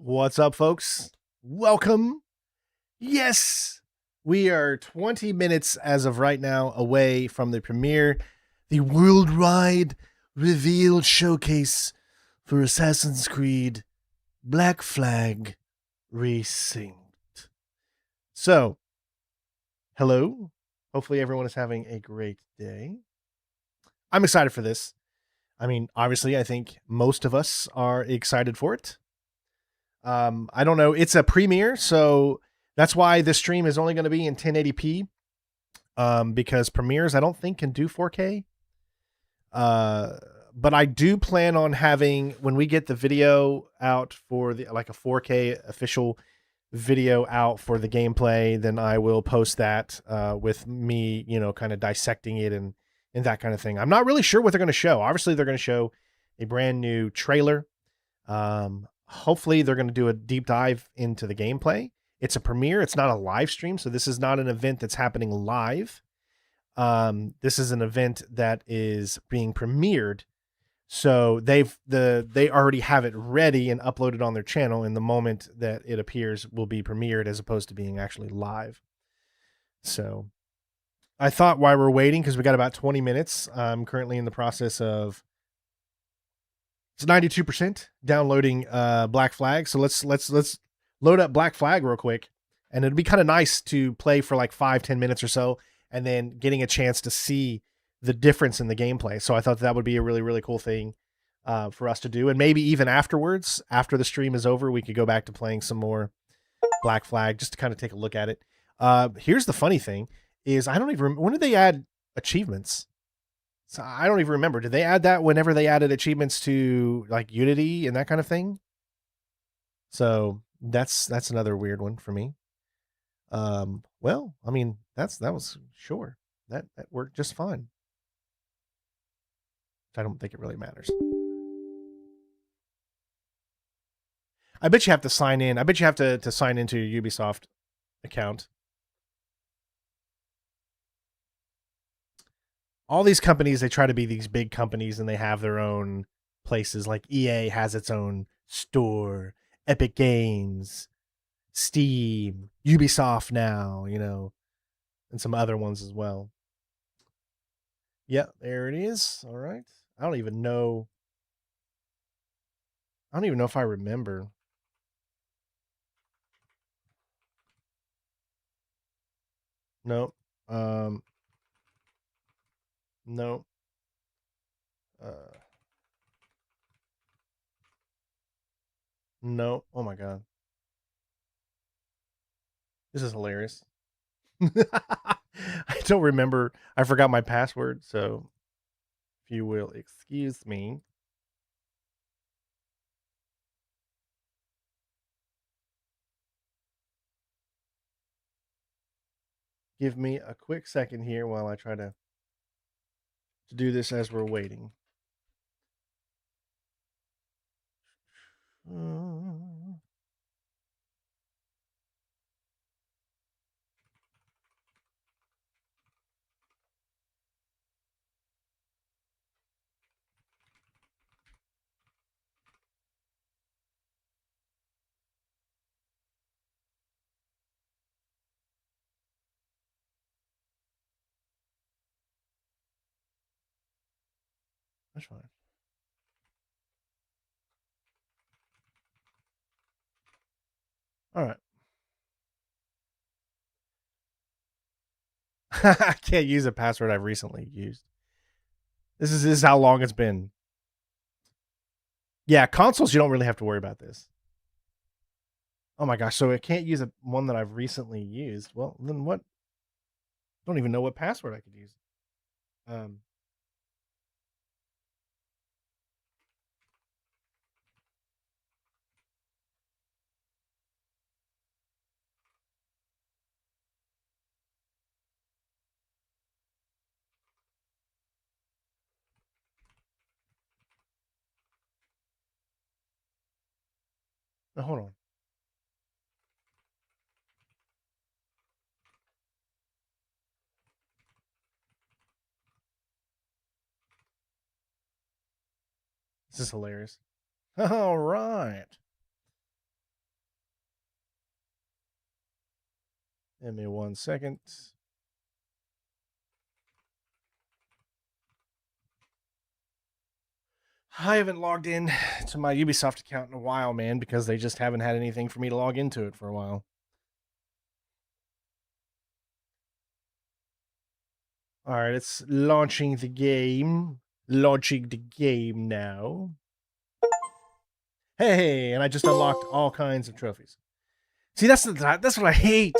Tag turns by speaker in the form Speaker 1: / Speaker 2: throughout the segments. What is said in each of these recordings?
Speaker 1: What's up, folks? Welcome. Yes, we are 20 minutes as of right now away from the premiere, the worldwide reveal showcase for Assassin's Creed Black Flag Resynced. So, hello. Hopefully, everyone is having a great day. I'm excited for this. I mean, obviously, I think most of us are excited for it. I don't know. It's a premiere, so that's why this stream is only going to be in 1080p. Because premieres I don't think can do 4K. But I do plan on having, when we get the video out for the like a 4K official video out for the gameplay, then I will post that with me, kind of dissecting it and that kind of thing. I'm not really sure what they're going to show. Obviously, they're going to show a brand new trailer. Hopefully they're going to do a deep dive into the gameplay. It's a premiere. It's not a live stream. So this is not an event that's happening live. This is an event that is being premiered. So they already have it ready and uploaded on their channel. And the moment that it appears will be premiered as opposed to being actually live. So I thought while we're waiting, because we got about 20 minutes, I'm currently in the process of, it's 92% downloading Black Flag. So let's load up Black Flag real quick, and it'd be kind of nice to play for like 5-10 minutes or so, and then getting a chance to see the difference in the gameplay. So I thought that would be a really, really cool thing for us to do, and maybe even afterwards, after the stream is over, we could go back to playing some more Black Flag just to kind of take a look at it. Here's the funny thing: is I don't even remember, when did they add achievements? So I don't even remember. Did they add that whenever they added achievements to like Unity and that kind of thing? So that's another weird one for me. Well, I mean, that was sure. That worked just fine. I don't think it really matters. I bet you have to sign in. I bet you have to sign into your Ubisoft account. All these companies, they try to be these big companies and they have their own places. Like EA has its own store, Epic Games, Steam, Ubisoft now, and some other ones as well. Yeah, there it is. All right. I don't even know. I don't even know if I remember. No. No. No. Oh my god. This is hilarious. I don't remember. I forgot my password, so if you will excuse me. Give me a quick second here while I try to do this as we're waiting. That's fine. All right. I can't use a password I've recently used. This is how long it's been. Yeah, consoles, you don't really have to worry about this. Oh my gosh, so I can't use one that I've recently used. Well, then what? I don't even know what password I could use. Hold on. This is hilarious. All right. Give me 1 second. I haven't logged in to my Ubisoft account in a while, man, because they just haven't had anything for me to log into it for a while. All right, it's launching the game. Launching the game now. Hey, and I just unlocked all kinds of trophies. See, that's what I hate.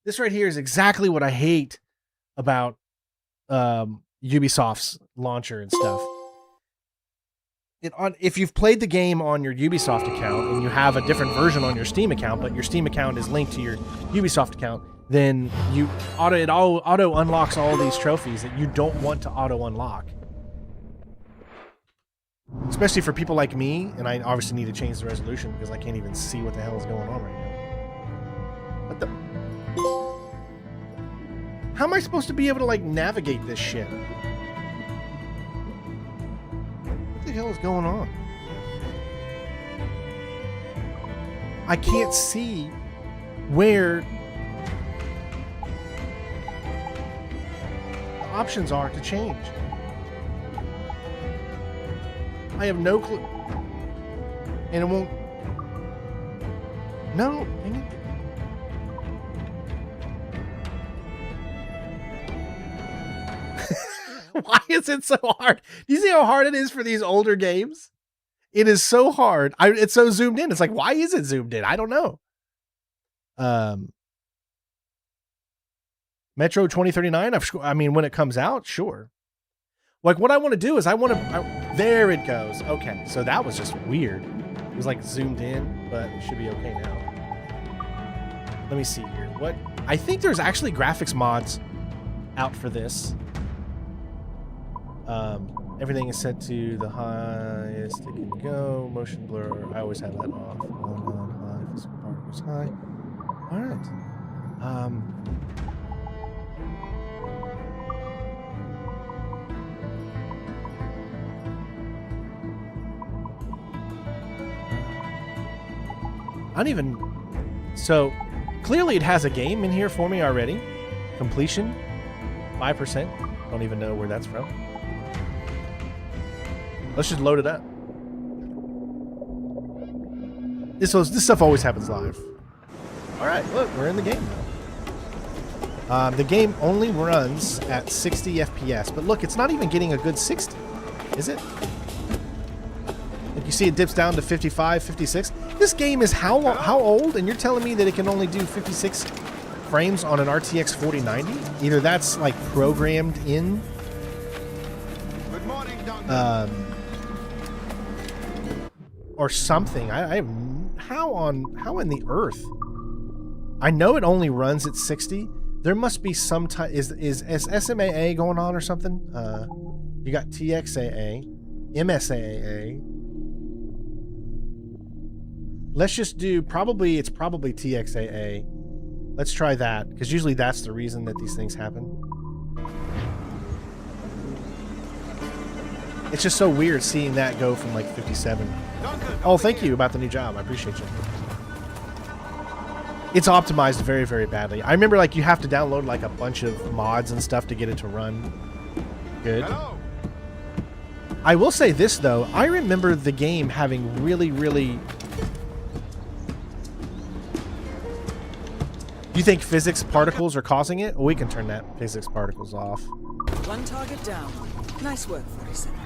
Speaker 1: This right here is exactly what I hate about Ubisoft's launcher and stuff. If you've played the game on your Ubisoft account and you have a different version on your Steam account, but your Steam account is linked to your Ubisoft account, then it auto unlocks all these trophies that you don't want to auto unlock. Especially for people like me, and I obviously need to change the resolution because I can't even see what the hell is going on right now. What the? How am I supposed to be able to like navigate this shit? What the hell is going on? I can't see where the options are to change. I have no clue. And it won't. No. Why is it so hard? Do you see how hard it is for these older games? It is so hard. It's so zoomed in. It's like, why is it zoomed in? I don't know. Metro 2039. I mean, when it comes out, sure. Like, what I want to do is there it goes. Okay, so that was just weird. It was like zoomed in, but it should be okay now. Let me see here. What? I think there's actually graphics mods out for this. Everything is set to the highest it can go. Motion blur, I always have that off. On high, physical particles high. All right. I don't even. So clearly, it has a game in here for me already. Completion, 5%. Don't even know where that's from. Let's just load it up. This stuff always happens live. All right, look, we're in the game now. The game only runs at 60 FPS, but look, it's not even getting a good 60, is it? Like you see, it dips down to 55, 56. This game is how old? And you're telling me that it can only do 56 frames on an RTX 4090? Either that's like programmed in. Good morning, Duncan. Or something. How in the earth? I know it only runs at 60. There must be some type. Is SMAA going on or something? You got TXAA, MSAA. Let's just do it's probably TXAA. Let's try that, because usually that's the reason that these things happen. It's just so weird seeing that go from like 57. Oh, thank you about the new job. I appreciate you. It's optimized very, very badly. I remember like you have to download like a bunch of mods and stuff to get it to run good. Hello. I will say this though. I remember the game having really, really... Do you think physics particles are causing it? Well, we can turn that physics particles off.
Speaker 2: One target down. Nice work, 47.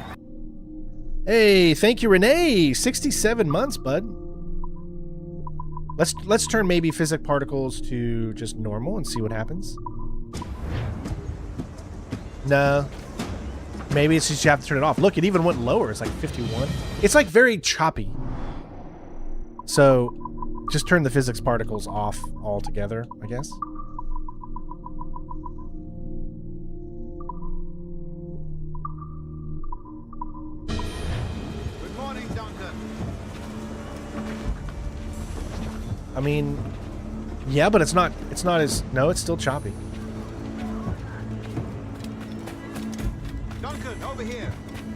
Speaker 1: Hey, thank you, Renee. 67 months, bud. Let's turn maybe physics particles to just normal and see what happens. No. Maybe it's just you have to turn it off. Look, it even went lower. It's like 51. It's like very choppy. So just turn the physics particles off altogether, I guess.
Speaker 3: Good morning, Duncan.
Speaker 1: I mean, yeah, but it's not as, no, it's still choppy.
Speaker 3: Duncan, over here.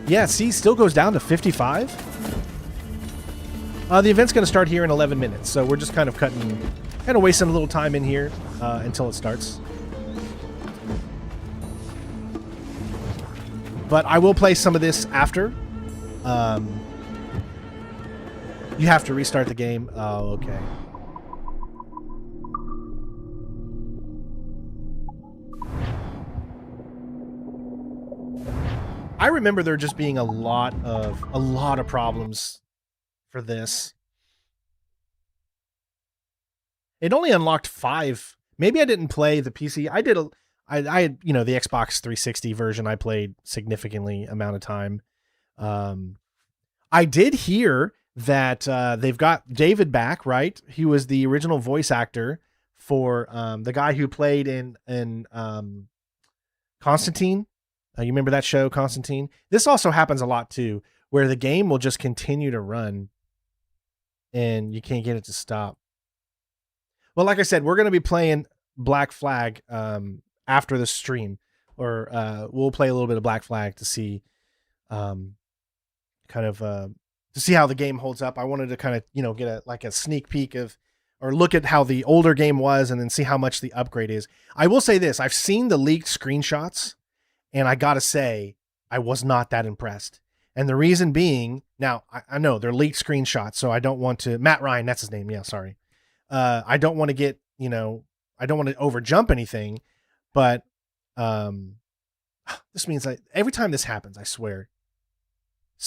Speaker 1: Yeah, see, still goes down to 55. The event's going to start here in 11 minutes, so we're just kind of cutting Kind of wasting a little time in here until it starts. But I will play some of this after. You have to restart the game. Oh, okay. I remember there just being a lot of problems for this. It only unlocked 5. Maybe I didn't play the PC. I did I had, you know, the Xbox 360 version I played significantly amount of time. I did hear that they've got David back, right? He was the original voice actor for the guy who played in Constantine. You remember that show, Constantine? This also happens a lot too, where the game will just continue to run and you can't get it to stop. Well, like I said, we're going to be playing Black Flag after the stream, or we'll play a little bit of Black Flag to see to see how the game holds up. I wanted to kind of, you know, get a sneak peek of, or look at how the older game was and then see how much the upgrade is. I will say this, I've seen the leaked screenshots and I got to say, I was not that impressed. And the reason being, now I know they're leaked screenshots, so I don't want to, Matt Ryan, that's his name. Yeah, sorry. I don't want to get, you know, I don't want to overjump anything, but this means every time this happens, I swear,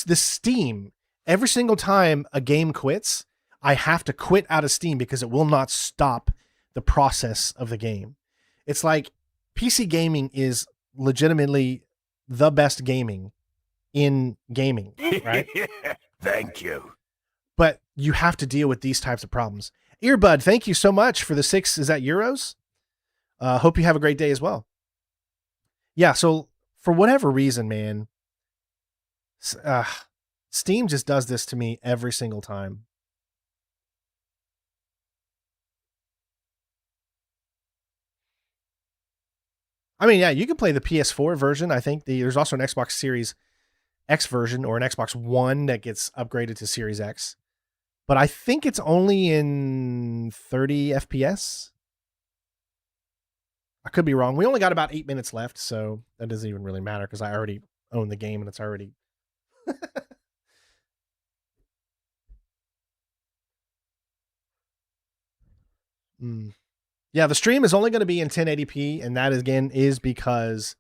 Speaker 1: the Steam, every single time a game quits, I have to quit out of Steam because it will not stop the process of the game. It's like PC gaming is legitimately the best gaming in gaming, right?
Speaker 3: Thank you.
Speaker 1: But you have to deal with these types of problems. Earbud, thank you so much for the 6. Is that euros? Hope you have a great day as well. Yeah, so for whatever reason, man, Steam just does this to me every single time. I mean, yeah, you can play the PS4 version. I think there's also an Xbox Series X version or an Xbox One that gets upgraded to Series X. But I think it's only in 30 FPS. I could be wrong. We only got about 8 minutes left, so that doesn't even really matter because I already own the game and it's already... Yeah, the stream is only going to be in 1080p, and that again is because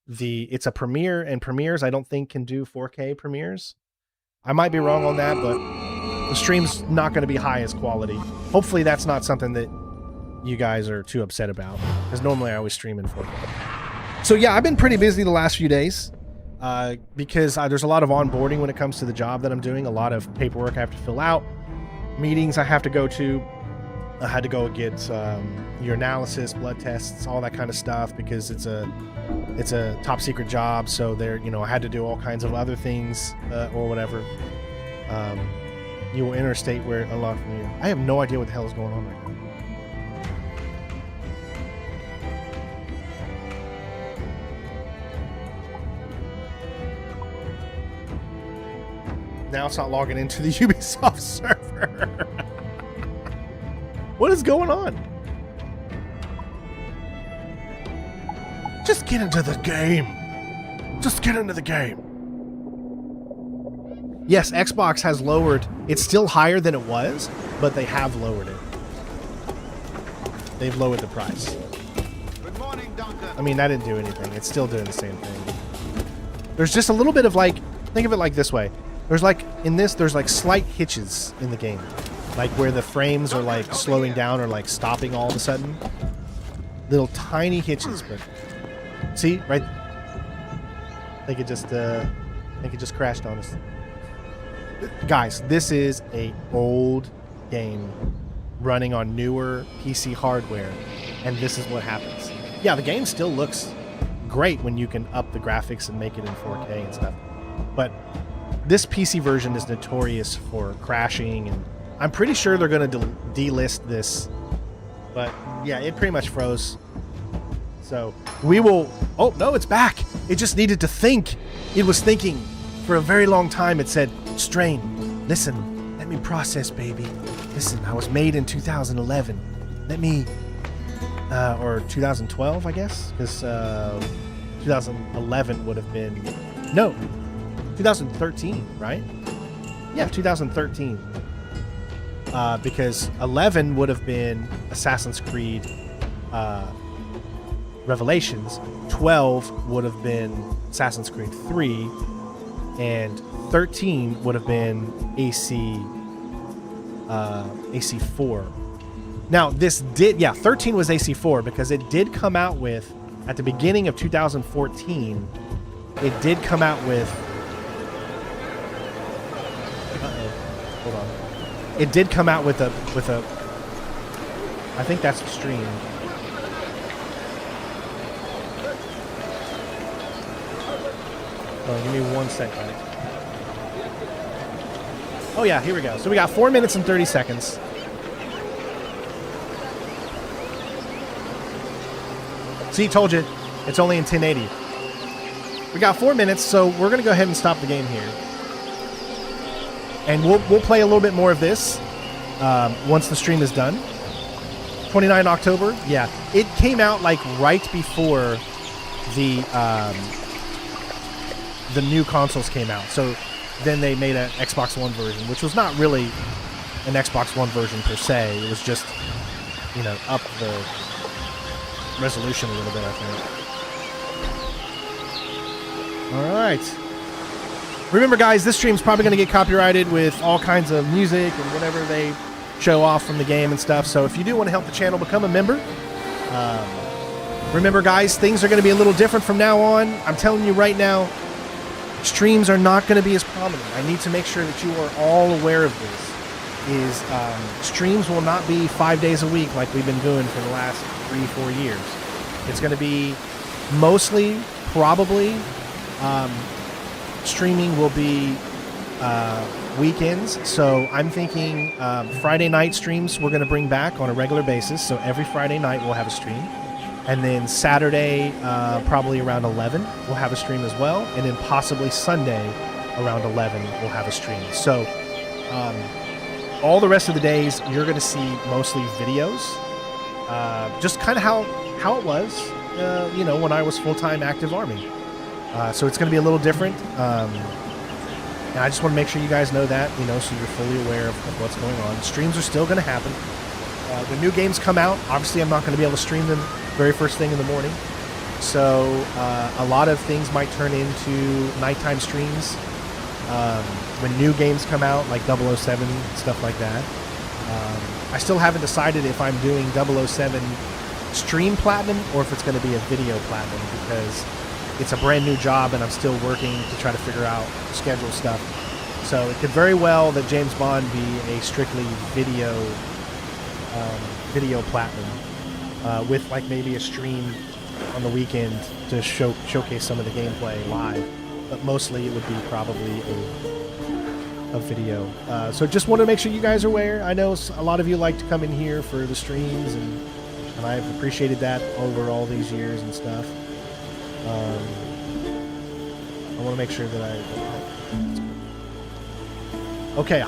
Speaker 1: it's a premiere, and premieres I don't think can do 4K premieres. I might be wrong on that, but the stream's not going to be highest quality. Hopefully that's not something that you guys are too upset about, because normally I always stream in 4K. So yeah, I've been pretty busy the last few days because there's a lot of onboarding when it comes to the job that I'm doing, a lot of paperwork I have to fill out, meetings I have to go to. I had to go get your analysis, blood tests, all that kind of stuff because it's a top secret job. So there, you know, I had to do all kinds of other things or whatever. You will interstate where unlocked from you. I have no idea what the hell is going on right now. Now it's not logging into the Ubisoft server. What is going on? Just get into the game. Just get into the game. Yes, Xbox has lowered. It's still higher than it was, but they have lowered it. They've lowered the price.
Speaker 3: Good morning, Duncan.
Speaker 1: I mean, that didn't do anything. It's still doing the same thing. There's just a little bit of like, think of it like this way. There's like, in this, there's like slight hitches in the game. Like where the frames are like slowing down or like stopping all of a sudden. Little tiny hitches, but see, right? I think it just crashed on us. Guys, this is a old game running on newer PC hardware, and this is what happens. Yeah, the game still looks great when you can up the graphics and make it in 4K and stuff. But this PC version is notorious for crashing, and I'm pretty sure they're going to delist this. But yeah, it pretty much froze. So we will... Oh, no, it's back. It just needed to think. It was thinking for a very long time. It said, Strain, listen, let me process, baby. Listen, I was made in 2011. let me, or 2012, I guess, because 2011 would have been, no, 2013, right? Yeah, 2013. Because 11 would have been Assassin's Creed Revelations, 12 would have been Assassin's Creed 3, and 13 would have been AC4. Now, this did, yeah, 13 was AC4 because it did come out with, at the beginning of 2014, it did come out with, hold on. It did come out with a, I think that's the stream. Oh, give me 1 second. Oh yeah, here we go. So we got 4 minutes and 30 seconds. See, told you, it's only in 1080. We got 4 minutes, so we're gonna go ahead and stop the game here. And we'll play a little bit more of this once the stream is done. 29 October, yeah. It came out like right before the new consoles came out. So then they made an Xbox One version, which was not really an Xbox One version per se. It was just, you know, up the resolution a little bit, I think. All right. Remember, guys, this stream's probably going to get copyrighted with all kinds of music and whatever they show off from the game and stuff. So if you do want to help the channel, become a member. Remember, guys, things are going to be a little different from now on. I'm telling you right now, streams are not going to be as prominent. I need to make sure that you are all aware of this. Streams will not be 5 days a week like we've been doing for the last 3-4 years. It's going to be mostly, probably, streaming will be weekends. So I'm thinking Friday night streams we're going to bring back on a regular basis. So every Friday night we'll have a stream. And then Saturday, probably around 11, we'll have a stream as well. And then possibly Sunday around 11, we'll have a stream. So all the rest of the days, you're going to see mostly videos. Just kind of how it was, you know, when I was full-time active Army. So it's going to be a little different. And I just want to make sure you guys know that, you know, so you're fully aware of what's going on. Streams are still going to happen. When new games come out, obviously I'm not going to be able to stream them very first thing in the morning. So a lot of things might turn into nighttime streams. When new games come out, like 007, stuff like that. I still haven't decided if I'm doing 007 stream platinum or if it's going to be a video platinum, because it's a brand new job and I'm still working to try to figure out schedule stuff. So it could very well that James Bond be a strictly video platinum with like maybe a stream on the weekend to showcase some of the gameplay live, but mostly it would be probably a video. So just want to make sure you guys are aware. I know a lot of you like to come in here for the streams, and I've appreciated that over all these years and stuff. I want to make sure that okay,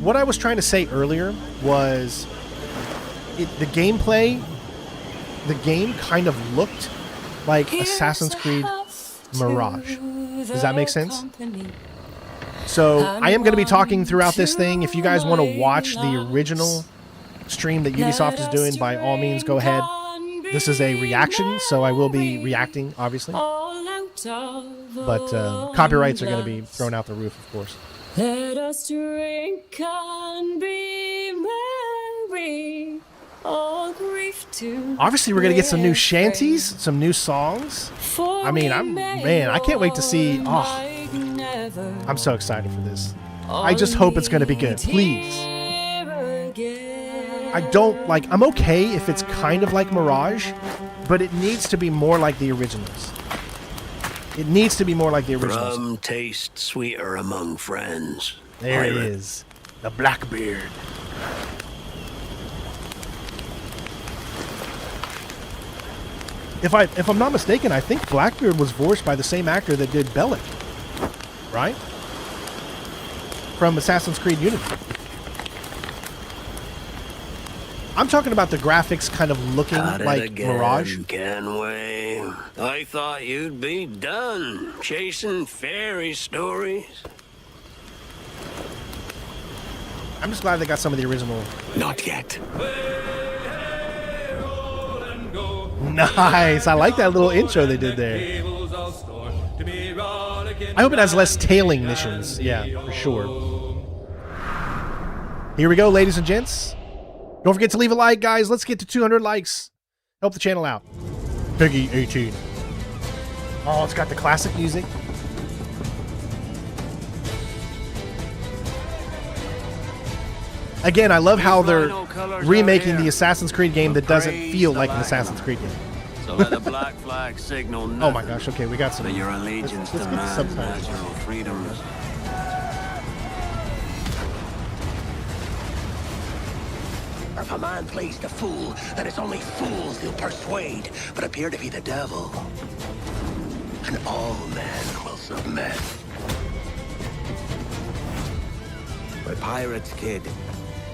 Speaker 1: what I was trying to say earlier was the gameplay, the game kind of looked like Assassin's Creed Mirage. Does that make sense? So I am going to be talking throughout this thing. If you guys want to watch the original stream that Ubisoft is doing, by all means, go ahead. This is a reaction, so I will be reacting, obviously. But copyrights are going to be thrown out the roof, of course.
Speaker 4: Let us drink and be merry. All grief to
Speaker 1: obviously, we're going to get some new shanties, some new songs. I mean, I can't wait to see. Oh, I'm so excited for this. I just hope it's going to be good. Please. I'm okay if it's kind of like Mirage, but it needs to be more like the originals. It needs to be more like the originals.
Speaker 5: Rum tastes sweeter among friends.
Speaker 1: There it is. The Blackbeard. If I'm not mistaken, I think Blackbeard was voiced by the same actor that did Bellic, right? From Assassin's Creed Unity. I'm talking about the graphics kind of looking
Speaker 5: At it
Speaker 1: like
Speaker 5: again,
Speaker 1: Mirage.
Speaker 5: Kenway. I thought you'd be done chasing fairy stories.
Speaker 1: I'm just glad they got some of the original.
Speaker 5: Not yet.
Speaker 1: Nice. I like that little intro they did there. I hope it has less tailing missions. Yeah, for sure. Here we go, ladies and gents. Don't forget to leave a like, guys. Let's get to 200 likes. Help the channel out. Peggy 18. Oh, it's got the classic music. Again, I love how they're remaking the Assassin's Creed game that doesn't feel like an Assassin's Creed game.
Speaker 5: So let the black flag signal nothing.
Speaker 1: Oh my gosh, okay, we got some.
Speaker 5: But your allegiance
Speaker 1: let's
Speaker 5: to
Speaker 1: get the
Speaker 5: man's
Speaker 1: subtitles.
Speaker 5: natural freedoms. If a man plays the fool, then it's only fools he'll persuade, but appear to be the devil. And all men will submit. We're pirates, kid.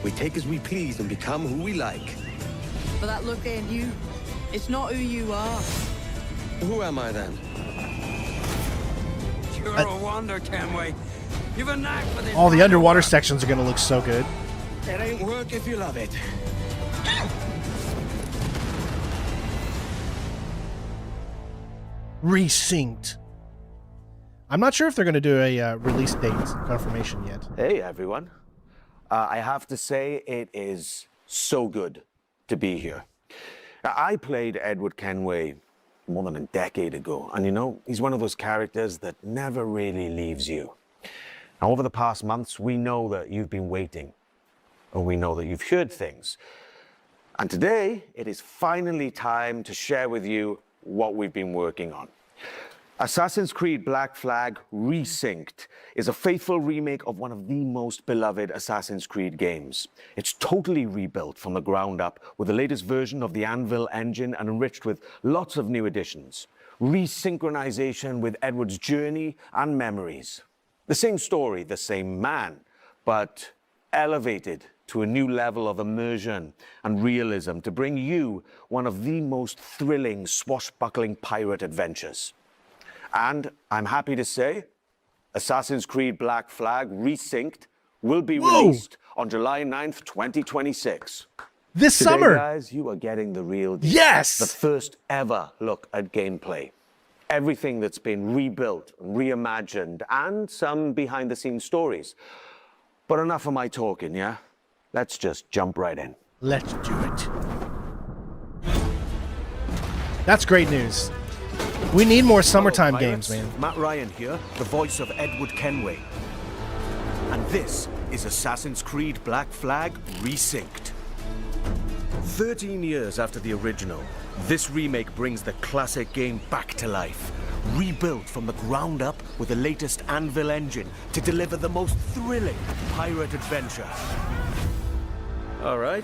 Speaker 5: We take as we please and become who we like.
Speaker 6: But that look ain't you. It's not who you are.
Speaker 5: Who am I then? You're a wonder, Kenway. You've a knack for this.
Speaker 1: All the underwater sections are going to look so good.
Speaker 5: It ain't work if you love it.
Speaker 1: Resynced. I'm not sure if they're going to do a release date confirmation yet.
Speaker 7: Hey everyone. I have to say it is so good to be here. I played Edward Kenway more than a decade ago, and you know, he's one of those characters that never really leaves you. Now, over the past months, we know that you've been waiting, and we know that you've heard things. And today, it is finally time to share with you what we've been working on. Assassin's Creed Black Flag Resynced is a faithful remake of one of the most beloved Assassin's Creed games. It's totally rebuilt from the ground up with the latest version of the Anvil engine and enriched with lots of new additions. Resynchronization with Edward's journey and memories. The same story, the same man, but elevated to a new level of immersion and realism to bring you one of the most thrilling swashbuckling pirate adventures. And I'm happy to say, Assassin's Creed Black Flag Resynced will be released on July 9th, 2026.
Speaker 1: This
Speaker 7: Today,
Speaker 1: summer.
Speaker 7: guys, you are getting the real deal.
Speaker 1: Yes!
Speaker 7: The first ever look at gameplay. Everything that's been rebuilt, reimagined, and some behind-the-scenes stories. But enough of my talking, yeah? Let's just jump right in.
Speaker 1: Let's do it. That's great news. We need more summertime
Speaker 8: Hello,
Speaker 1: games,
Speaker 8: pirates.
Speaker 1: man.
Speaker 8: Matt Ryan here, the voice of Edward Kenway. And this is Assassin's Creed Black Flag Resynced. 13 years after the original, this remake brings the classic game back to life. Rebuilt from the ground up with the latest Anvil engine to deliver the most thrilling pirate adventure. All right,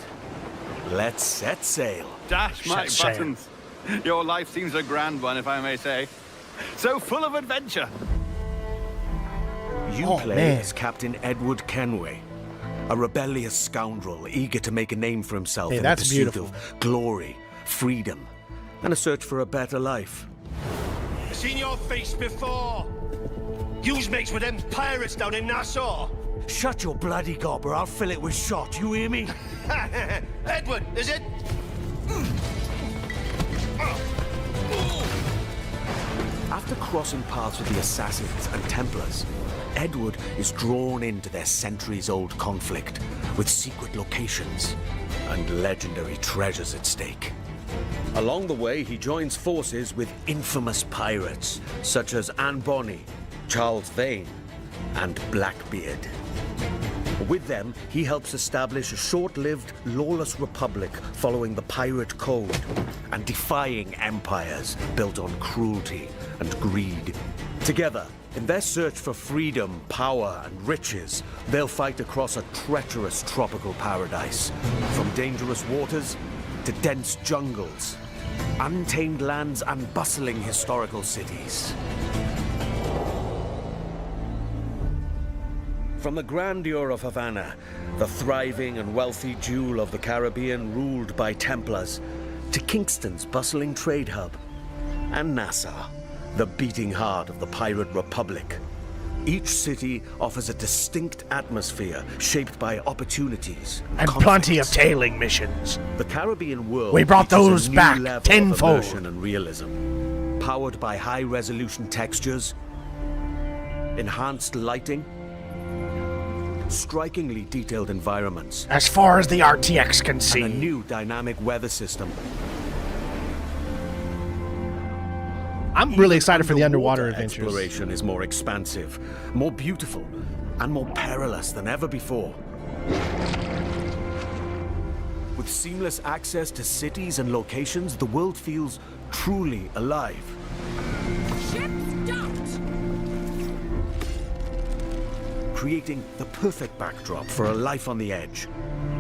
Speaker 8: let's set sail.
Speaker 3: Dash my
Speaker 1: Shut sail.
Speaker 3: buttons. Your life seems a grand one, if I may say. So full of adventure.
Speaker 8: You
Speaker 1: Oh,
Speaker 8: play
Speaker 1: man.
Speaker 8: as Captain Edward Kenway, a rebellious scoundrel eager to make a name for himself
Speaker 1: Hey,
Speaker 8: in
Speaker 1: that's
Speaker 8: the pursuit
Speaker 1: beautiful.
Speaker 8: of glory, freedom, and a search for a better life.
Speaker 9: Seen your face before. Yous mates with them pirates down in Nassau.
Speaker 8: Shut your bloody gob or I'll fill it with shot, you hear me?
Speaker 9: Edward, is it?
Speaker 8: After crossing paths with the Assassins and Templars, Edward is drawn into their centuries-old conflict with secret locations and legendary treasures at stake. Along the way, he joins forces with infamous pirates such as Anne Bonny, Charles Vane, and Blackbeard. With them, he helps establish a short-lived, lawless republic following the pirate code and defying empires built on cruelty and greed. Together, in their search for freedom, power, and riches, they'll fight across a treacherous tropical paradise, from dangerous waters to dense jungles, untamed lands, and bustling historical cities. From the grandeur of Havana, the thriving and wealthy jewel of the Caribbean ruled by Templars, to Kingston's bustling trade hub, and Nassau, the beating heart of the Pirate Republic. Each city offers a distinct atmosphere shaped by opportunities
Speaker 1: and plenty of tailing missions.
Speaker 8: The Caribbean world.
Speaker 1: We brought
Speaker 8: features a
Speaker 1: those
Speaker 8: new
Speaker 1: back
Speaker 8: level of
Speaker 1: tenfold.
Speaker 8: immersion and realism, powered by high-resolution textures, enhanced lighting, strikingly detailed environments,
Speaker 1: As far as the RTX can
Speaker 8: and
Speaker 1: see.
Speaker 8: a new dynamic weather system.
Speaker 1: I'm really excited for the underwater
Speaker 8: Underwater
Speaker 1: adventures.
Speaker 8: exploration is more expansive, more beautiful, and more perilous than ever before. With seamless access to cities and locations, the world feels truly alive. Creating the perfect backdrop for a life on the edge,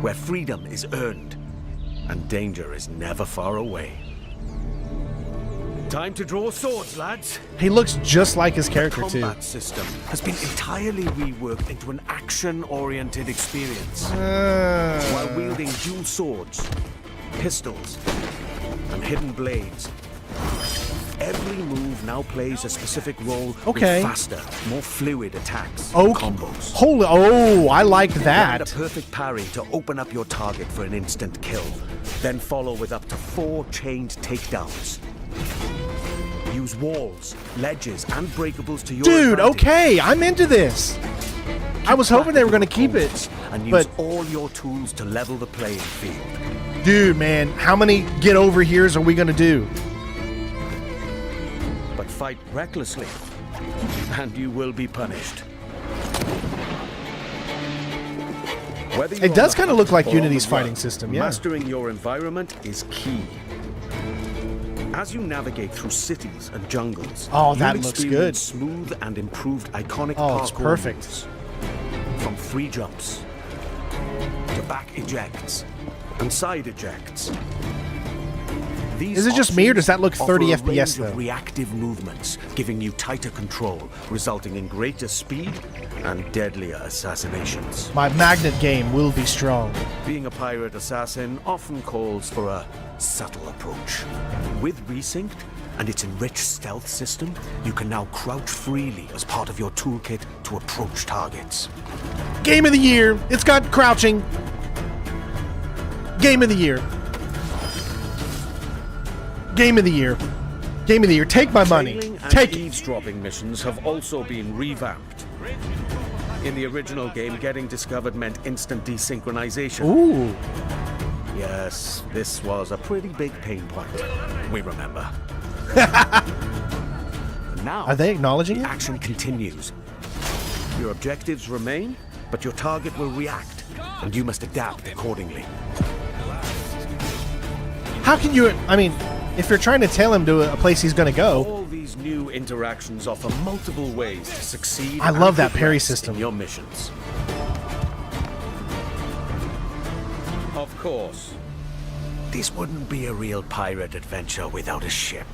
Speaker 8: where freedom is earned and danger is never far away. Time to draw swords, lads.
Speaker 1: He looks just like his character
Speaker 8: The
Speaker 1: too.
Speaker 8: combat system has been entirely reworked into an action-oriented experience. While wielding dual swords, pistols, and hidden blades, every move now plays a specific role
Speaker 1: Okay.
Speaker 8: with faster, more fluid attacks
Speaker 1: Oh,
Speaker 8: and combos.
Speaker 1: holy! Oh, I like
Speaker 8: Land a
Speaker 1: that.
Speaker 8: perfect parry to open up your target for an instant kill. Then follow with up to 4 chained takedowns. Use walls, ledges, and breakables to your
Speaker 1: Dude,
Speaker 8: advantage.
Speaker 1: okay, I'm into this. I was hoping they were going to keep it,
Speaker 8: and use
Speaker 1: but
Speaker 8: all your tools to level the playing field.
Speaker 1: dude, man, how many get over heres are we going to do?
Speaker 8: But fight recklessly, and you will be punished. Whether
Speaker 1: It
Speaker 8: you're
Speaker 1: does
Speaker 8: on the
Speaker 1: kinda
Speaker 8: hunt
Speaker 1: look like
Speaker 8: or on
Speaker 1: Unity's
Speaker 8: the run,
Speaker 1: fighting system, yeah.
Speaker 8: Mastering your environment is key. As you navigate through cities and jungles,
Speaker 1: Oh, that
Speaker 8: you'll
Speaker 1: looks
Speaker 8: experience
Speaker 1: good.
Speaker 8: smooth and improved iconic
Speaker 1: Oh, it's
Speaker 8: parkour
Speaker 1: perfect.
Speaker 8: moves. From free jumps to back ejects and side ejects. These
Speaker 1: Is it just me, or does that look
Speaker 8: options
Speaker 1: 30
Speaker 8: offer a
Speaker 1: FPS
Speaker 8: range of
Speaker 1: though?
Speaker 8: reactive movements, giving you tighter control, resulting in greater speed and deadlier assassinations.
Speaker 1: My magnet game will be strong.
Speaker 8: Being a pirate assassin often calls for a subtle approach. With Resynced and its enriched stealth system, you can now crouch freely as part of your toolkit to approach targets.
Speaker 1: Game of the year. It's got crouching. Game of the year. Game of the year. Game of the year. Take my money.
Speaker 8: Tailing and
Speaker 1: Take it.
Speaker 8: eavesdropping missions have also been revamped. In the original game, getting discovered meant instant desynchronization.
Speaker 1: Ooh.
Speaker 8: Yes, this was a pretty big pain point. We remember. Now,
Speaker 1: Are they acknowledging
Speaker 8: the
Speaker 1: it?
Speaker 8: action continues. Your objectives remain, but your target will react, and you must adapt accordingly.
Speaker 1: How can you? I mean, if you're trying to tell him to a place he's going to go,
Speaker 8: All these new interactions offer multiple ways to succeed.
Speaker 1: I love
Speaker 8: and
Speaker 1: that parry
Speaker 8: progress
Speaker 1: system.
Speaker 8: in your missions. Of course, this wouldn't be a real pirate adventure without a ship.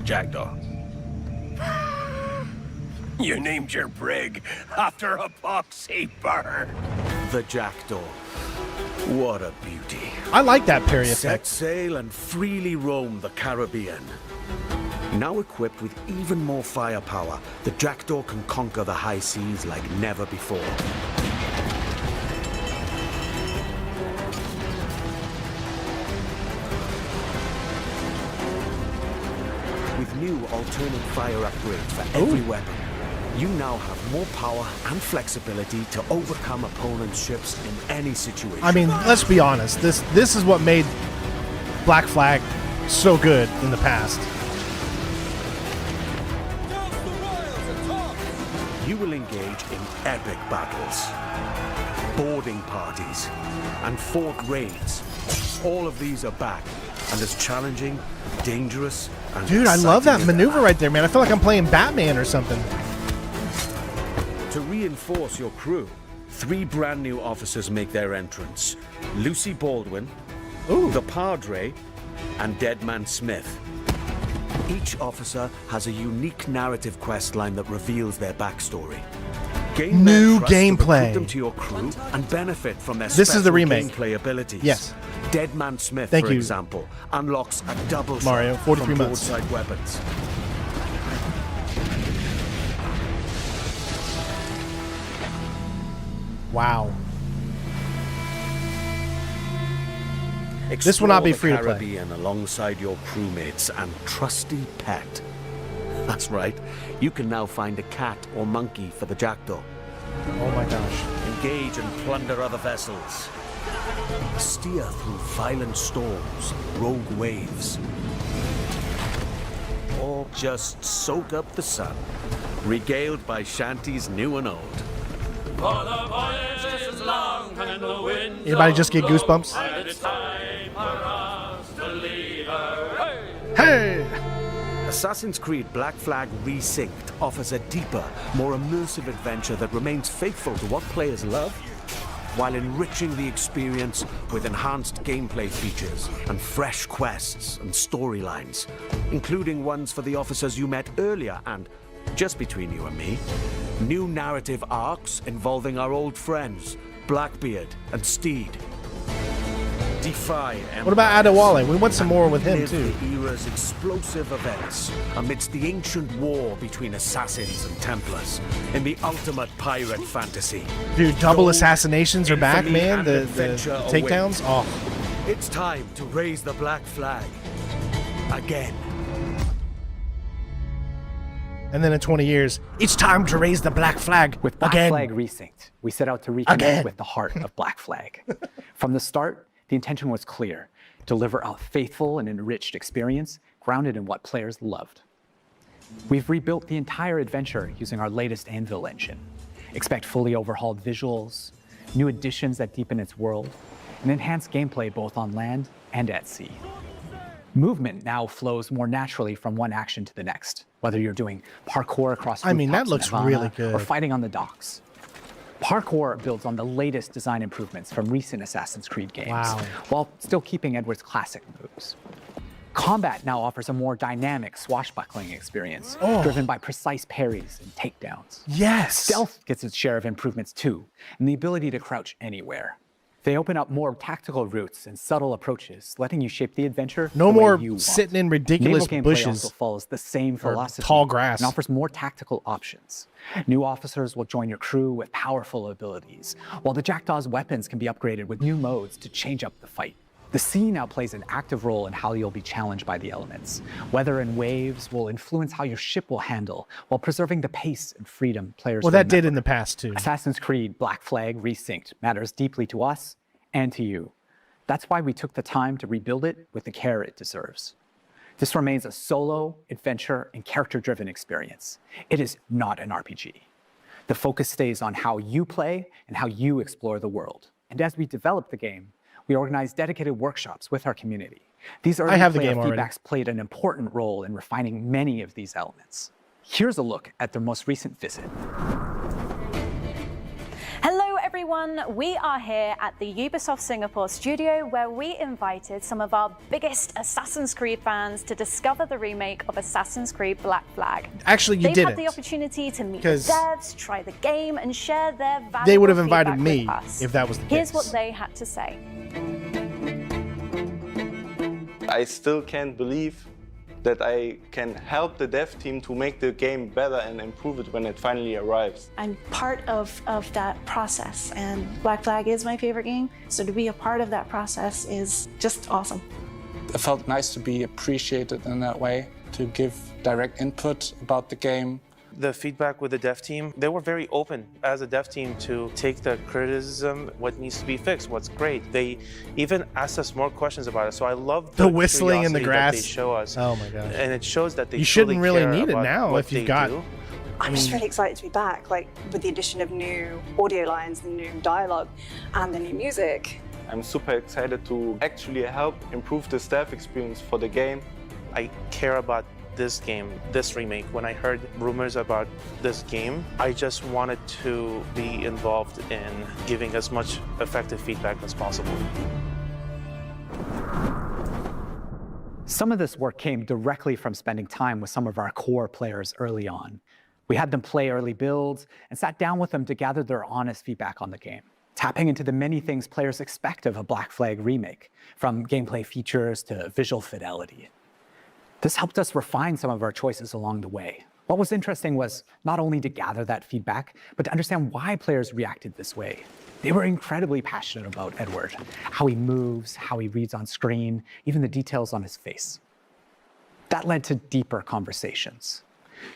Speaker 9: Jackdaw. You named your brig after a poxy bird.
Speaker 8: The Jackdaw. What a beauty.
Speaker 1: I like that parry
Speaker 8: Set
Speaker 1: effect.
Speaker 8: sail and freely roam the Caribbean. Now equipped with even more firepower, the Jackdaw can conquer the high seas like never before. With new alternate fire upgrades for every weapon, you now have more power and flexibility to overcome opponents' ships in any situation.
Speaker 1: I mean, let's be honest. This is what made Black Flag so good in the past.
Speaker 8: You will engage in epic battles, boarding parties, and fort raids. All of these are back and as challenging, dangerous, and
Speaker 1: Dude, I love that
Speaker 8: exciting as
Speaker 1: maneuver
Speaker 8: ever.
Speaker 1: right there, man. I feel like I'm playing Batman or something.
Speaker 8: To reinforce your crew, 3 brand new officers make their entrance. Lucy Baldwin,
Speaker 1: Ooh.
Speaker 8: the Padre, and Deadman Smith. Each officer has a unique narrative questline that reveals their backstory. Gain
Speaker 1: New
Speaker 8: their trust to
Speaker 1: gameplay.
Speaker 8: recruit them to your crew and benefit from their
Speaker 1: This is the
Speaker 8: special
Speaker 1: remake.
Speaker 8: gameplay abilities.
Speaker 1: Yes.
Speaker 8: Dead Man Smith,
Speaker 1: Thank
Speaker 8: for
Speaker 1: you.
Speaker 8: example, unlocks a double
Speaker 1: Mario,
Speaker 8: shot
Speaker 1: 43
Speaker 8: from
Speaker 1: months.
Speaker 8: broadside weapons.
Speaker 1: Wow. This will not be free to
Speaker 8: Explore
Speaker 1: play.
Speaker 8: the Caribbean alongside your crewmates and trusty pet. That's right. You can now find a cat or monkey for the jackdaw.
Speaker 1: Oh my gosh.
Speaker 8: Engage and plunder other vessels. Steer through violent storms, rogue waves. Or just soak up the sun, regaled by shanties new and old.
Speaker 1: Anybody just get goosebumps? Hey!
Speaker 8: Assassin's Creed Black Flag Resynced offers a deeper, more immersive adventure that remains faithful to what players love, while enriching the experience with enhanced gameplay features and fresh quests and storylines, including ones for the officers you met earlier and, just between you and me, new narrative arcs involving our old friends, Blackbeard and Steed. Defy Empire.
Speaker 1: What about Adewale? We want some more with him
Speaker 8: Live
Speaker 1: too.
Speaker 8: the era's explosive events amidst the ancient war between assassins and Templars in the ultimate pirate fantasy.
Speaker 1: Dude, double
Speaker 8: Gold,
Speaker 1: assassinations are back,
Speaker 8: infamy,
Speaker 1: man.
Speaker 8: and
Speaker 1: The
Speaker 8: adventure
Speaker 1: takedowns.
Speaker 8: await.
Speaker 1: Oh,
Speaker 8: It's time to raise the black flag again.
Speaker 1: and then in 20 years, it's time to raise the black flag
Speaker 10: With Black
Speaker 1: again.
Speaker 10: Flag Resynced, we set out to reconnect
Speaker 1: Again.
Speaker 10: with the heart of Black Flag. From the start, the intention was clear: deliver a faithful and enriched experience grounded in what players loved. We've rebuilt the entire adventure using our latest Anvil engine. Expect fully overhauled visuals, new additions that deepen its world, and enhanced gameplay both on land and at sea. Movement now flows more naturally from one action to the next, whether you're doing parkour across
Speaker 1: I mean, that
Speaker 10: rooftops in
Speaker 1: looks
Speaker 10: Havana
Speaker 1: really good.
Speaker 10: or fighting on the docks. Parkour builds on the latest design improvements from recent Assassin's Creed games,
Speaker 1: Wow.
Speaker 10: while still keeping Edward's classic moves. Combat now offers a more dynamic swashbuckling experience, driven by precise parries and takedowns.
Speaker 1: Yes.
Speaker 10: Stealth gets its share of improvements too, and the ability to crouch anywhere. They open up more tactical routes and subtle approaches, letting you shape the adventure
Speaker 1: No
Speaker 10: the way
Speaker 1: more
Speaker 10: you want.
Speaker 1: sitting in ridiculous
Speaker 10: Naval gameplay
Speaker 1: bushes
Speaker 10: also follows the same philosophy
Speaker 1: tall grass.
Speaker 10: and offers more tactical options. New officers will join your crew with powerful abilities, while the Jackdaw's weapons can be upgraded with new modes to change up the fight. The sea now plays an active role in how you'll be challenged by the elements. Weather and waves will influence how your ship will handle, while preserving the pace and freedom players
Speaker 1: Well, that did
Speaker 10: remember.
Speaker 1: in the past too.
Speaker 10: Assassin's Creed Black Flag Resynced matters deeply to us and to you. That's why we took the time to rebuild it with the care it deserves. This remains a solo, adventure, and character-driven experience. It is not an RPG. The focus stays on how you play and how you explore the world. And as we develop the game, we organize dedicated workshops with our community. These early
Speaker 1: have the
Speaker 10: player
Speaker 1: game already.
Speaker 10: feedbacks played an important role in refining many of these elements. Here's a look at their most recent visit.
Speaker 11: Hello everyone, we are here at the Ubisoft Singapore studio where we invited some of our biggest Assassin's Creed fans to discover the remake of Assassin's Creed Black Flag.
Speaker 1: Actually, you
Speaker 11: They've
Speaker 1: didn't.
Speaker 11: had the opportunity to meet the
Speaker 1: 'Cause
Speaker 11: devs, try the game, and share their valuable
Speaker 1: They would have invited
Speaker 11: feedback
Speaker 1: me
Speaker 11: with us.
Speaker 1: if that was the
Speaker 11: Here's
Speaker 1: case.
Speaker 11: what they had to say.
Speaker 12: I still can't believe that I can help the dev team to make the game better and improve it when it finally arrives.
Speaker 13: I'm part of that process, and Black Flag is my favorite game, so to be a part of that process is just awesome.
Speaker 14: It felt nice to be appreciated in that way, to give direct input about the game.
Speaker 15: The feedback with the dev team, they were very open as a dev team to take the criticism, what needs to be fixed, what's great. They even asked us more questions about it. So I love
Speaker 1: The whistling in the
Speaker 15: curiosity that
Speaker 1: grass.
Speaker 15: they show us.
Speaker 1: Oh my gosh.
Speaker 15: And it shows that they
Speaker 1: You shouldn't
Speaker 15: truly
Speaker 1: really
Speaker 15: care
Speaker 1: need it
Speaker 15: about
Speaker 1: now
Speaker 15: what
Speaker 1: if you've
Speaker 15: they
Speaker 1: got.
Speaker 15: do.
Speaker 16: I'm just really excited to be back, like with the addition of new audio lines, the new dialogue, and the new music.
Speaker 12: I'm super excited to actually help improve the staff experience for the game.
Speaker 15: I care about this game, this remake. When I heard rumors about this game, I just wanted to be involved in giving as much effective feedback as possible.
Speaker 10: Some of this work came directly from spending time with some of our core players early on. We had them play early builds and sat down with them to gather their honest feedback on the game, tapping into the many things players expect of a Black Flag remake, from gameplay features to visual fidelity. This helped us refine some of our choices along the way. What was interesting was not only to gather that feedback, but to understand why players reacted this way. They were incredibly passionate about Edward, how he moves, how he reads on screen, even the details on his face. That led to deeper conversations.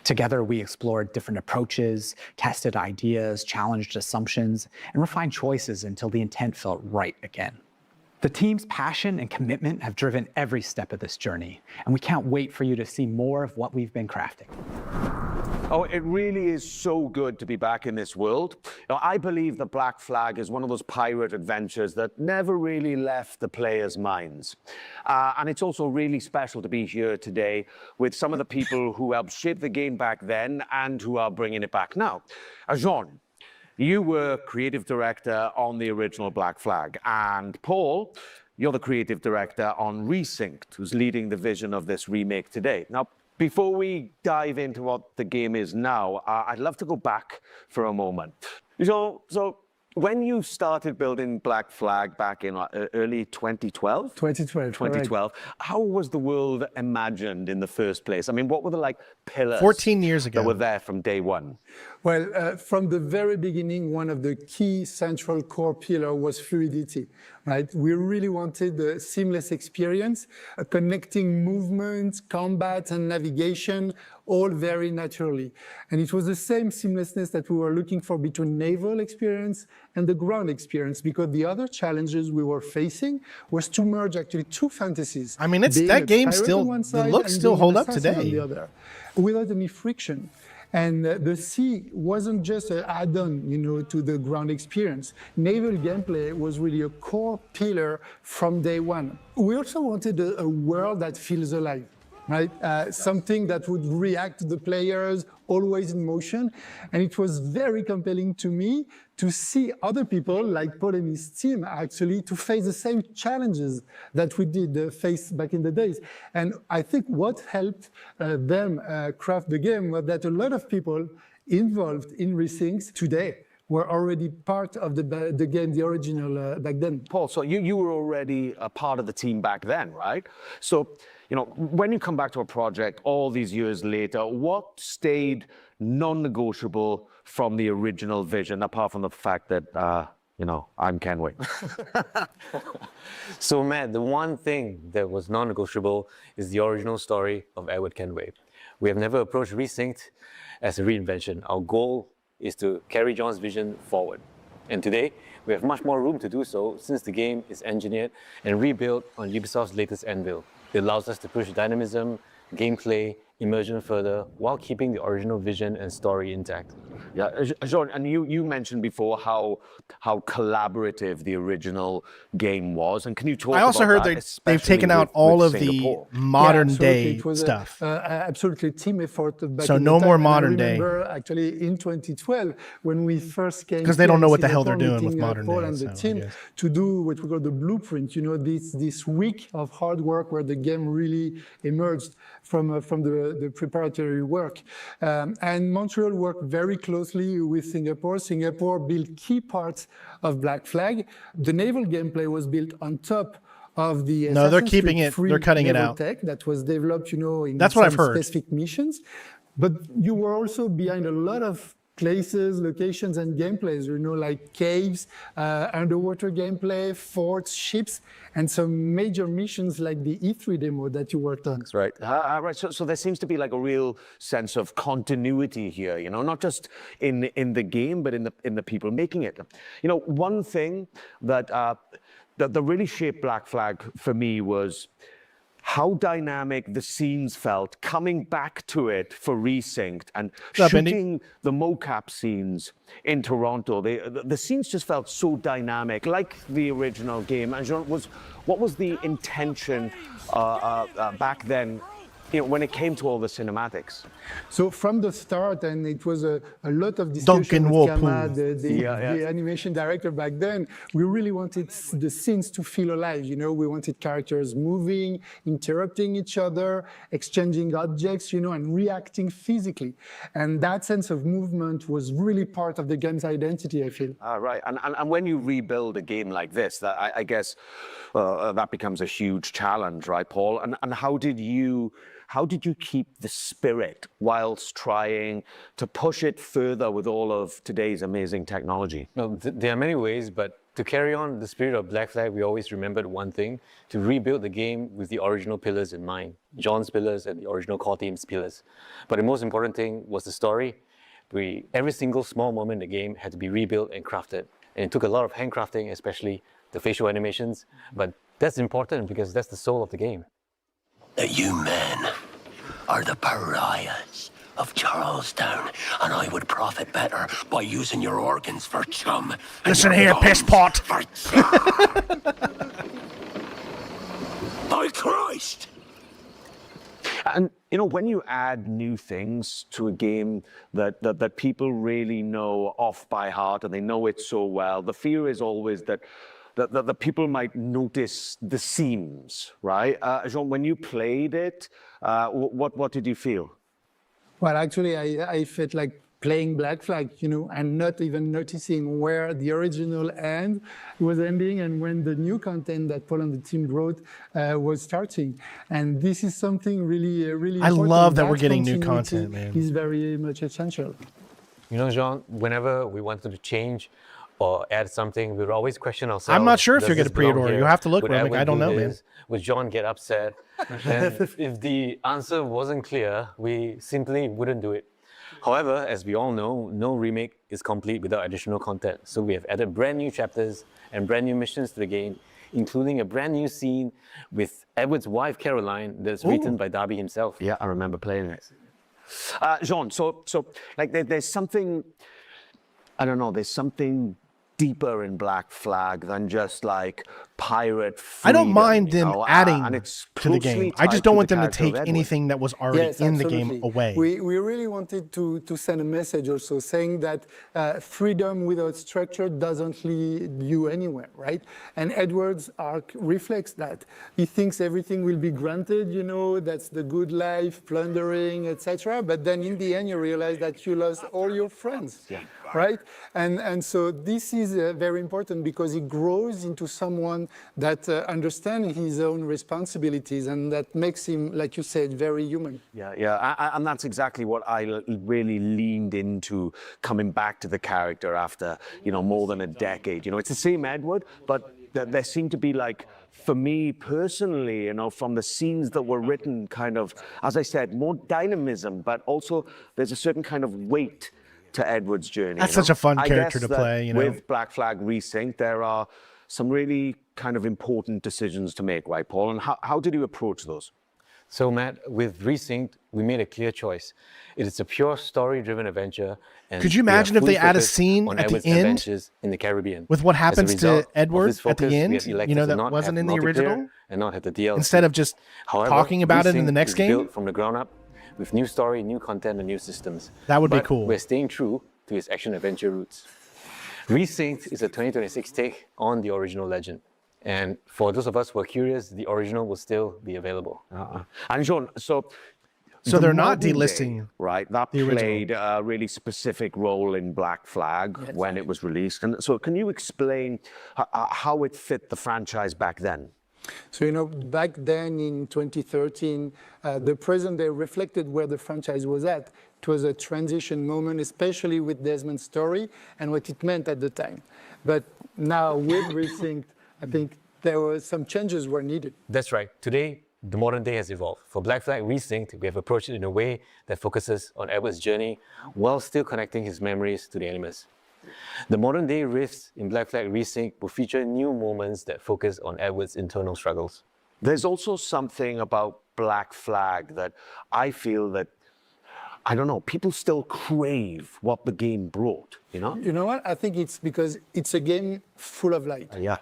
Speaker 10: Together, we explored different approaches, tested ideas, challenged assumptions, and refined choices until the intent felt right again. The team's passion and commitment have driven every step of this journey, and we can't wait for you to see more of what we've been crafting.
Speaker 7: Oh, it really is so good to be back in this world. I believe the Black Flag is one of those pirate adventures that never really left the players' minds. And it's also really special to be here today with some of the people who helped shape the game back then and who are bringing it back now. Jean, you were creative director on the original Black Flag, and Paul, you're the creative director on Resynced, who's leading the vision of this remake today. Now, before we dive into what the game is now, I'd love to go back for a moment. So when you started building Black Flag back in early 2012? 2012. How was the world imagined in the first place? I mean, what were the pillars
Speaker 1: 14 years ago
Speaker 7: that were there from day one?
Speaker 17: Well, from the very beginning, one of the key central core pillars was fluidity, right? We really wanted a seamless experience, connecting movement, combat, and navigation, all very naturally. And it was the same seamlessness that we were looking for between naval experience and the ground experience, because the other challenges we were facing was to merge actually two fantasies.
Speaker 1: I mean, that game still, the looks still hold up today.
Speaker 17: Without any friction. And the sea wasn't just an add-on, to the ground experience. Naval gameplay was really a core pillar from day one. We also wanted a world that feels alive, right? Something that would react to the players, always in motion. And it was very compelling to me to see other people like Paul and his team actually to face the same challenges that we did face back in the days. And I think what helped them craft the game was that a lot of people involved in Resynced today were already part of the game, the original back then.
Speaker 7: Paul, so you were already a part of the team back then, right? So, when you come back to a project all these years later, what stayed non-negotiable from the original vision, apart from the fact that, I'm Kenway?
Speaker 18: So, Matt, the one thing that was non-negotiable is the original story of Edward Kenway. We have never approached Resynced as a reinvention. Our goal is to carry John's vision forward. And today, we have much more room to do so since the game is engineered and rebuilt on Ubisoft's latest Anvil. It allows us to push dynamism, gameplay, immersion further, while keeping the original vision and story intact.
Speaker 7: Yeah, Jean, and you mentioned before how collaborative the original game was, and can you talk about that?
Speaker 1: I also heard they've taken out all of the modern day stuff.
Speaker 17: Absolutely team effort. Back
Speaker 1: so
Speaker 17: in
Speaker 1: no
Speaker 17: the
Speaker 1: more
Speaker 17: time.
Speaker 1: modern
Speaker 17: I
Speaker 1: day.
Speaker 17: remember actually in 2012 when we first came.
Speaker 1: Because they don't know what the hell they're doing with modern
Speaker 17: Paul
Speaker 1: day.
Speaker 17: And the team to do what we call the blueprint. This week of hard work where the game really emerged from the preparatory work. And Montreal worked very closely with Singapore. Singapore built key parts of Black Flag. The naval gameplay was built on top of the
Speaker 1: no, they're keeping it. They're cutting it out.
Speaker 17: Tech that was developed, in
Speaker 1: That's what I've heard.
Speaker 17: Specific missions. But you were also behind a lot of places, locations, and gameplays, like caves, underwater gameplay, forts, ships, and some major missions like the E3 demo that you worked on.
Speaker 7: That's right. Right. So there seems to be like a real sense of continuity here, not just in the game, but in the people making it. One thing that really shaped Black Flag for me was how dynamic the scenes felt coming back to it for Resynced and shooting the mocap scenes in Toronto. The scenes just felt so dynamic, like the original game. And what was the intention back then when it came to all the cinematics?
Speaker 17: So from the start, and it was a lot of discussion with Kama, the animation director back then, we really wanted the scenes to feel alive. We wanted characters moving, interrupting each other, exchanging objects, and reacting physically. And that sense of movement was really part of the game's identity, I feel.
Speaker 7: Right, and when you rebuild a game like this, that I guess that becomes a huge challenge, right, Paul? And how did you keep the spirit whilst trying to push it further with all of today's amazing technology?
Speaker 18: Well, there are many ways, but to carry on the spirit of Black Flag, we always remembered one thing: to rebuild the game with the original pillars in mind, John's pillars and the original core team's pillars. But the most important thing was the story. Every single small moment in the game had to be rebuilt and crafted. And it took a lot of handcrafting, especially the facial animations. But that's important because that's the soul of the game.
Speaker 5: That you men are the pariahs of Charlestown, and I would profit better by using your organs for chum.
Speaker 1: Listen here, piss pot.
Speaker 5: By Christ!
Speaker 7: And when you add new things to a game that people really know off by heart and they know it so well, the fear is always that the people might notice the seams, right? Jean, when you played it, what did you feel?
Speaker 17: Well, actually, I felt like playing Black Flag, and not even noticing where the original end was ending and when the new content that Paul and the team wrote was starting. And this is something really important.
Speaker 1: I love that we're getting new content, man.
Speaker 17: It's very much essential.
Speaker 18: Jean, whenever we wanted to change or add something, we would always question ourselves.
Speaker 1: I'm not sure if you're going to pre-order. You have to look, Remake. I don't know, man.
Speaker 18: Would John get upset? And if the answer wasn't clear, we simply wouldn't do it. However, as we all know, no remake is complete without additional content. So we have added brand new chapters and brand new missions to the game, including a brand new scene with Edward's wife, Caroline, that's written by Darby himself.
Speaker 7: Yeah, I remember playing it. Jean, so like there's something, I don't know, there's something deeper in Black Flag than just like pirate freedom.
Speaker 1: I don't mind them adding to the game. I just don't want them to take anything that was already in the game away.
Speaker 17: We really wanted to send a message also saying that freedom without structure doesn't lead you anywhere, right? And Edward's arc reflects that. He thinks everything will be granted, that's the good life, plundering, etc. But then in the end, you realize that you lost all your friends. Yeah. Right? And so this is very important because he grows into someone that understands his own responsibilities, and that makes him, like you said, very human.
Speaker 7: Yeah. And that's exactly what I really leaned into coming back to the character after, more than a decade. It's the same Edward, but there seemed to be like, for me personally, from the scenes that were written, kind of, as I said, more dynamism, but also there's a certain kind of weight to Edward's journey.
Speaker 1: That's such a fun character to play,
Speaker 7: With Black Flag Resynced, there are some really kind of important decisions to make, right, Paul? And how did you approach those?
Speaker 18: So, Matt, with Resynced, we made a clear choice. It is a pure story-driven adventure. And
Speaker 1: could you imagine if they add a scene
Speaker 18: on
Speaker 1: at
Speaker 18: Edward's
Speaker 1: the end
Speaker 18: adventures in the Caribbean
Speaker 1: with what happens to Edward at the end?
Speaker 18: That
Speaker 1: wasn't in the original,
Speaker 18: and not have the DLC.
Speaker 1: Instead of just talking about it in the next game,
Speaker 18: built from the ground up, with new story, new content, and new systems.
Speaker 1: That would be cool.
Speaker 18: We're staying true to its action-adventure roots. Resynced is a 2026 take on the original legend. And for those of us who are curious, the original will still be available.
Speaker 7: And Jean, so
Speaker 1: they're not delisting,
Speaker 7: right? That played a really specific role in Black Flag when it was released. And so can you explain how it fit the franchise back then?
Speaker 17: So, back then in 2013, the present day reflected where the franchise was at. It was a transition moment, especially with Desmond's story and what it meant at the time. But now with Resynced, I think there were some changes were needed.
Speaker 18: That's right. Today, the modern day has evolved. For Black Flag Resynced, we have approached it in a way that focuses on Edward's journey while still connecting his memories to the Animus. The modern day rifts in Black Flag Resynced will feature new moments that focus on Edward's internal struggles.
Speaker 7: There's also something about Black Flag that I feel that I don't know, people still crave what the game brought, you know?
Speaker 17: You know what? I think it's because it's a game full of light.
Speaker 7: Yeah.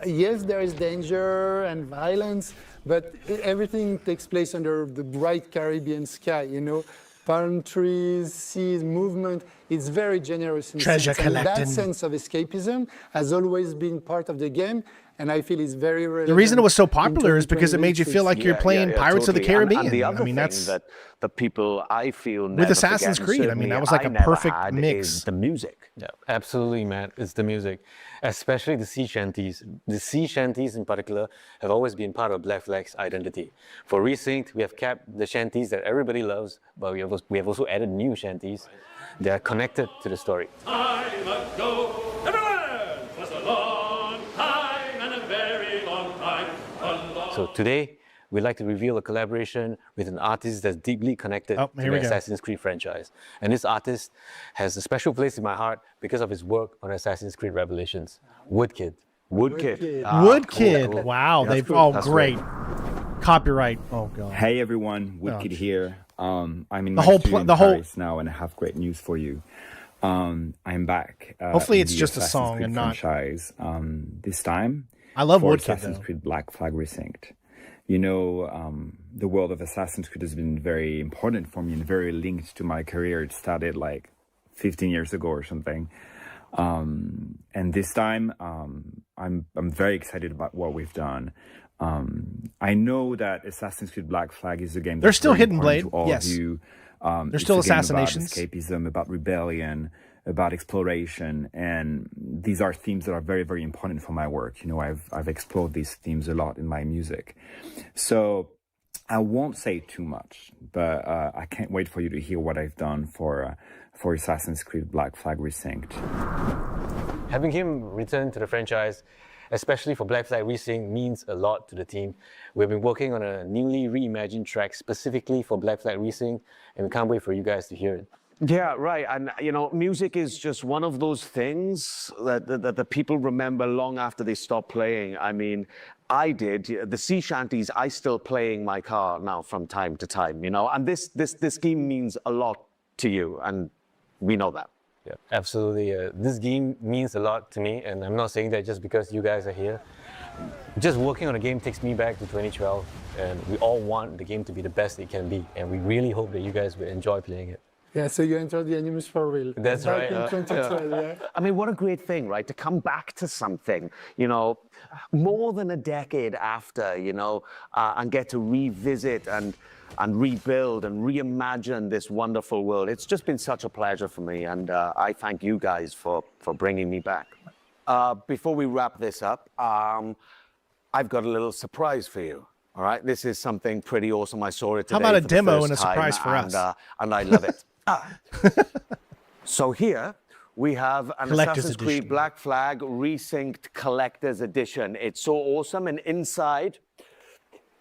Speaker 17: Yes, there is danger and violence, but everything takes place under the bright Caribbean sky, you know? Palm trees, seas, movement. It's very generous.
Speaker 1: Treasure collecting.
Speaker 17: That sense of escapism has always been part of the game, and I feel it's very relevant.
Speaker 1: The reason it was so popular is because it made you feel like you're playing Pirates of the Caribbean.
Speaker 7: And the other
Speaker 1: thing
Speaker 7: that's the people I feel
Speaker 1: with
Speaker 7: never
Speaker 1: Assassin's
Speaker 7: forget, and
Speaker 1: Creed. I mean, that was like a
Speaker 7: never
Speaker 1: perfect
Speaker 7: had,
Speaker 1: mix.
Speaker 7: is the music.
Speaker 18: Yeah, absolutely, Matt. It's the music, especially the sea shanties. The sea shanties in particular have always been part of Black Flag's identity. For Resynced, we have kept the shanties that everybody loves, but we have also added new shanties that are connected to the story.
Speaker 4: Time ago, everywhere was a long time and a very long time.
Speaker 18: So today, we'd like to reveal a collaboration with an artist that's deeply connected to the Assassin's Creed franchise. And this artist has a special place in my heart because of his work on Assassin's Creed Revelations. Woodkid.
Speaker 7: Woodkid.
Speaker 1: Woodkid.
Speaker 7: Cool.
Speaker 1: Wow,
Speaker 7: That's
Speaker 1: they've
Speaker 7: good.
Speaker 1: all
Speaker 7: That's
Speaker 1: great. Copyright. Oh god.
Speaker 19: Hey everyone, Woodkid here. I'm in
Speaker 1: The
Speaker 19: my
Speaker 1: whole
Speaker 19: studio in
Speaker 1: the whole-
Speaker 19: Paris now, and I have great news for you. I'm back.
Speaker 1: Hopefully
Speaker 19: in
Speaker 1: it's
Speaker 19: the
Speaker 1: just a
Speaker 19: Assassin's
Speaker 1: song
Speaker 19: Creed
Speaker 1: and not-
Speaker 19: franchise. This time,
Speaker 1: I love
Speaker 19: for
Speaker 1: Woodkid,
Speaker 19: Assassin's
Speaker 1: though.
Speaker 19: Creed Black Flag Resynced. You know, the world of Assassin's Creed has been very important for me and very linked to my career. It started like 15 years ago or something. And this time, I'm very excited about what we've done. I know that Assassin's Creed Black Flag is a game.
Speaker 1: There's
Speaker 19: that's
Speaker 1: still
Speaker 19: very
Speaker 1: Hidden
Speaker 19: important
Speaker 1: Blade,
Speaker 19: to all
Speaker 1: yes.
Speaker 19: of you.
Speaker 1: There's
Speaker 19: It's
Speaker 1: still
Speaker 19: a game
Speaker 1: assassinations.
Speaker 19: about escapism, about rebellion, about exploration, and these are themes that are very, very important for my work. You know, I've explored these themes a lot in my music. So I won't say too much, but I can't wait for you to hear what I've done for Assassin's Creed Black Flag Resynced.
Speaker 18: Having him return to the franchise, especially for Black Flag Resynced, means a lot to the team. We've been working on a newly reimagined track specifically for Black Flag Resynced, and we can't wait for you guys to hear it.
Speaker 7: Yeah, right. And, you know, music is just one of those things that the people remember long after they stop playing. I mean, I did. The sea shanties, I still play in my car now from time to time, you know. And this game means a lot to you, and we know that.
Speaker 18: Yeah, absolutely. This game means a lot to me, and I'm not saying that just because you guys are here. Just working on a game takes me back to 2012, and we all want the game to be the best it can be, and we really hope that you guys will enjoy playing it.
Speaker 17: Yeah, so you entered the Animus for real.
Speaker 18: That's
Speaker 17: Back
Speaker 18: right.
Speaker 17: in 2012, yeah.
Speaker 7: I mean, what a great thing, right? To come back to something, you know, more than a decade after, you know, and get to revisit and rebuild and reimagine this wonderful world. It's just been such a pleasure for me, and I thank you guys for bringing me back. Before we wrap this up, I've got a little surprise for you. All right, this is something pretty awesome. I saw it today.
Speaker 1: How about a
Speaker 7: for the
Speaker 1: demo
Speaker 7: first
Speaker 1: and a surprise
Speaker 7: time,
Speaker 1: for us?
Speaker 7: And I love it. So here we have an
Speaker 1: Collector's
Speaker 7: Assassin's Creed
Speaker 1: edition.
Speaker 7: Black Flag Resynced Collector's Edition. It's so awesome, and inside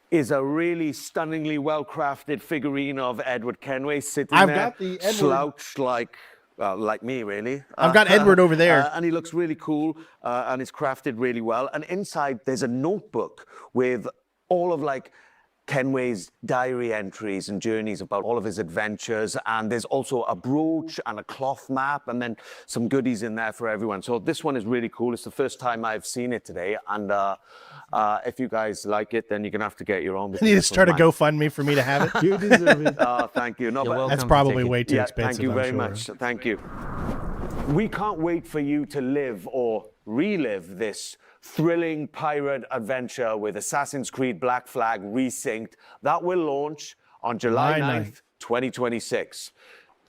Speaker 7: is a really stunningly well-crafted figurine of Edward Kenway sitting
Speaker 1: I've
Speaker 7: there,
Speaker 1: got the Edward-
Speaker 7: slouched like me, really.
Speaker 1: I've got Edward over there.
Speaker 7: And he looks really cool, and it's crafted really well. And inside, there's a notebook with all of Kenway's diary entries and journeys about all of his adventures. And there's also a brooch and a cloth map, and then some goodies in there for everyone. So this one is really cool. It's the first time I've seen it today. And if you guys like it, then you're going to have to get your own.
Speaker 1: I need to start a GoFundMe for me to have it.
Speaker 17: You deserve it.
Speaker 7: Thank you. No, but
Speaker 1: That's probably way too
Speaker 7: yeah,
Speaker 1: expensive.
Speaker 7: thank you
Speaker 1: I'm
Speaker 7: very
Speaker 1: sure.
Speaker 7: much. Thank you. We can't wait for you to live or relive this thrilling pirate adventure with Assassin's Creed Black Flag Resynced. That will launch on July 9th, 2026.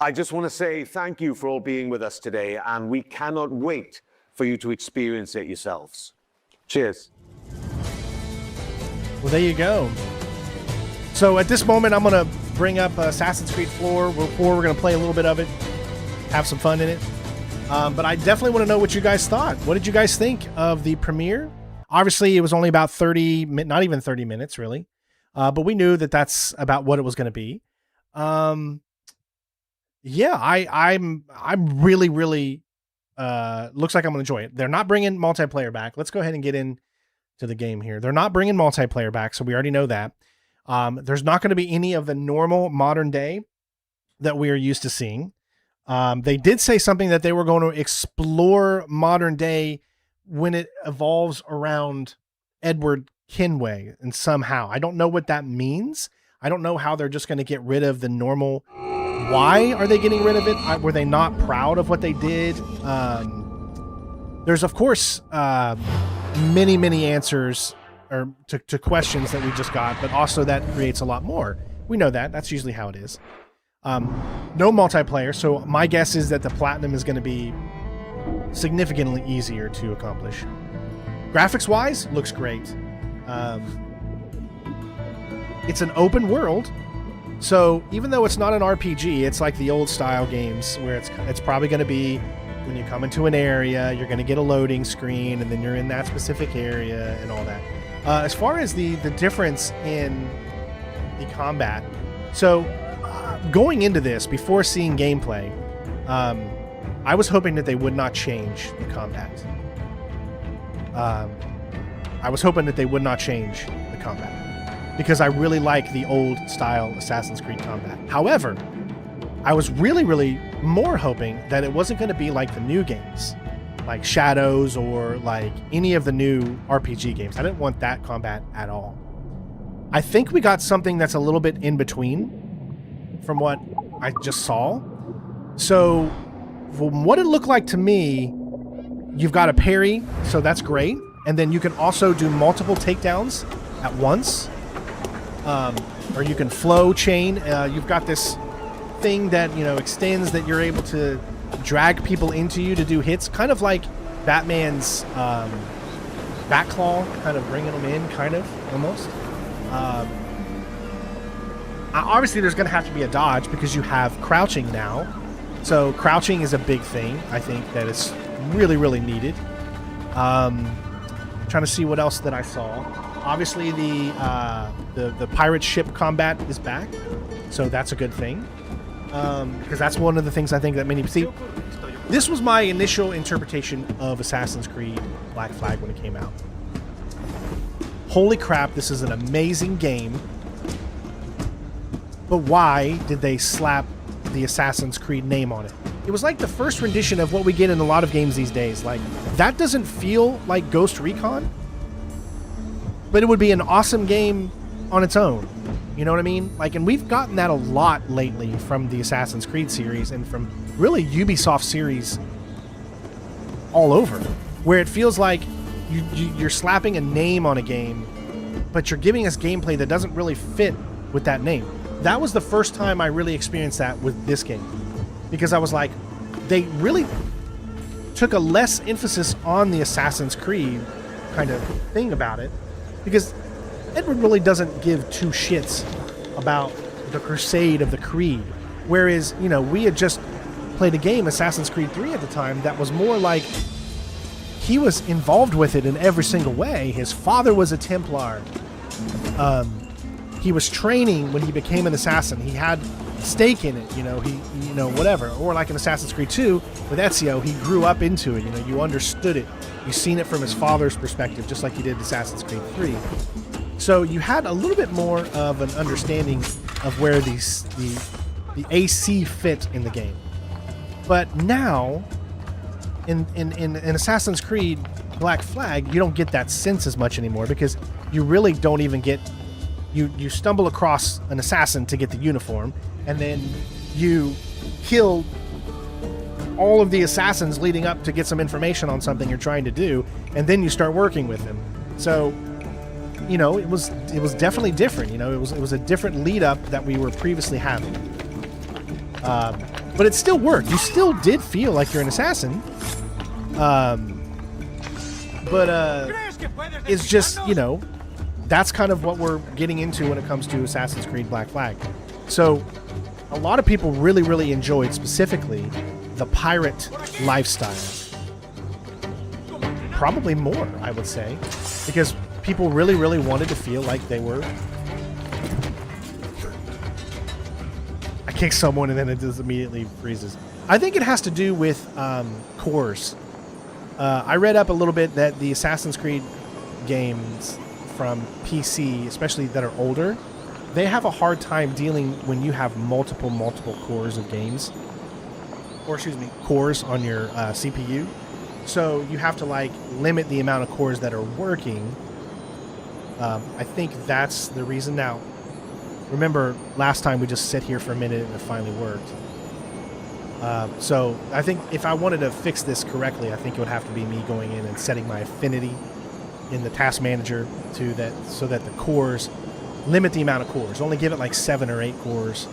Speaker 7: I just want to say thank you for all being with us today, and we cannot wait for you to experience it yourselves. Cheers.
Speaker 1: Well, there you go. So at this moment, I'm going to bring up Assassin's Creed 4. We're going to play a little bit of it, have some fun in it. But I definitely want to know what you guys thought. What did you guys think of the premiere? Obviously, it was only about 30, not even 30 minutes, really. But we knew that that's about what it was going to be. Yeah, I'm really, really, looks like I'm going to enjoy it. They're not bringing multiplayer back. Let's go ahead and get into the game here. They're not bringing multiplayer back, so we already know that. There's not going to be any of the normal modern day that we are used to seeing. They did say something that they were going to explore modern day when it evolves around Edward Kenway, and somehow I don't know what that means. I don't know how they're just going to get rid of the normal. Why are they getting rid of it? Were they not proud of what they did? There's of course many answers or to questions that we just got, but also that creates a lot more. We know that. That's usually how it is. No multiplayer, so my guess is that the platinum is going to be significantly easier to accomplish. Graphics-wise, looks great. It's an open world, so even though it's not an RPG, it's like the old style games where it's probably going to be when you come into an area, you're going to get a loading screen, and then you're in that specific area and all that. As far as the difference in the combat, so going into this, before seeing gameplay, I was hoping that they would not change the combat. I was hoping that they would not change the combat because I really like the old style Assassin's Creed combat. However, I was really more hoping that it wasn't going to be like the new games, like Shadows or like any of the new RPG games. I didn't want that combat at all. I think we got something that's a little bit in between from what I just saw. So from what it looked like to me, you've got a parry, so that's great. And then you can also do multiple takedowns at once. Or you can flow chain. You've got this thing that, extends that you're able to drag people into you to do hits. Kind of like Batman's Batclaw, kind of bringing them in, kind of, almost. Obviously, there's going to have to be a dodge because you have crouching now. So crouching is a big thing. I think that it's really needed. Trying to see what else that I saw. Obviously, the pirate ship combat is back, so that's a good thing. Because that's one of the things I think that many see. This was my initial interpretation of Assassin's Creed Black Flag when it came out. Holy crap, this is an amazing game. But why did they slap the Assassin's Creed name on it? It was like the first rendition of what we get in a lot of games these days. Like, that doesn't feel like Ghost Recon, but it would be an awesome game on its own. You know what I mean? Like, and we've gotten that a lot lately from the Assassin's Creed series and from really Ubisoft series all over, where it feels like you're slapping a name on a game, but you're giving us gameplay that doesn't really fit with that name. That was the first time I really experienced that with this game, because I was like, they really took a less emphasis on the Assassin's Creed kind of thing about it, because Edward really doesn't give two shits about the crusade of the Creed. Whereas, we had just played a game, Assassin's Creed 3 at the time, that was more like he was involved with it in every single way. His father was a Templar. He was training when he became an assassin. He had stake in it, whatever. Or like in Assassin's Creed 2 with Ezio, he grew up into it. You understood it. You've seen it from his father's perspective, just like you did in Assassin's Creed 3. So you had a little bit more of an understanding of where the AC fit in the game. But now, in Assassin's Creed Black Flag, you don't get that sense as much anymore, because you really don't even get... You stumble across an assassin to get the uniform, and then you kill all of the assassins leading up to get some information on something you're trying to do, and then you start working with them. So, it was definitely different. It was a different lead up that we were previously having. But it still worked. You still did feel like you're an assassin. But it's just, that's kind of what we're getting into when it comes to Assassin's Creed Black Flag. So a lot of people really enjoyed specifically the pirate lifestyle. Probably more, I would say, because people really wanted to feel like they were... I kick someone and then it just immediately freezes. I think it has to do with cores. I read up a little bit that the Assassin's Creed games from PC, especially that are older, they have a hard time dealing when you have multiple cores of games, or excuse me, cores on your CPU. So you have to like limit the amount of cores that are working. I think that's the reason. Now, remember last time we just sat here for a minute and it finally worked. So I think if I wanted to fix this correctly, I think it would have to be me going in and setting my affinity in the task manager to that, so that the cores limit the amount of cores. Only give it like 7 or 8 cores.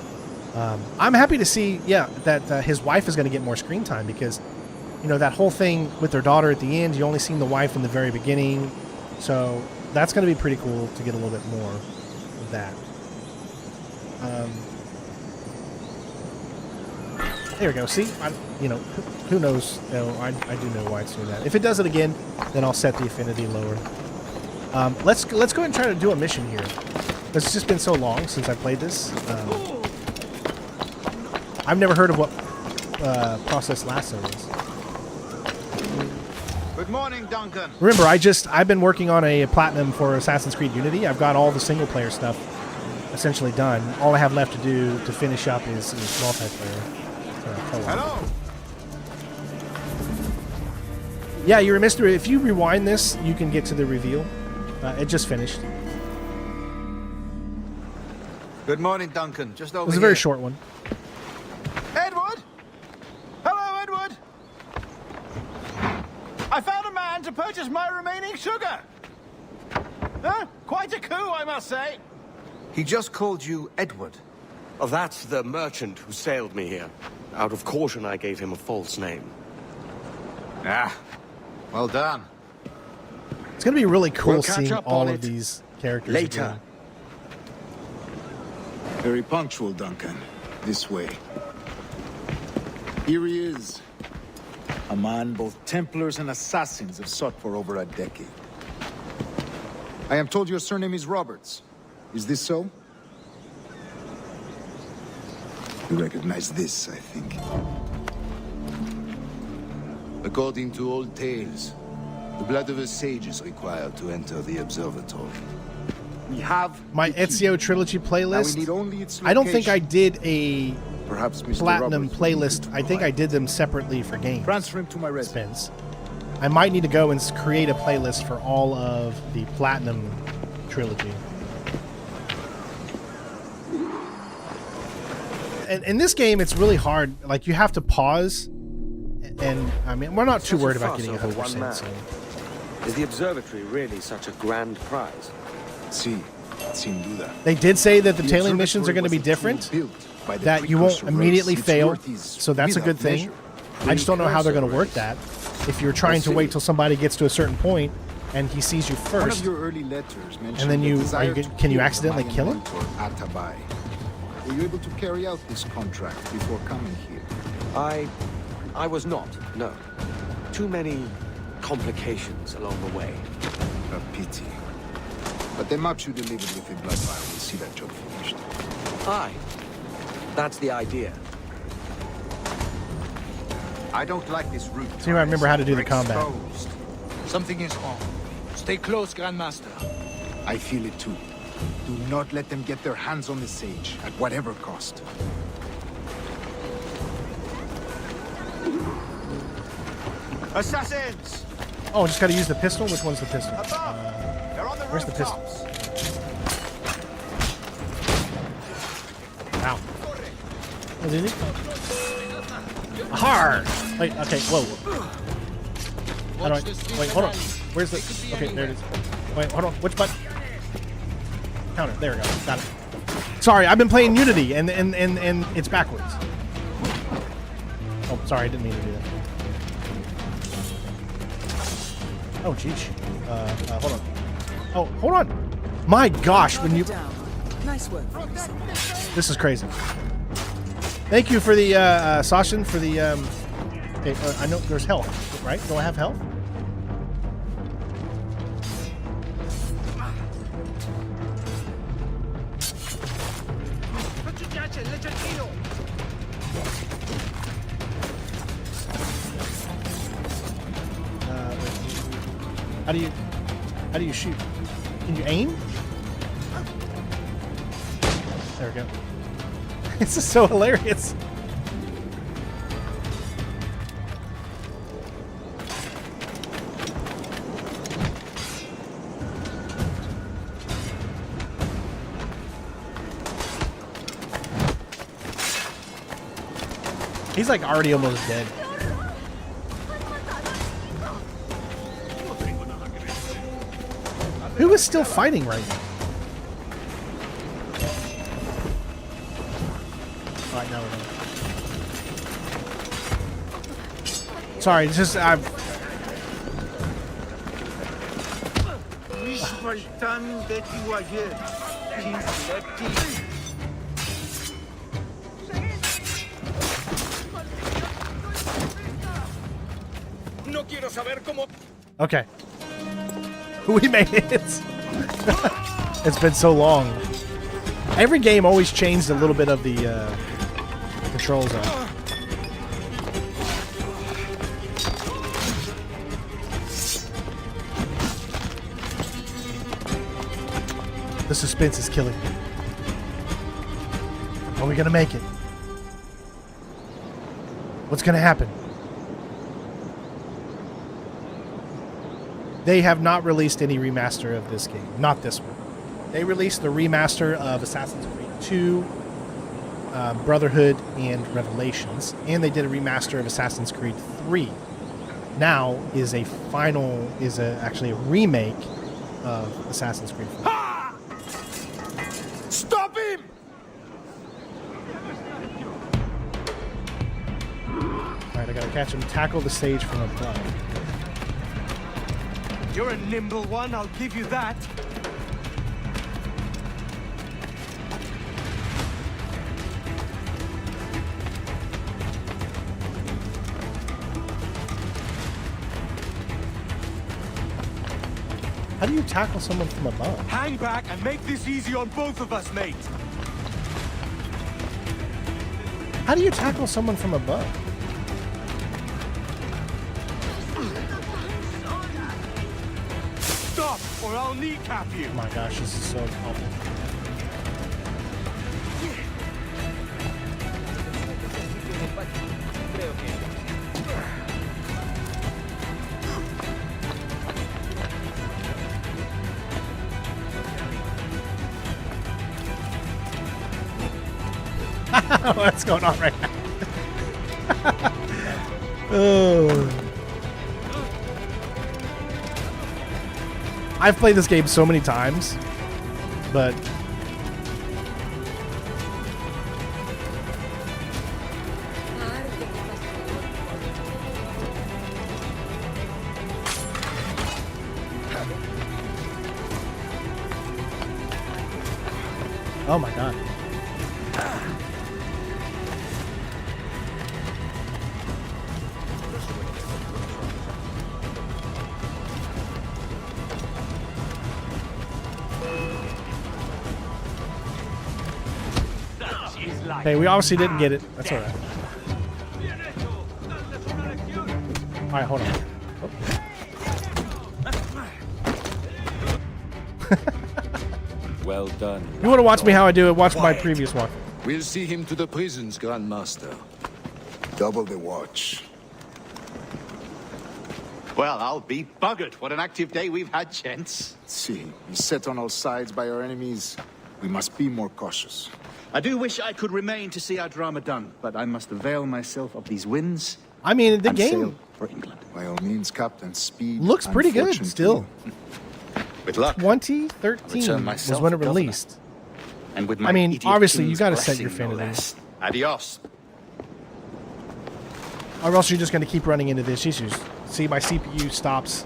Speaker 1: I'm happy to see, that his wife is going to get more screen time, because, you know, that whole thing with their daughter at the end, you only seen the wife in the very beginning. So that's going to be pretty cool to get a little bit more of that. There we go. See, who knows? I do know why it's doing that. If it does it again, then I'll set the affinity lower. Let's go ahead and try to do a mission here. It's just been so long since I played this. I've never heard of what Process Lasso is.
Speaker 20: Good morning, Duncan.
Speaker 1: Remember, I've been working on a platinum for Assassin's Creed Unity. I've got all the single player stuff essentially done. All I have left to do to finish up is multiplayer.
Speaker 20: Hello.
Speaker 1: Yeah, you're a mystery. If you rewind this, you can get to the reveal. It just finished.
Speaker 20: Good morning, Duncan. Just over here.
Speaker 1: It was a very short one.
Speaker 20: Edward? Hello, Edward. I found a man to purchase my remaining sugar. Quite a coup, I must say.
Speaker 9: He just called you Edward.
Speaker 8: Oh, that's the merchant who sailed me here. Out of caution, I gave him a false name.
Speaker 20: Well done.
Speaker 1: It's going to be really cool
Speaker 9: We'll catch
Speaker 1: seeing
Speaker 9: up
Speaker 1: all
Speaker 9: on
Speaker 1: of
Speaker 9: it
Speaker 1: these characters
Speaker 9: later.
Speaker 1: again.
Speaker 20: Very punctual, Duncan. This way. Here he is. A man both Templars and Assassins have sought for over a decade. I am told your surname is Roberts. Is this so? You recognize this, I think. According to old tales, the blood of a sage is required to enter the observatory. We have
Speaker 1: my Ezio trilogy playlist.
Speaker 20: Now we need only its
Speaker 1: I don't think I
Speaker 20: location.
Speaker 1: did a
Speaker 20: Perhaps Mr.
Speaker 1: platinum
Speaker 20: Roberts will
Speaker 1: playlist. I think I did them separately for games.
Speaker 20: Transfer him to my residence.
Speaker 1: I might need to go and create a playlist for all of the platinum trilogy. And in this game, it's really hard. Like, you have to pause. And, I mean, we're not too worried about getting 100%. So.
Speaker 8: Is the observatory really such a grand prize?
Speaker 20: See, sin duda.
Speaker 1: They did say that the tailing missions are going to be different, that you won't immediately fail, so that's a good thing. I just don't know how they're going to work that. If you're trying to wait till somebody gets to a certain point and he sees you first,
Speaker 20: One of your early letters mentioned
Speaker 1: and then can you accidentally kill him?
Speaker 20: Atabai. Were you able to carry out this contract before coming here?
Speaker 8: I was not, no. Too many complications along the way.
Speaker 20: A pity. But the maps you delivered with the blood vial will see that job finished.
Speaker 8: Aye. That's the idea.
Speaker 20: I don't like this route.
Speaker 1: See, I remember how to do the combat.
Speaker 20: Exposed. Something is wrong. Stay close, Grandmaster. I feel it too. Do not let them get their hands on the sage, at whatever cost. Assassins!
Speaker 1: Oh, just got to use the pistol? Which one's the pistol?
Speaker 20: They're on the
Speaker 1: Where's the pistol? Ow. Oh, did he? Hard! Wait, okay, whoa. How do I... Wait, hold on. Where's the... Okay, there it is. Wait, hold on. Which button? Counter. There we go. Got it. Sorry, I've been playing Unity, and it's backwards. Oh, sorry, I didn't mean to do that. Oh, jeez. Hold on. Oh, hold on. My gosh, when you...
Speaker 2: Nice work.
Speaker 1: This is crazy. Thank you for the, Sashin, for the, okay, I know there's health, right? Do I have health? How do you shoot? Can you aim? There we go. This is so hilarious. He's like already almost dead. Who is still fighting right now? Alright, now we're done. Sorry, it's just I've. Okay. We made it. It's been so long. Every game always changed a little bit of the controls on. The suspense is killing me. Are we gonna make it? What's gonna happen? They have not released any remaster of this game. Not this one. They released the remaster of Assassin's Creed 2, Brotherhood, and Revelations. And they did a remaster of Assassin's Creed 3. Now is actually a remake of Assassin's Creed 4.
Speaker 9: Ha! Stop him!
Speaker 1: Alright, I gotta catch him. Tackle the stage from above.
Speaker 9: You're a nimble one, I'll give you that.
Speaker 1: How do you tackle someone from above?
Speaker 9: Hang back and make this easy on both of us, mate.
Speaker 1: How do you tackle someone from above?
Speaker 9: Stop, or I'll kneecap you.
Speaker 1: Oh my gosh, this is so awful. What's going on right now? Oh. I've played this game so many times, but oh my god. Hey, we obviously didn't get it. That's alright. Alright, hold on.
Speaker 20: Well done.
Speaker 1: You want to watch me how I do it? Watch my previous walk.
Speaker 20: We'll see him to the prisons, Grandmaster. Double the watch.
Speaker 21: Well, I'll be buggered. What an active day we've had, gents.
Speaker 20: See, he's set on all sides by our enemies. We must be more cautious.
Speaker 21: I do wish I could remain to see our drama done, but I must avail myself of these wins.
Speaker 1: I mean, the
Speaker 21: and
Speaker 1: game
Speaker 21: sail for England.
Speaker 20: By all means, Captain, speed.
Speaker 1: looks pretty good still.
Speaker 21: With luck.
Speaker 1: 2013 was when it released.
Speaker 21: And with my
Speaker 1: I mean,
Speaker 21: idiot
Speaker 1: obviously, you
Speaker 21: king's
Speaker 1: got to set
Speaker 21: blessing,
Speaker 1: your
Speaker 21: no
Speaker 1: sanity.
Speaker 21: less. Adios.
Speaker 1: Or else you're just going to keep running into these issues. See, my CPU stops.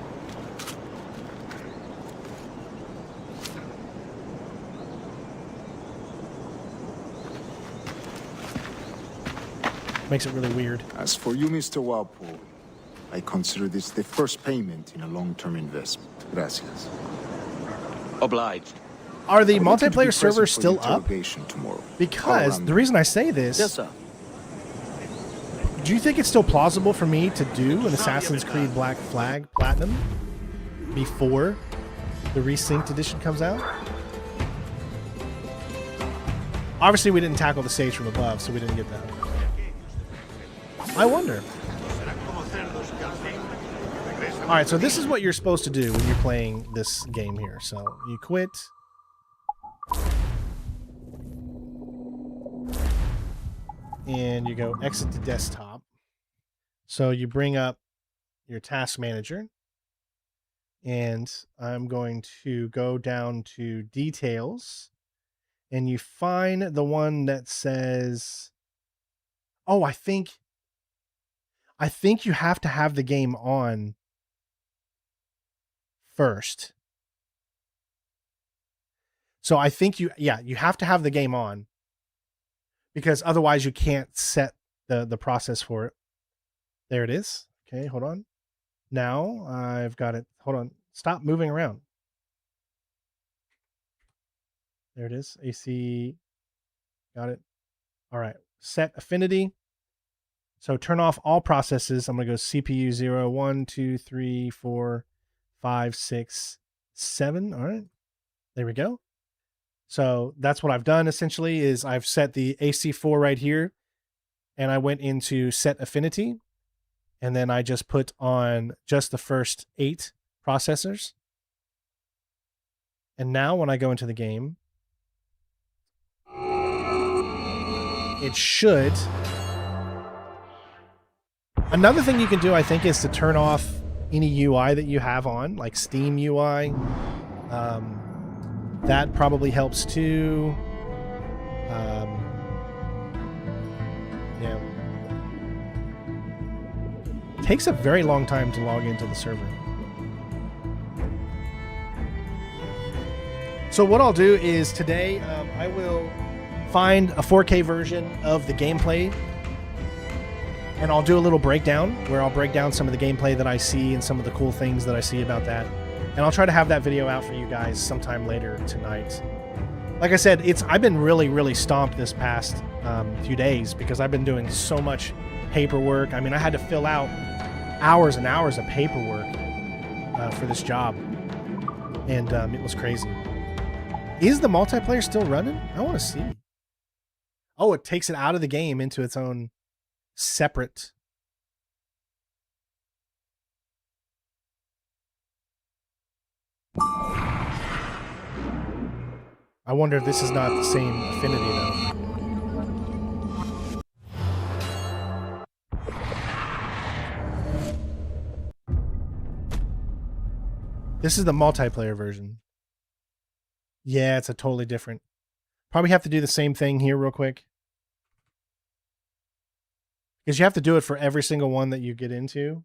Speaker 1: Makes it really weird.
Speaker 20: As for you, Mr. Walpole, I consider this the first payment in a long-term investment. Gracias.
Speaker 21: Obliged.
Speaker 1: Are the
Speaker 20: I'm looking to be
Speaker 1: multiplayer servers
Speaker 20: present
Speaker 1: still
Speaker 20: for the
Speaker 1: up?
Speaker 20: interrogation tomorrow.
Speaker 1: Because
Speaker 20: Call
Speaker 1: the reason I say this,
Speaker 21: Yes, sir.
Speaker 1: do you think it's still plausible for me to do an Assassin's Creed Black Flag Platinum before the Resynced edition comes out? Obviously, we didn't tackle the stage from above, so we didn't get that. I wonder. All right, so this is what you're supposed to do when you're playing this game here. So you quit. And you go exit to desktop. So you bring up your task manager. And I'm going to go down to details. And you find the one that says, oh, I think you have to have the game on first. So I think you have to have the game on, because otherwise you can't set the process for it. There it is. Okay, hold on. Now I've got it. Hold on. Stop moving around. There it is. AC. Got it. All right. Set affinity. So turn off all processes. I'm going to go CPU 0, 1, 2, 3, 4, 5, 6, 7. All right. There we go. So that's what I've done essentially is I've set the AC4 right here, and I went into set affinity, and then I just put on just the first 8 processors. And now when I go into the game, it should. Another thing you can do, I think, is to turn off any UI that you have on, like Steam UI. That probably helps too. Yeah. Takes a very long time to log into the server. So what I'll do is today, I will find a 4K version of the gameplay, and I'll do a little breakdown where I'll break down some of the gameplay that I see and some of the cool things that I see about that. And I'll try to have that video out for you guys sometime later tonight. Like I said, I've been really stomped this past few days because I've been doing so much paperwork. I mean, I had to fill out hours and hours of paperwork for this job, and it was crazy. Is the multiplayer still running? I want to see. Oh, it takes it out of the game into its own separate. I wonder if this is not the same affinity though. This is the multiplayer version. Yeah, it's a totally different. Probably have to do the same thing here real quick. Because you have to do it for every single one that you get into.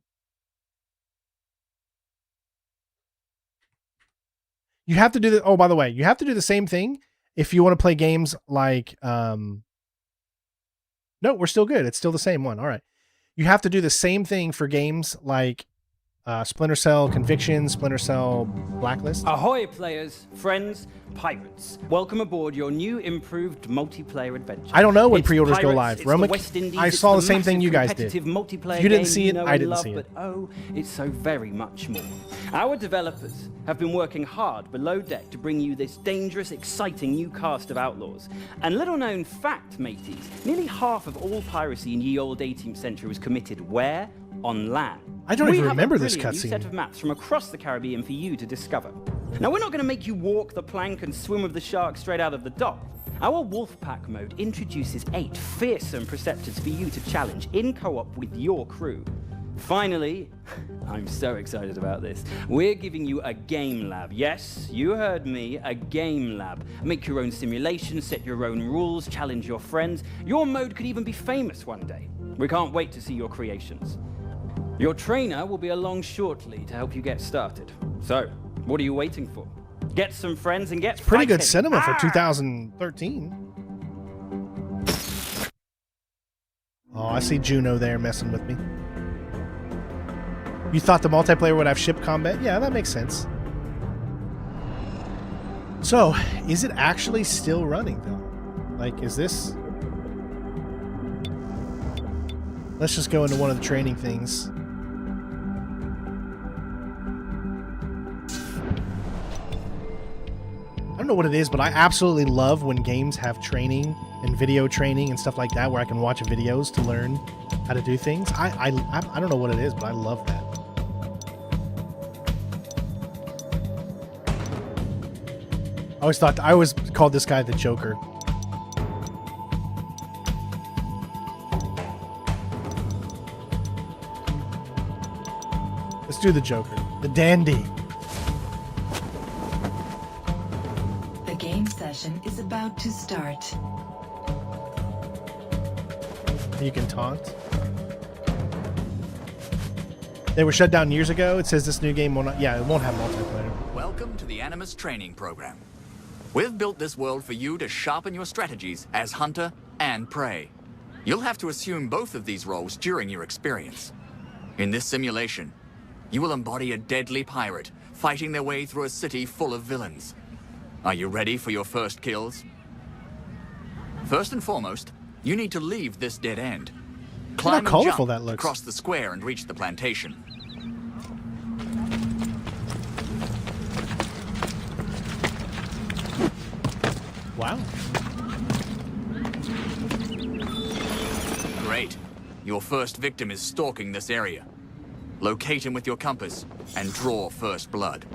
Speaker 1: You have to do the, oh, by the way, you have to do the same thing if you want to play games like, no, we're still good. It's still the same one. All right. You have to do the same thing for games like Splinter Cell Conviction, Splinter Cell Blacklist.
Speaker 6: Ahoy, players, friends, pirates. Welcome aboard your new improved multiplayer adventure.
Speaker 1: I don't know when
Speaker 6: It's
Speaker 1: pre-orders go
Speaker 6: pirates,
Speaker 1: live.
Speaker 6: it's
Speaker 1: Romic,
Speaker 6: the West Indies,
Speaker 1: I
Speaker 6: it's
Speaker 1: saw the same thing
Speaker 6: massive
Speaker 1: you guys did.
Speaker 6: competitive multiplayer
Speaker 1: You didn't
Speaker 6: game
Speaker 1: see it,
Speaker 6: know
Speaker 1: I
Speaker 6: and
Speaker 1: didn't
Speaker 6: love,
Speaker 1: see it.
Speaker 6: But oh, it's so very much more. Our developers have been working hard below deck to bring you this dangerous, exciting new cast of outlaws. And little known fact, mateys, nearly half of all piracy in ye old 18th century was committed where? On land.
Speaker 1: I don't even remember
Speaker 6: this
Speaker 1: this
Speaker 6: cutscene. New set
Speaker 1: cutscene.
Speaker 6: of maps from across the Caribbean for you to discover. Now, we're not going to make you walk the plank and swim with the shark straight out of the dock. Our Wolfpack mode introduces 8 fearsome preceptors for you to challenge in co-op with your crew. Finally, I'm so excited about this, we're giving you a game lab. Yes, you heard me, a game lab. Make your own simulations, set your own rules, challenge your friends. Your mode could even be famous one day. We can't wait to see your creations. Your trainer will be along shortly to help you get started. So, what are you waiting for? Get some friends and get
Speaker 1: Pretty good
Speaker 6: fighting.
Speaker 1: cinema for 2013. Oh, I see Juno there messing with me. You thought the multiplayer would have ship combat? Yeah, that makes sense. So, is it actually still running though? Like, is this... Let's just go into one of the training things. I don't know what it is, but I absolutely love when games have training and video training and stuff like that, where I can watch videos to learn how to do things. I don't know what it is, but I love that. I always called this guy the Joker. Let's do the Joker, the dandy.
Speaker 3: The game session is about to start.
Speaker 1: You can taunt. They were shut down years ago. It says this new game will not. Yeah, it won't have multiplayer.
Speaker 22: Welcome to the Animus training program. We've built this world for you to sharpen your strategies as hunter and prey. You'll have to assume both of these roles during your experience. In this simulation, you will embody a deadly pirate fighting their way through a city full of villains. Are you ready for your first kills? First and foremost, you need to leave this dead end. Climb and jump across the square and reach the plantation.
Speaker 1: Wow.
Speaker 22: Great. Your first victim is stalking this area. Locate him with your compass and draw first blood.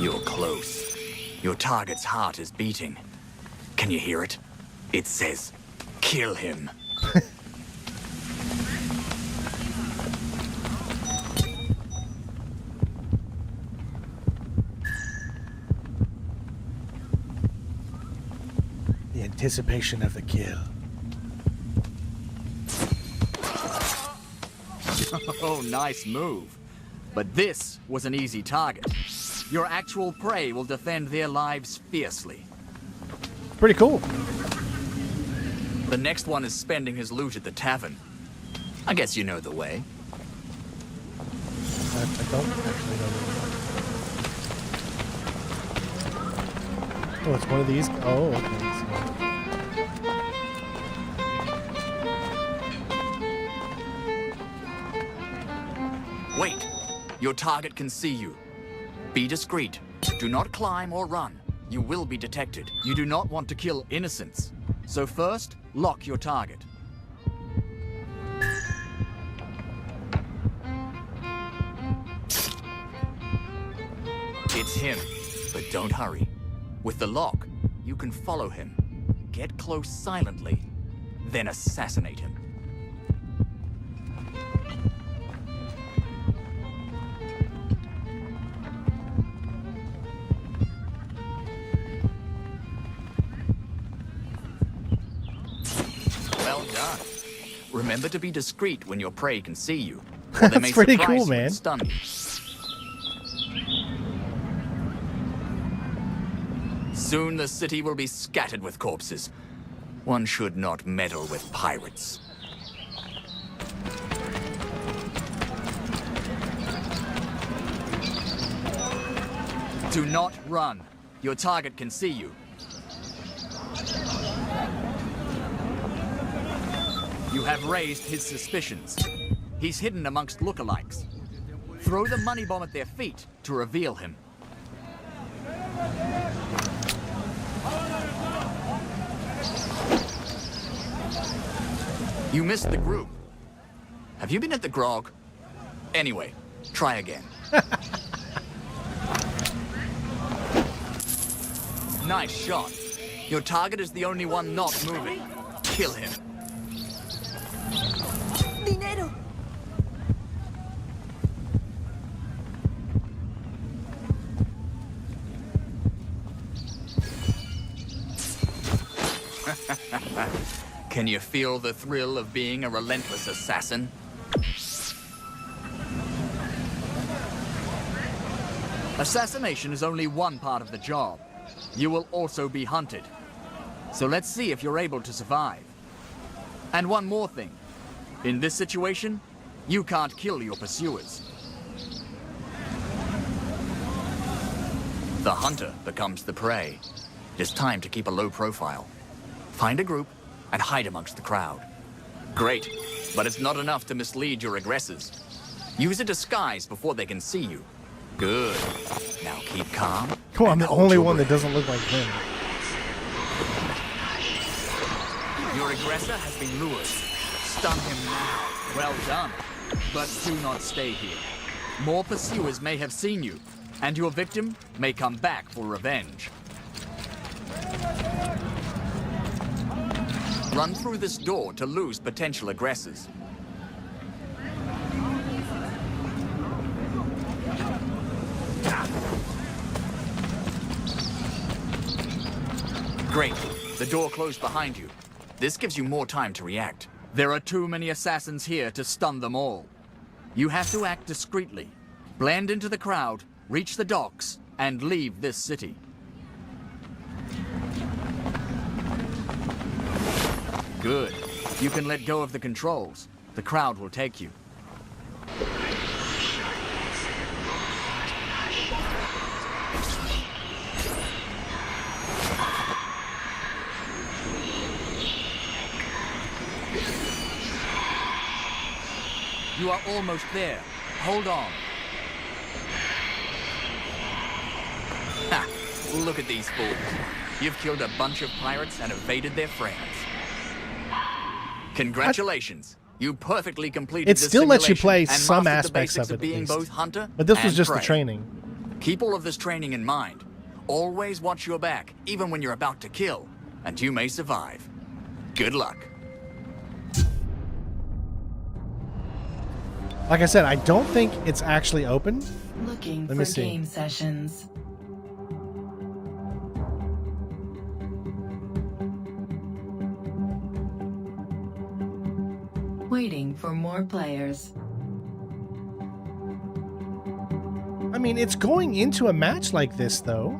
Speaker 22: You're close. Your target's heart is beating. Can you hear it? It says, kill him.
Speaker 1: The anticipation of the kill.
Speaker 22: Oh, nice move. But this was an easy target. Your actual prey will defend their lives fiercely.
Speaker 1: Pretty cool.
Speaker 22: The next one is spending his loot at the tavern. I guess you know the way.
Speaker 1: I don't actually know the way. Oh, it's one of these. Oh, okay.
Speaker 22: Wait. Your target can see you. Be discreet. Do not climb or run. You will be detected. You do not want to kill innocents. So first, lock your target. It's him, but don't hurry. With the lock, you can follow him. Get close silently, then assassinate him. Well done. Remember to be discreet when your prey can see you. Or they may
Speaker 1: That's pretty
Speaker 22: surprise
Speaker 1: cool,
Speaker 22: you and
Speaker 1: man.
Speaker 22: Stun you. Soon the city will be scattered with corpses. One should not meddle with pirates. Do not run. Your target can see you. You have raised his suspicions. He's hidden amongst lookalikes. Throw the money bomb at their feet to reveal him. You missed the group. Have you been at the grog? Anyway, try again. Nice shot. Your target is the only one not moving. Kill him.
Speaker 3: Dinero.
Speaker 22: Can you feel the thrill of being a relentless assassin? Assassination is only one part of the job. You will also be hunted. So let's see if you're able to survive. And one more thing. In this situation, you can't kill your pursuers. The hunter becomes the prey. It's time to keep a low profile. Find a group and hide amongst the crowd. Great, but it's not enough to mislead your aggressors. Use a disguise before they can see you. Good. Now keep calm.
Speaker 1: Cool, I'm the only one that doesn't look like him.
Speaker 22: Your aggressor has been lured. Stun him now. Well done. But do not stay here. More pursuers may have seen you, and your victim may come back for revenge. Run through this door to lose potential aggressors. Great. The door closed behind you. This gives you more time to react. There are too many assassins here to stun them all. You have to act discreetly. Blend into the crowd, reach the docks, and leave this city. Good. You can let go of the controls. The crowd will take you. You are almost there. Hold on. Ha! Look at these fools. You've killed a bunch of pirates and evaded their friends. Congratulations. You perfectly completed
Speaker 1: It
Speaker 22: this
Speaker 1: still lets you play
Speaker 22: simulation and
Speaker 1: some
Speaker 22: mastered the
Speaker 1: aspects
Speaker 22: basics
Speaker 1: of it, at
Speaker 22: being
Speaker 1: least.
Speaker 22: both hunter
Speaker 1: But this was
Speaker 22: and
Speaker 1: just the
Speaker 22: prey.
Speaker 1: training.
Speaker 22: Keep all of this training in mind. Always watch your back, even when you're about to kill, and you may survive. Good luck.
Speaker 1: Like I said, I don't think it's actually open.
Speaker 3: Looking
Speaker 1: Let
Speaker 3: for
Speaker 1: me see.
Speaker 3: game sessions. Waiting for more players.
Speaker 1: I mean, it's going into a match like this, though.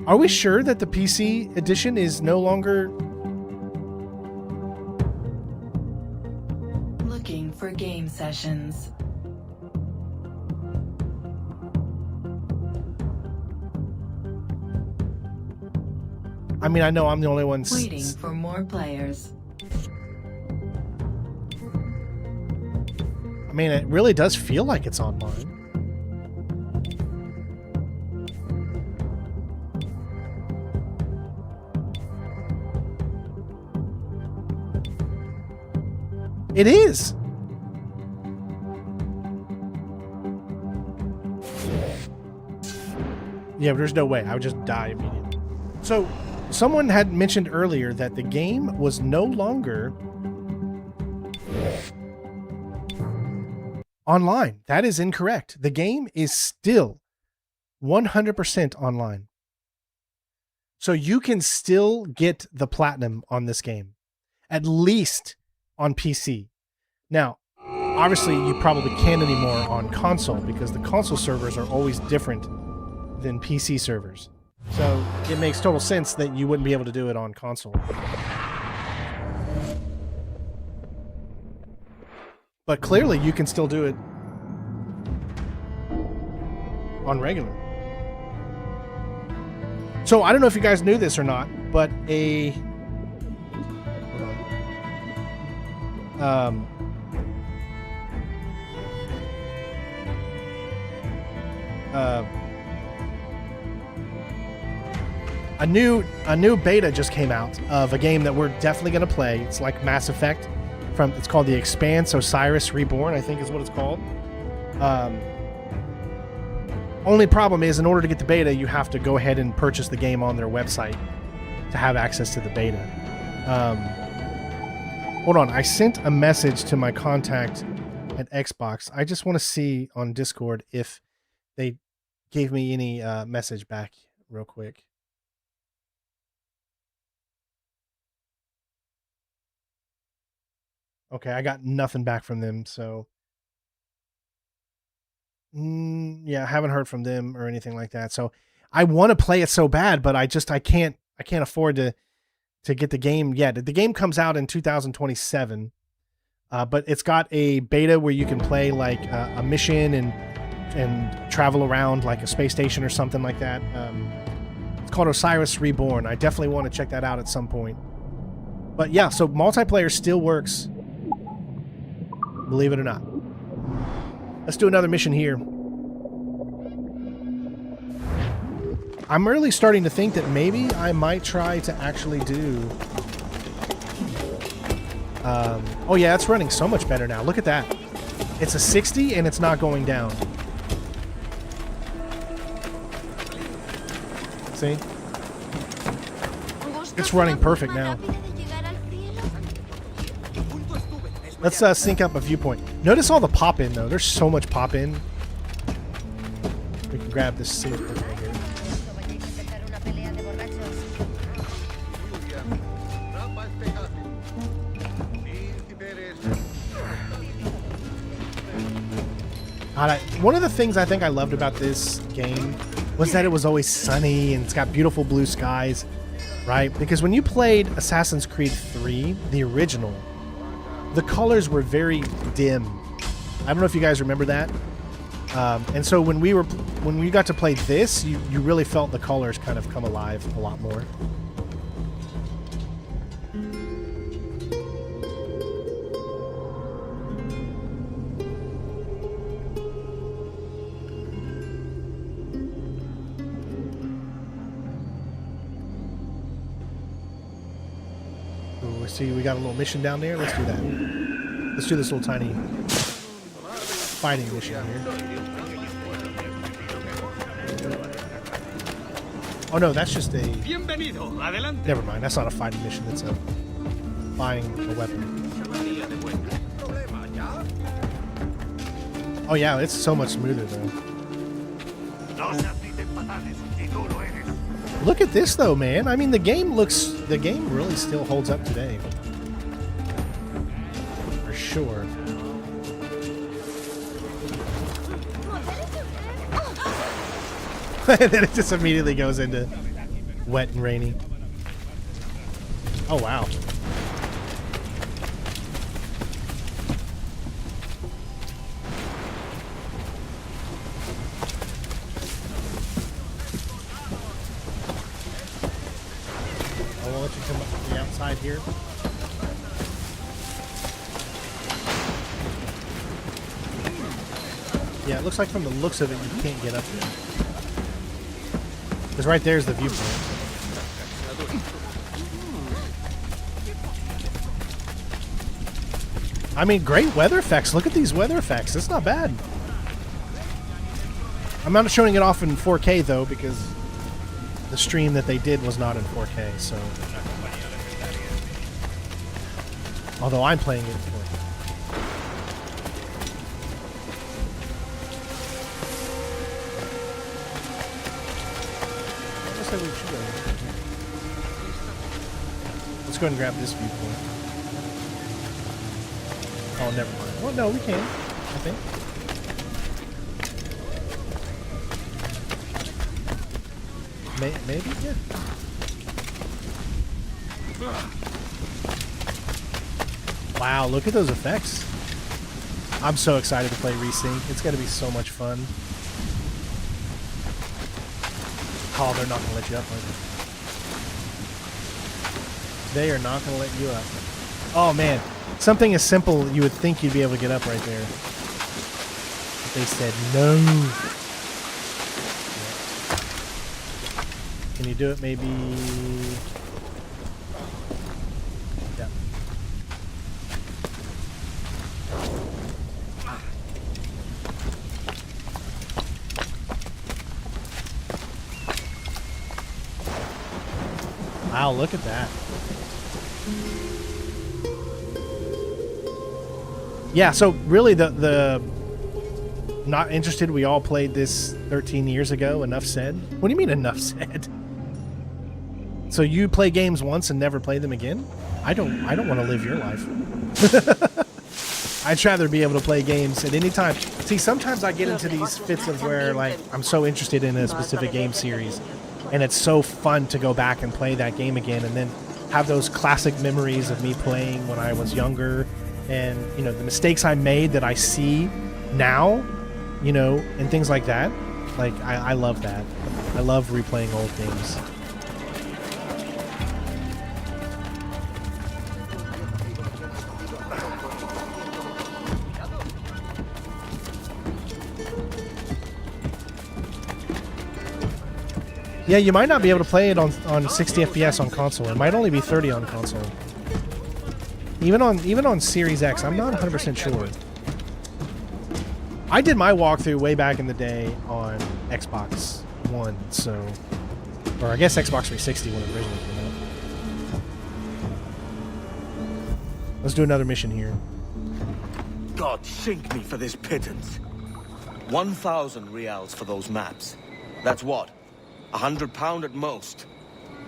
Speaker 1: Are we sure that the PC edition is no longer...
Speaker 3: Looking for game sessions.
Speaker 1: I mean, I know I'm the only one...
Speaker 3: Waiting for more players.
Speaker 1: I mean, it really does feel like it's online. It is! Yeah, but there's no way. I would just die immediately. So, someone had mentioned earlier that the game was no longer online. That is incorrect. The game is still 100% online. So you can still get the platinum on this game, at least on PC. Now, obviously you probably can't anymore on console because the console servers are always different than PC servers. So it makes total sense that you wouldn't be able to do it on console. But clearly you can still do it on regular. So I don't know if you guys knew this or not, but a a new beta just came out of a game that we're definitely going to play. It's like Mass Effect. It's called The Expanse Osiris Reborn, I think is what it's called. Only problem is, in order to get the beta, you have to go ahead and purchase the game on their website to have access to the beta. Hold on, I sent a message to my contact at Xbox. I just want to see on Discord if they gave me any message back real quick. Okay, I got nothing back from them, so... yeah, I haven't heard from them or anything like that. So I want to play it so bad, but I can't can't afford to get the game yet. The game comes out in 2027, but it's got a beta where you can play like a mission and travel around like a space station or something like that. It's called Osiris Reborn. I definitely want to check that out at some point. But yeah, so multiplayer still works, believe it or not. Let's do another mission here. I'm really starting to think that maybe I might try to actually do... oh yeah, it's running so much better now. Look at that. It's a 60 and it's not going down. See? It's running perfect now. Let's sync up a viewpoint. Notice all the pop-in, though. There's so much pop-in. We can grab this sync right here. One of the things I think I loved about this game was that it was always sunny and it's got beautiful blue skies, right? Because when you played Assassin's Creed 3, the original, the colors were very dim. I don't know if you guys remember that. And so when we got to play this, you really felt the colors kind of come alive a lot more. See, we got a little mission down there. Let's do that. Let's do this little tiny fighting mission here. Oh no, that's just a... Never mind, that's not a fighting mission. That's a buying a weapon. Oh yeah, it's so much smoother though. Look at this though, man. I mean, the game really still holds up today. For sure. And then it just immediately goes into wet and rainy. Oh, wow. Here. Yeah, it looks like from the looks of it, you can't get up there. Because right there's the viewpoint. I mean, great weather effects. Look at these weather effects. It's not bad. I'm not showing it off in 4K, though, because the stream that they did was not in 4K, so... Although I'm playing it for Let's go ahead and grab this viewpoint. Oh, never mind. Well, no, we can, I think. Maybe, yeah. Wow, look at those effects. I'm so excited to play Resync. It's going to be so much fun. Oh, they're not going to let you up, are they? They are not going to let you up. Oh, man. Something as simple, you would think you'd be able to get up right there. But they said no. Can you do it maybe... Wow, look at that. Yeah, so really the not interested, we all played this 13 years ago, enough said. What do you mean enough said? So you play games once and never play them again? I don't want to live your life. I'd rather be able to play games at any time. See, sometimes I get into these fits of where like I'm so interested in a specific game series and it's so fun to go back and play that game again, and then have those classic memories of me playing when I was younger, and you know, the mistakes I made that I see now, you know, and things like that. Like I love that. I love replaying old games. Yeah, you might not be able to play it on 60 FPS on console. It might only be 30 on console. Even on Series X, I'm not 100% sure. I did my walkthrough way back in the day on Xbox One, so, or I guess Xbox 360 when it originally came out. Let's do another mission here.
Speaker 21: God sink me for this pittance. 1,000 reals for those maps. That's what? £100 at most.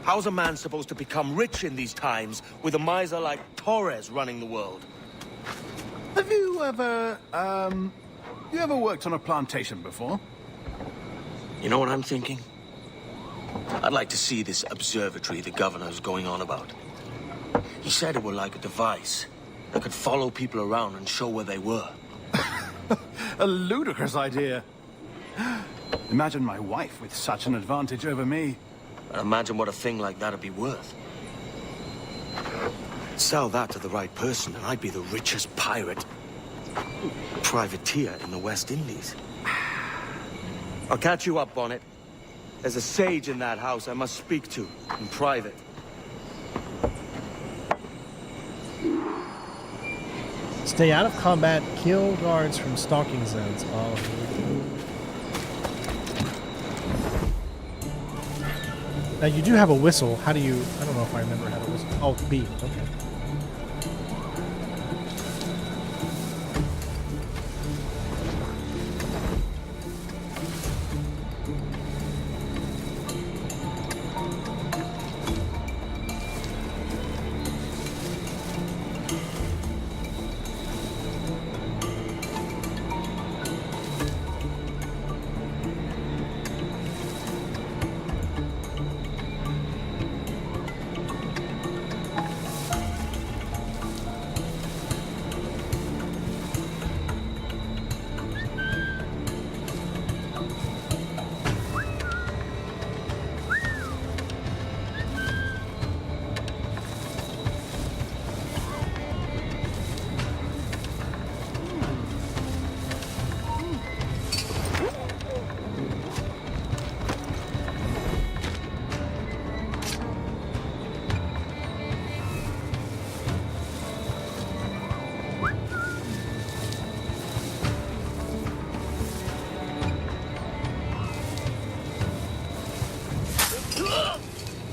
Speaker 21: How's a man supposed to become rich in these times with a miser like Torres running the world? Have you ever, worked on a plantation before? You know what I'm thinking? I'd like to see this observatory the governor's going on about. He said it were like a device that could follow people around and show where they were.
Speaker 20: A ludicrous idea. Imagine my wife with such an advantage over me.
Speaker 21: And imagine what a thing like that'd be worth. Sell that to the right person and I'd be the richest pirate, privateer in the West Indies. I'll catch you up, Bonnet. There's a sage in that house I must speak to in private.
Speaker 1: Stay out of combat, kill guards from stalking zones. Oh. Now you do have a whistle. How do you... I don't know if I remember how to whistle. Oh, B. Okay.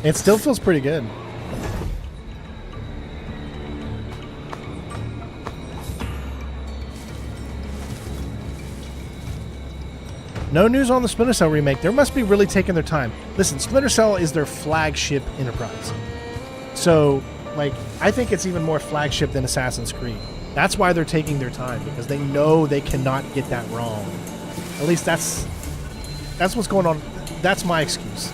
Speaker 1: It still feels pretty good. No news on the Splinter Cell remake. They must be really taking their time. Listen, Splinter Cell is their flagship enterprise. So, like, I think it's even more flagship than Assassin's Creed. That's why they're taking their time, because they know they cannot get that wrong. At least that's what's going on. That's my excuse.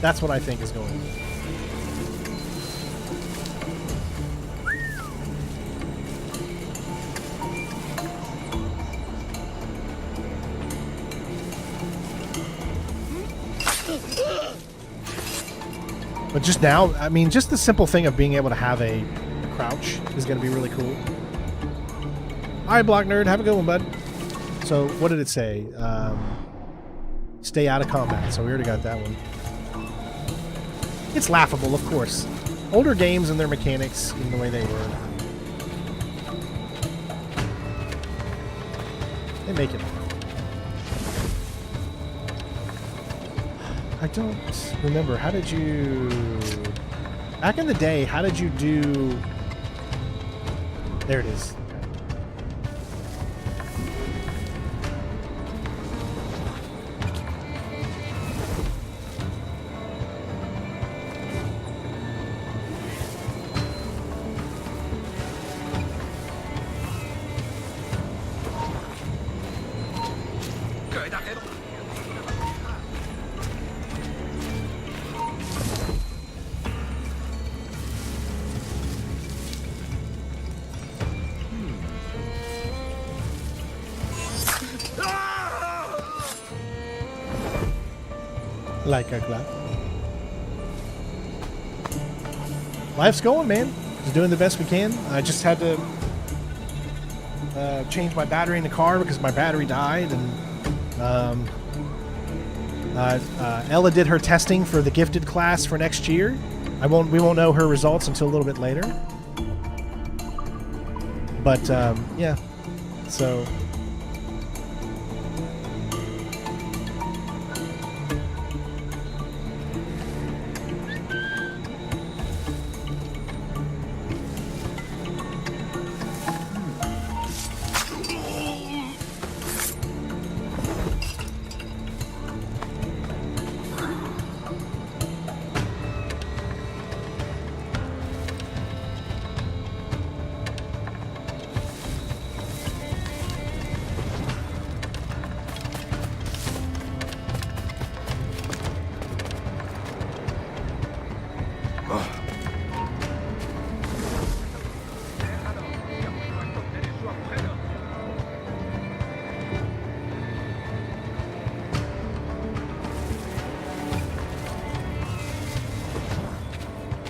Speaker 1: That's what I think is going on. But just now, I mean, just the simple thing of being able to have a crouch is going to be really cool. All right, Block Nerd, have a good one, bud. So, what did it say? Stay out of combat. So we already got that one. It's laughable, of course. Older games and their mechanics in the way they were. They make it. I don't remember. How did you... Back in the day, how did you do... There it is. Like a glove. Life's going, man. Just doing the best we can. I just had to change my battery in the car because my battery died, and Ella did her testing for the gifted class for next year. We won't know her results until a little bit later. But yeah, so.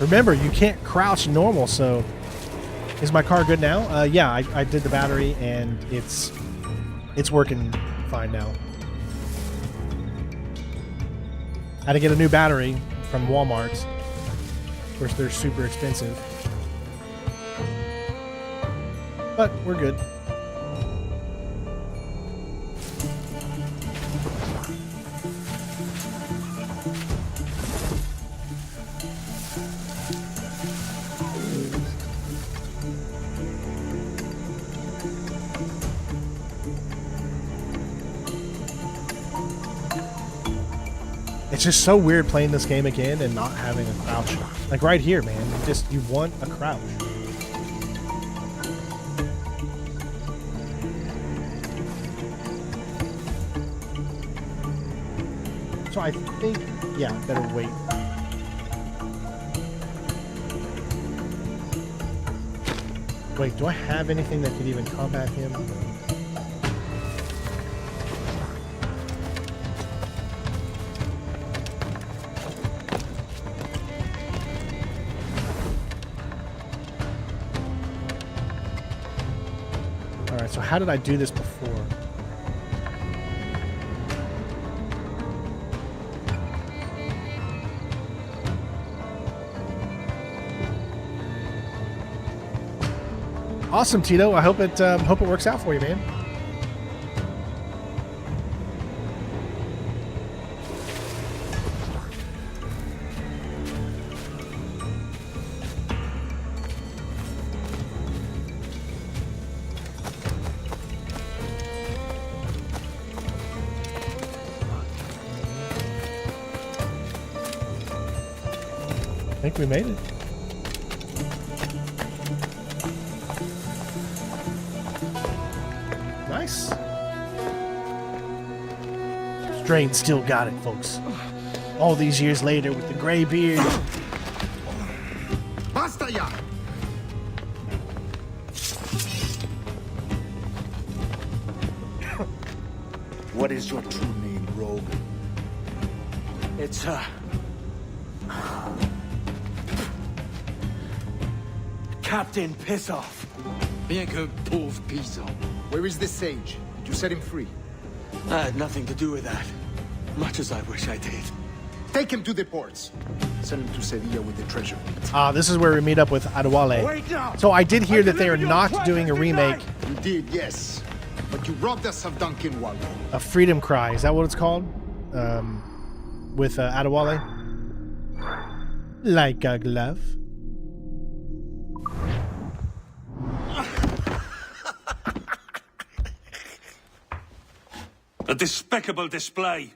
Speaker 1: Remember, you can't crouch normal, so is my car good now? Yeah, I did the battery, and it's working fine now. Had to get a new battery from Walmart. Of course, they're super expensive. But we're good. It's just so weird playing this game again and not having a crouch. Like right here, man. You want a crouch. So I think, yeah, better wait. Wait, do I have anything that could even combat him? So how did I do this before? Awesome, Tito. I hope it works out for you, man. I think we made it. Nice. Strain still got it, folks. All these years later with the gray beard.
Speaker 20: Basta ya! What is your true name, rogue?
Speaker 21: It's, Captain Piss Off.
Speaker 20: Bien que pauvre paysan. Where is the sage? Did you set him free?
Speaker 21: I had nothing to do with that. Much as I wish I did.
Speaker 20: Take him to the ports. Send him to Sevilla with the treasure.
Speaker 1: This is where we meet up with Adewale. So I did hear that they are not doing a remake.
Speaker 20: You did, yes. But you robbed us of Duncan Wallow.
Speaker 1: A Freedom Cry. Is that what it's called? With Adewale? Like a glove.
Speaker 9: A despicable display.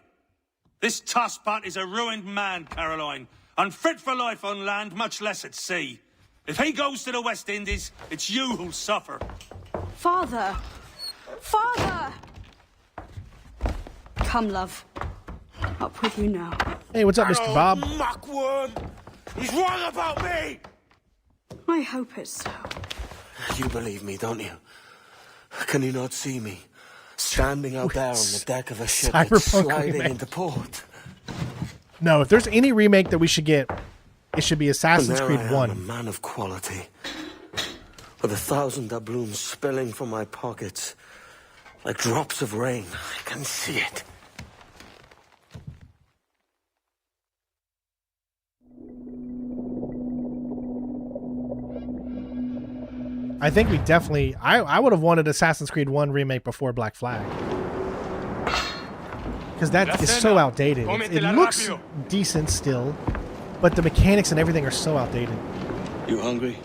Speaker 9: This tosspot is a ruined man, Caroline. Unfit for life on land, much less at sea. If he goes to the West Indies, it's you who'll suffer.
Speaker 11: Father! Father! Come, love. Up with you now.
Speaker 1: Hey, what's up, Mr. Bob?
Speaker 21: Muckworm! He's wrong about me!
Speaker 11: I hope it's so.
Speaker 21: You believe me, don't you? Can you not see me? Standing out there on the deck of a ship that's sliding into port.
Speaker 1: No, if there's any remake that we should get, it should be Assassin's
Speaker 21: And
Speaker 1: Creed
Speaker 21: there I am,
Speaker 1: 1.
Speaker 21: a man of quality, with 1,000 doubloons spilling from my pockets like drops of rain. I can see it.
Speaker 1: I think we definitely... I would have wanted Assassin's Creed 1 remake before Black Flag. Because that is so outdated. It looks decent still, but the mechanics and everything are so outdated.
Speaker 21: You hungry?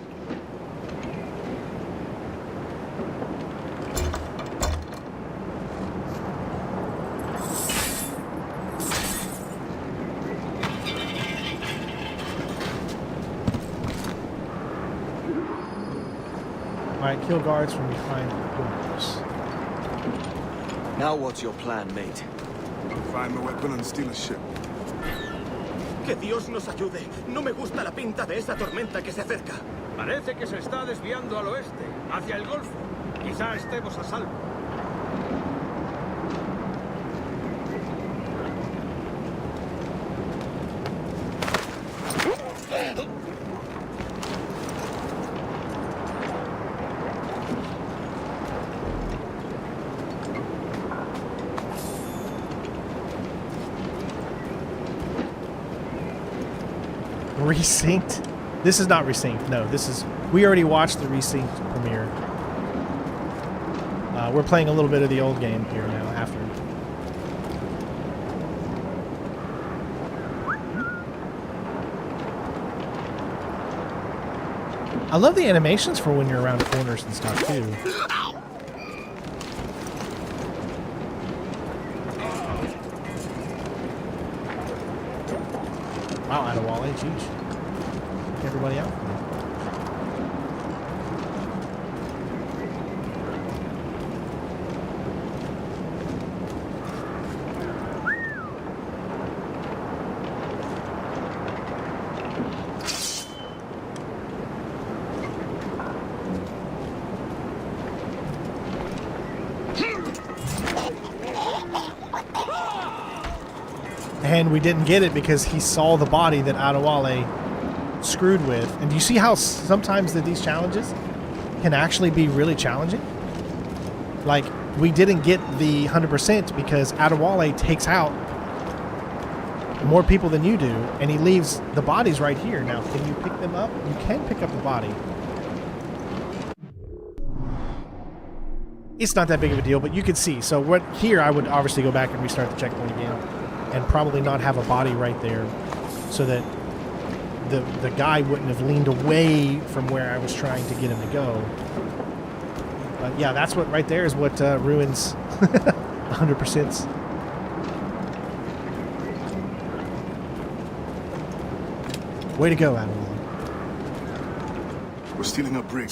Speaker 1: Alright, kill guards from behind the corners.
Speaker 21: Now what's your plan, mate?
Speaker 13: Find the weapon and steal a ship.
Speaker 14: Que Dios nos ayude. No me gusta la pinta de esa tormenta que se acerca.
Speaker 23: Parece que se está desviando al oeste, hacia el Golfo. Quizá estemos a salvo.
Speaker 1: Resynced? This is not resynced. No, this is... We already watched the resynced premiere. We're playing a little bit of the old game here now after. I love the animations for when you're around corners and stuff too. Wow, out of wall, geez. Everybody out. And we didn't get it because he saw the body that Adewale screwed with. And do you see how sometimes that these challenges can actually be really challenging? Like, we didn't get the 100% because Adewale takes out more people than you do, and he leaves the bodies right here. Now, can you pick them up? You can pick up the body. It's not that big of a deal, but you can see. So what here, I would obviously go back and restart the checkpoint again. And probably not have a body right there so that the guy wouldn't have leaned away from where I was trying to get him to go. But yeah, that's what right there is what ruins 100%. Way to go, Adam.
Speaker 13: We're stealing a brig.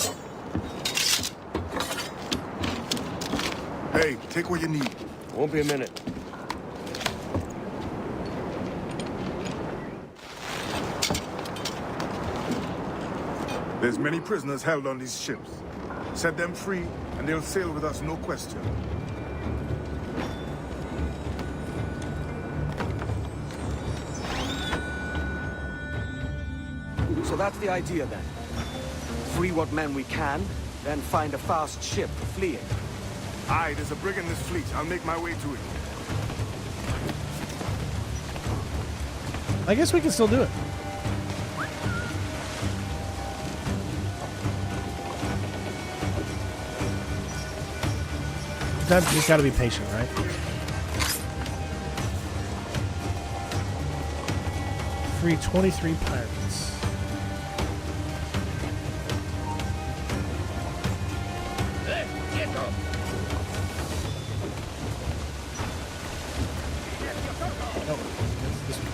Speaker 13: Hey, take what you need.
Speaker 21: Won't be a minute.
Speaker 13: There's many prisoners held on these ships. Set them free, and they'll sail with us, no question.
Speaker 21: So that's the idea then. Free what men we can, then find a fast ship fleeing.
Speaker 13: Aye, there's a brig in this fleet. I'll make my way to it.
Speaker 1: I guess we can still do it. You've got to be patient, right? Free 23 pirates. Oh, this one.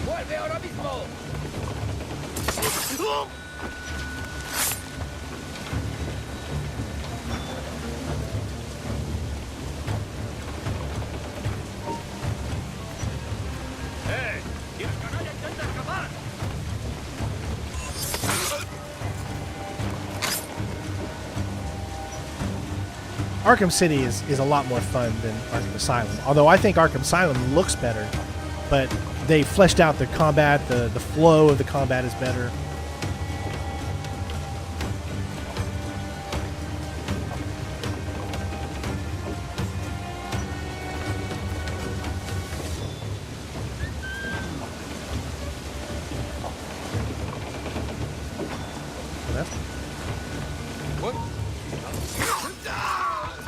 Speaker 23: ¡Vuelve ahora mismo!
Speaker 1: Arkham City is a lot more fun than Arkham Asylum. Although I think Arkham Asylum looks better but they fleshed out the combat. The flow of the combat is better.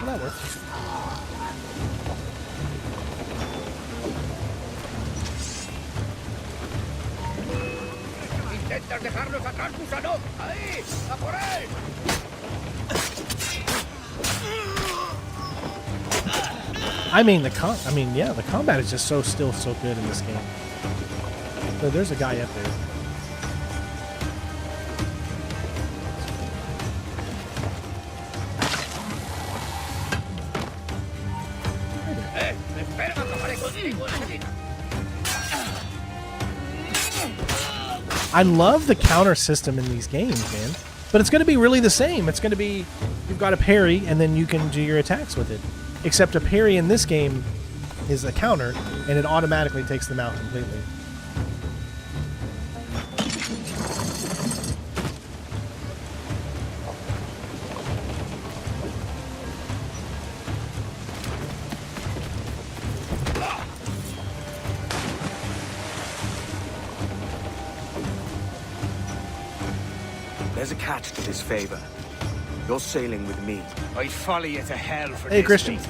Speaker 1: That works.
Speaker 14: ¡Intentas dejarnos atrás, gusano! ¡Ahí! ¡A por él!
Speaker 1: I mean, yeah, the combat is just still so good in this game. So there's a guy up there. I love the counter system in these games, man. But it's going to be really the same. It's going to be, you've got a parry, and then you can do your attacks with it. Except a parry in this game is a counter, and it automatically takes them out completely.
Speaker 21: There's a catch to this favor. You're sailing with me.
Speaker 14: I'd follow you to hell for
Speaker 1: Hey,
Speaker 14: this,
Speaker 1: Christian.
Speaker 14: mate.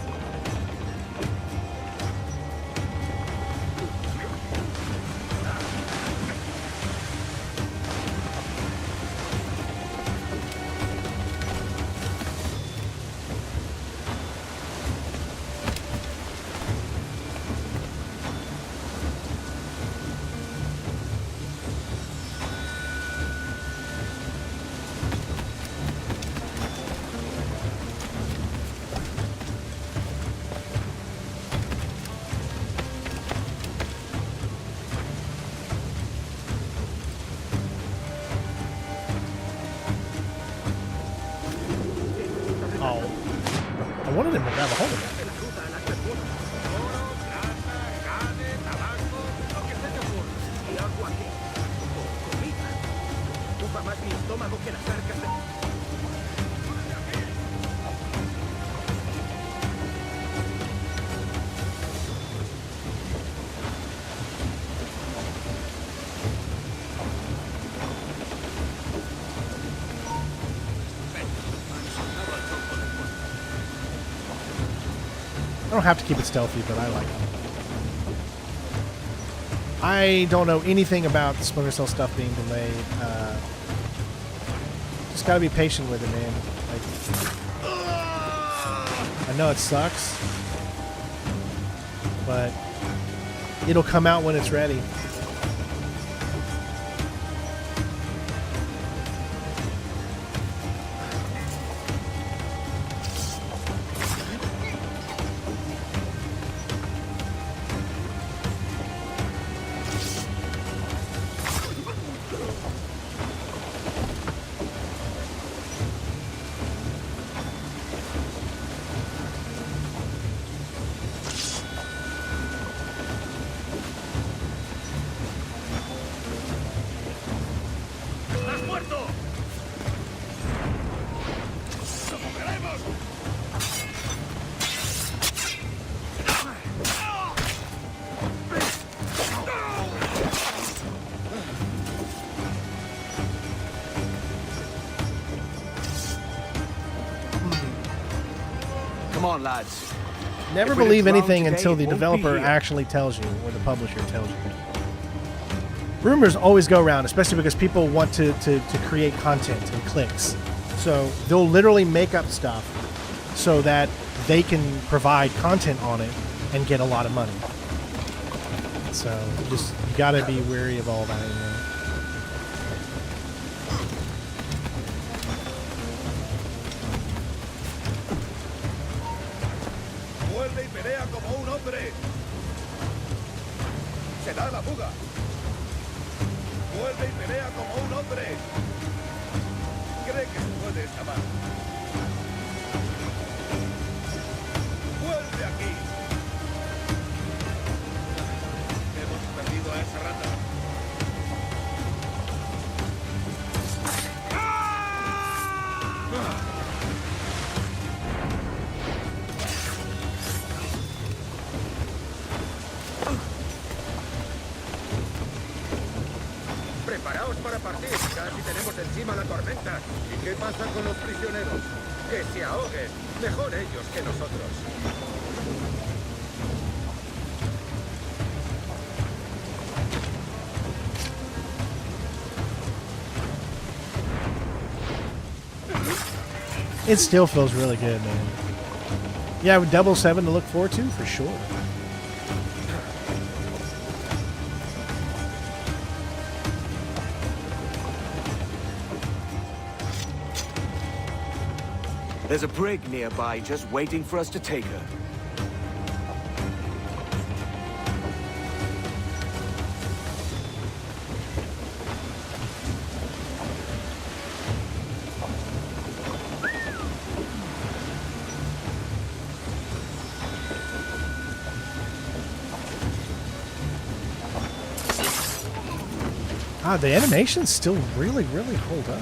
Speaker 1: I wanted him to grab a hold of it. I don't have to keep it stealthy, but I like it. I don't know anything about the Splinter Cell stuff being delayed. Just gotta be patient with it, man. Like, I know it sucks, but it'll come out when it's ready.
Speaker 21: Come on, lads.
Speaker 1: Never believe anything until the developer actually tells you, or the publisher tells you. Rumors always go around, especially because people want to create content and clicks. So they'll literally make up stuff so that they can provide content on it and get a lot of money. So you gotta be wary of all that, you know.
Speaker 14: Vuelve y pelea como un hombre. Se da la fuga. Vuelve y pelea como un hombre. Cree que se puede escapar. Vuelve aquí.
Speaker 23: Preparaos para partir. Casi tenemos encima la tormenta. ¿Y qué pasa con los prisioneros? Que se ahoguen. Mejor ellos que nosotros.
Speaker 1: It still feels really good, man. Yeah, with 7 to look forward to, for sure.
Speaker 21: There's a brig nearby just waiting for us to take her.
Speaker 1: Ah, the animations still really hold up.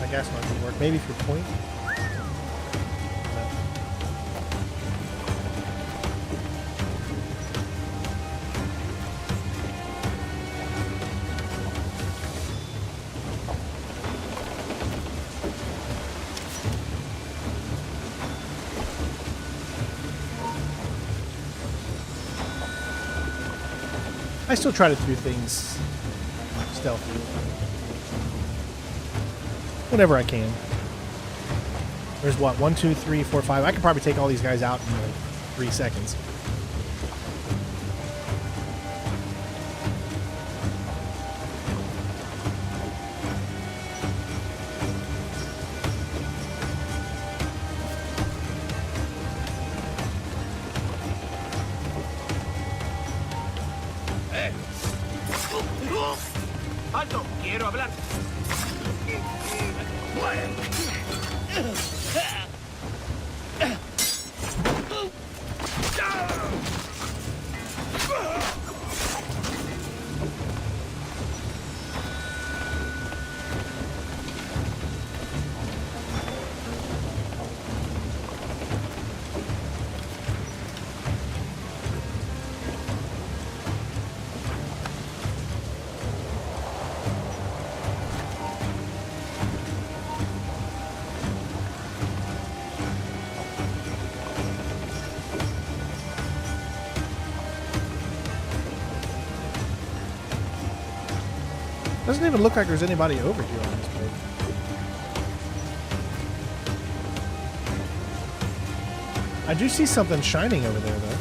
Speaker 1: I guess not gonna work. Maybe for point. I still try to do things stealthy whenever I can. There's what, 1, 2, 3, 4, 5. I could probably take all these guys out in like 3 seconds.
Speaker 23: ¡Alto! ¡Quiero hablar!
Speaker 1: Doesn't even look like there's anybody over here on this boat. I do see something shining over there, though.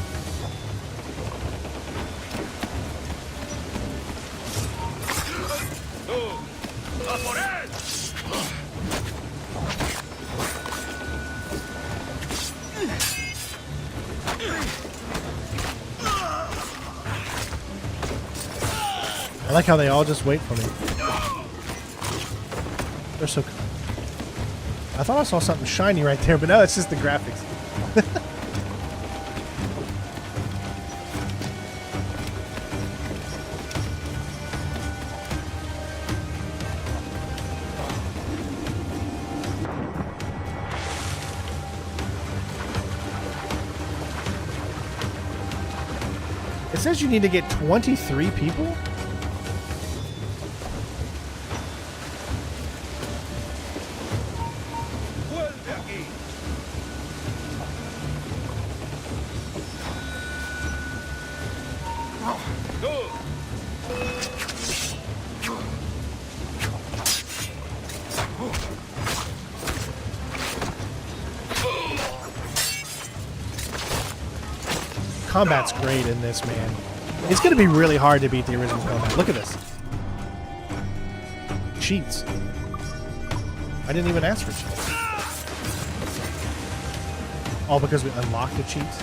Speaker 1: I like how they all just wait for me. They're so cool. I thought I saw something shiny right there, but no, it's just the graphics. It says you need to get 23 people? Combat's great in this, man. It's going to be really hard to beat the original combat. Look at this. Cheats. I didn't even ask for cheats. All because we unlocked the cheats.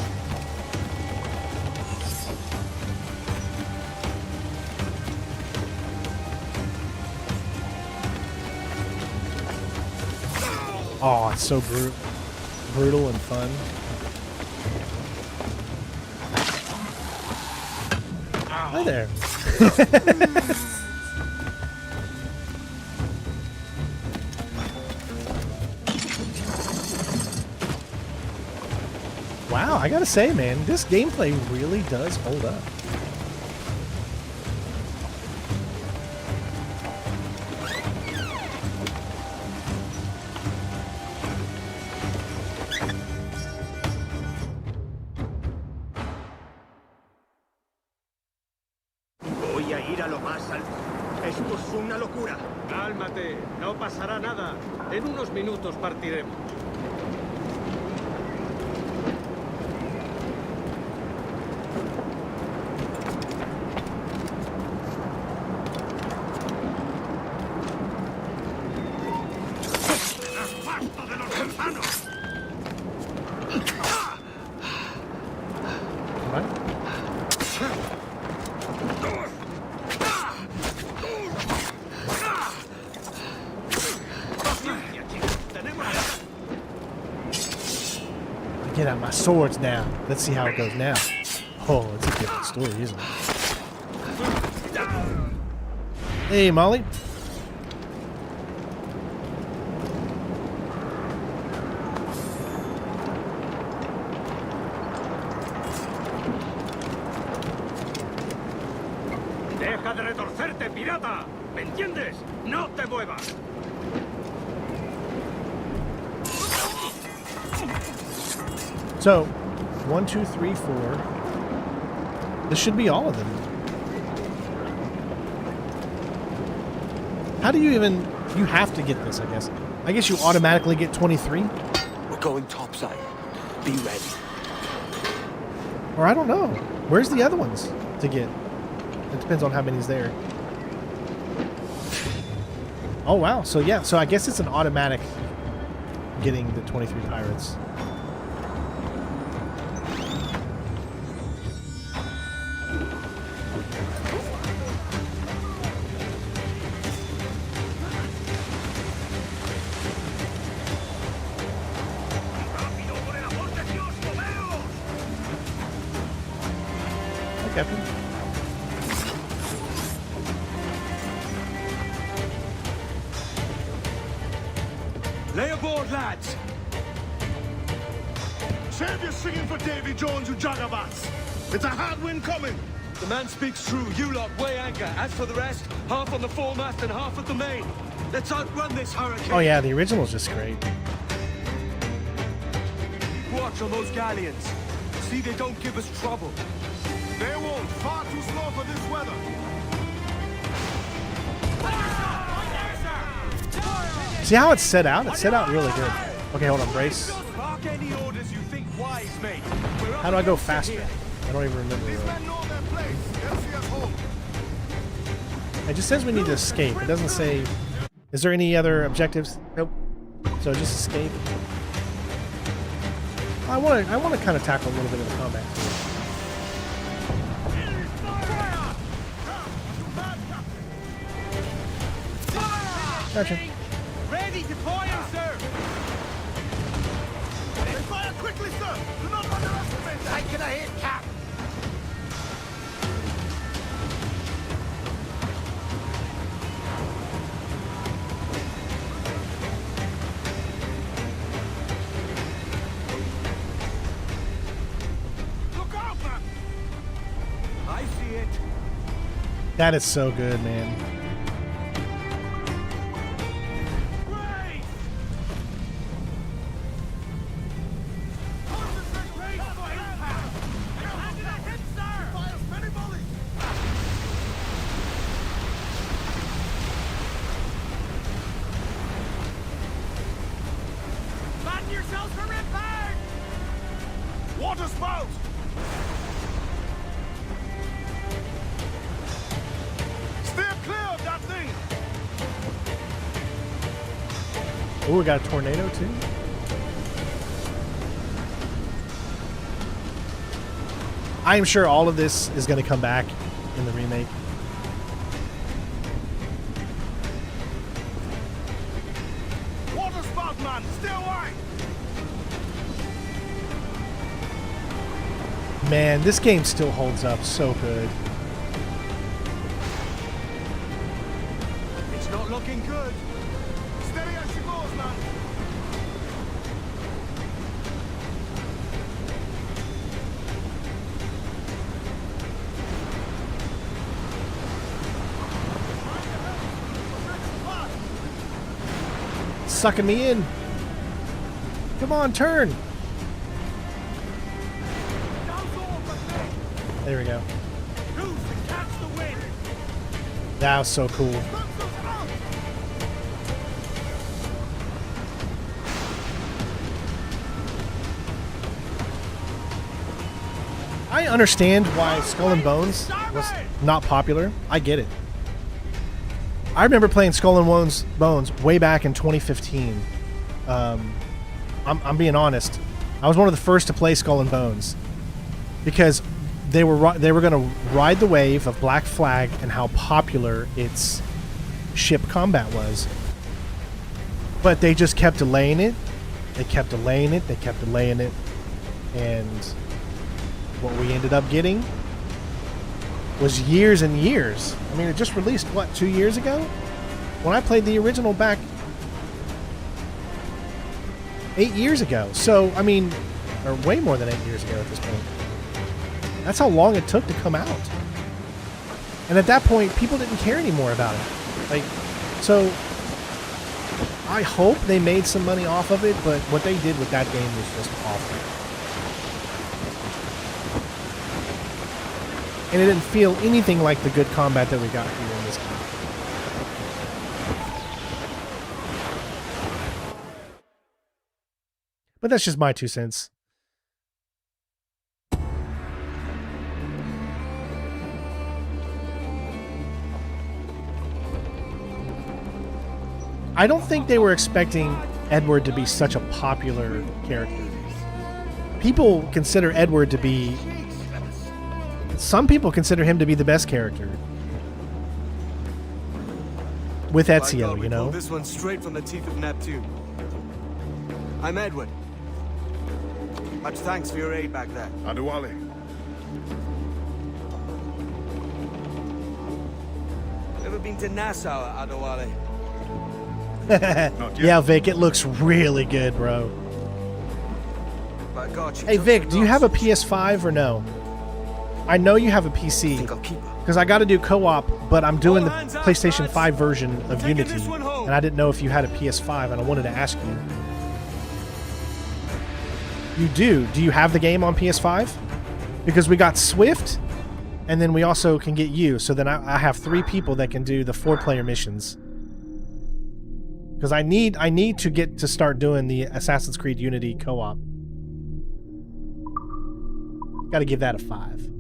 Speaker 1: Oh, it's so brutal and fun. Hi there. Wow, I gotta say, man, this gameplay really does hold up.
Speaker 14: Voy a ir a lo más alto. Esto es una locura.
Speaker 23: Cálmate, no pasará nada. En unos minutos partiremos.
Speaker 14: ¡Asfalto de los gusanos!
Speaker 1: Get out my swords now. Let's see how it goes now. Oh, it's a different story, isn't it? Hey, Molly.
Speaker 23: ¡Deja de retorcerte, pirata! ¿Me entiendes? ¡No te muevas!
Speaker 1: So, 1, 2, 3, 4. This should be all of them. How do you even... You have to get this, I guess. I guess you automatically get 23?
Speaker 21: We're going topside. Be ready.
Speaker 1: Or I don't know. Where's the other ones to get? It depends on how many's there. Oh, wow. So, yeah. So, I guess it's an automatic getting the 23 pirates. Captain.
Speaker 14: Lay aboard, lads! Save your singing for Davy Jones, you jagabats! It's a hard wind coming!
Speaker 23: The man speaks true. You lot weigh anchor. As for the rest, half on the foremast and half at the main. Let's outrun this hurricane.
Speaker 1: Oh yeah, the original's just great.
Speaker 23: Watch on those galleons. See they don't give us trouble.
Speaker 14: They won't. Far too slow for this weather.
Speaker 1: See how it's set out? It's set out really good. Okay, hold on, brace.
Speaker 23: Mark any orders you think wise, mate.
Speaker 1: How do I go faster? I don't even remember. It just says we need to escape. It doesn't say... Is there any other objectives? Nope. So just escape. I want to kind of tackle a little bit of the combat. Gotcha.
Speaker 14: Ready to fire, sir! They fire quickly, sir! Do not underestimate them! Taking a hit, Cap! Look out, man!
Speaker 23: I see it.
Speaker 1: That is so good, man.
Speaker 14: Water spout! Steer clear of that thing!
Speaker 1: Oh, we got a tornado too? I am sure all of this is going to come back in the remake.
Speaker 14: Water spout, man! Stay away!
Speaker 1: Man, this game still holds up so good.
Speaker 13: looking good. Steady as she goes, man.
Speaker 1: Sucking me in. Come on, turn. There we go. That was so cool. I understand why Skull and Bones was not popular. I get it. I remember playing Skull and Bones way back in 2015. I'm being honest. I was one of the first to play Skull and Bones because they were going to ride the wave of Black Flag and how popular its ship combat was. But they just kept delaying it. They kept delaying it. They kept delaying it. And what we ended up getting was years and years. I mean, it just released, what, 2 years ago? When I played the original back 8 years ago. So, I mean, or way more than 8 years ago at this point. That's how long it took to come out. And at that point, people didn't care anymore about it. Like, so I hope they made some money off of it, but what they did with that game was just awful. And it didn't feel anything like the good combat that we got here in this game. But that's just my 2 cents. I don't think they were expecting Edward to be such a popular character. People consider Edward to be... Some people consider him to be the best character. With Ezio, you know?
Speaker 21: This one straight from the teeth of Neptune. I'm Edward. Much thanks for your aid back there.
Speaker 13: Adewale.
Speaker 21: Ever been to Nassau, Adewale?
Speaker 1: Yeah, Vic, it looks really good, bro.
Speaker 21: By God,
Speaker 1: Hey, Vic, do you have a PS5 or no? I know you have a PC. Because I got to do co-op, but I'm doing the PlayStation 5 version of Unity. And I didn't know if you had a PS5, and I wanted to ask you. You do? Do you have the game on PS5? Because we got Swift, and then we also can get you. So then I have 3 people that can do the 4-player missions. Because I need to get to start doing the Assassin's Creed Unity co-op. Got to give that a 5.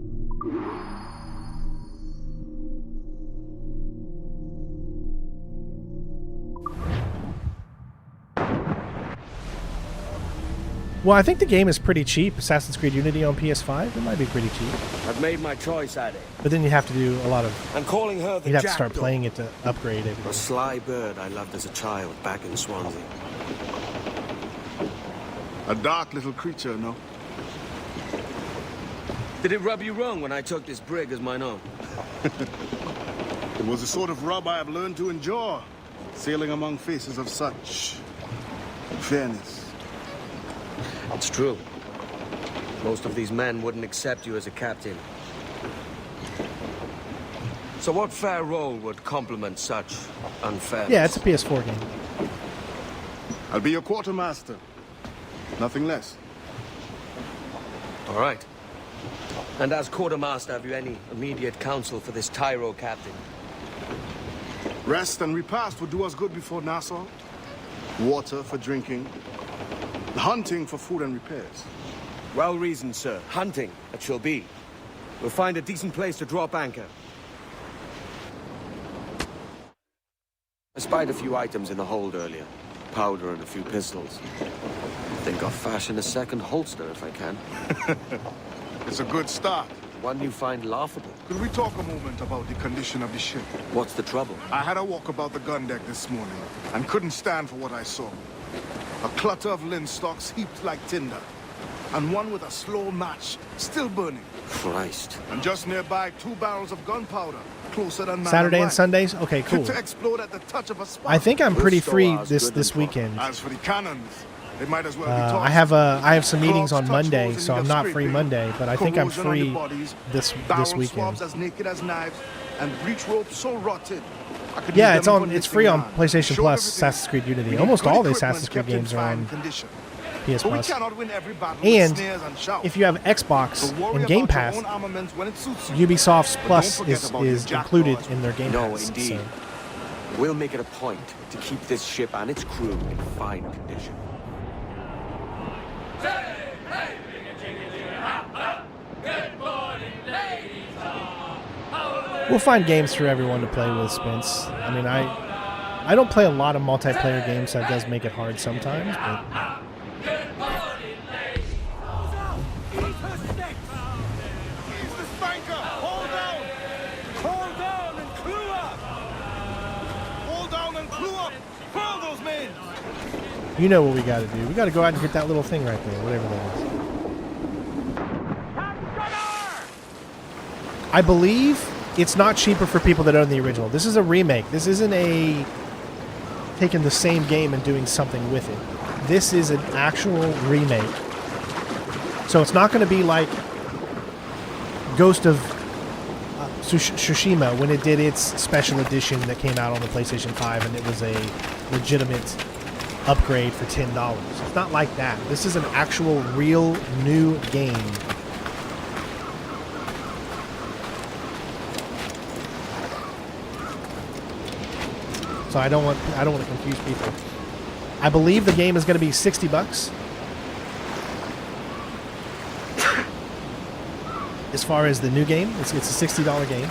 Speaker 1: Well, I think the game is pretty cheap. Assassin's Creed Unity on PS5, it might be pretty cheap.
Speaker 21: I've made my choice, Addy.
Speaker 1: But then you have to do a lot of...
Speaker 21: I'm calling her the
Speaker 1: You'd have to start
Speaker 21: Jackdaw.
Speaker 1: playing it to upgrade everything.
Speaker 21: A sly bird I loved as a child back in Swansea.
Speaker 13: A dark little creature, no?
Speaker 21: Did it rub you wrong when I took this brig as mine own?
Speaker 13: It was the sort of rub I have learned to endure, sailing among faces of such fairness.
Speaker 21: It's true. Most of these men wouldn't accept you as a captain. So what fair role would complement such unfairness?
Speaker 1: Yeah, it's a PS4 game.
Speaker 13: I'll be your quartermaster. Nothing less.
Speaker 21: All right. And as quartermaster, have you any immediate counsel for this Tyro captain?
Speaker 13: Rest and repast would do us good before Nassau. Water for drinking. Hunting for food and repairs.
Speaker 21: Well reasoned, sir. Hunting, it shall be. We'll find a decent place to drop anchor. I spied a few items in the hold earlier. Powder and a few pistols. I think I'll fashion a second holster if I can.
Speaker 13: It's a good start.
Speaker 21: One you find laughable.
Speaker 13: Could we talk a moment about the condition of the ship?
Speaker 21: What's the trouble?
Speaker 13: I had a walk about the gun deck this morning and couldn't stand for what I saw. A clutter of linstocks heaped like tinder, and one with a slow match still burning.
Speaker 21: Christ.
Speaker 13: And just nearby, 2 barrels of gunpowder, closer than man
Speaker 1: Saturday and
Speaker 13: wife.
Speaker 1: Sundays? Okay, cool.
Speaker 13: To explode at the touch of a spark.
Speaker 1: I think I'm pretty free this weekend.
Speaker 13: As for the cannons, they might as well be tossed.
Speaker 1: I have some meetings on Monday, so I'm not free Monday, but I think I'm free this weekend.
Speaker 13: Swabs as naked as knives, and breech ropes so rotted.
Speaker 1: Yeah, it's free on PlayStation Plus, Assassin's Creed Unity. Almost all the Assassin's Creed games are on PS Plus. And if you have Xbox and Game Pass, Ubisoft's Plus is included in their Game Pass.
Speaker 8: No, indeed.
Speaker 1: So.
Speaker 8: We'll make it a point to keep this ship and its crew in fine condition.
Speaker 1: We'll find games for everyone to play with, Spence. I mean, I don't play a lot of multiplayer games, so that does make it hard sometimes, but... You know what we got to do. We got to go out and hit that little thing right there, whatever that is. I believe it's not cheaper for people that own the original. This is a remake. This isn't taking the same game and doing something with it. This is an actual remake. So it's not going to be like Ghost of Tsushima when it did its special edition that came out on the PlayStation 5 and it was a legitimate upgrade for $10. It's not like that. This is an actual real new game. So I don't want to confuse people. I believe the game is going to be $60. As far as the new game, it's a $60 game.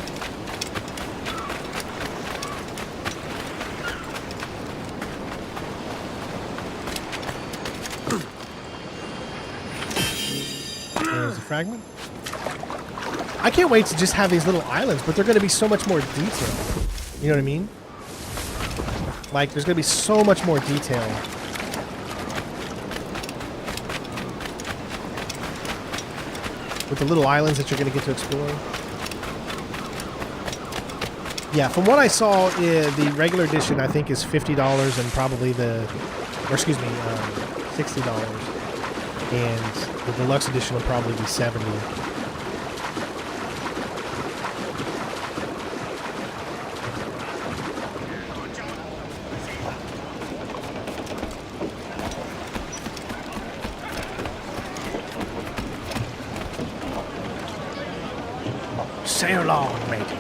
Speaker 1: There's a fragment. I can't wait to just have these little islands, but they're going to be so much more detailed. You know what I mean? Like, there's going to be so much more detail. With the little islands that you're going to get to explore. Yeah, from what I saw, the regular edition I think is $50 and probably $60. And the deluxe edition will probably be $70. Sail on, matey.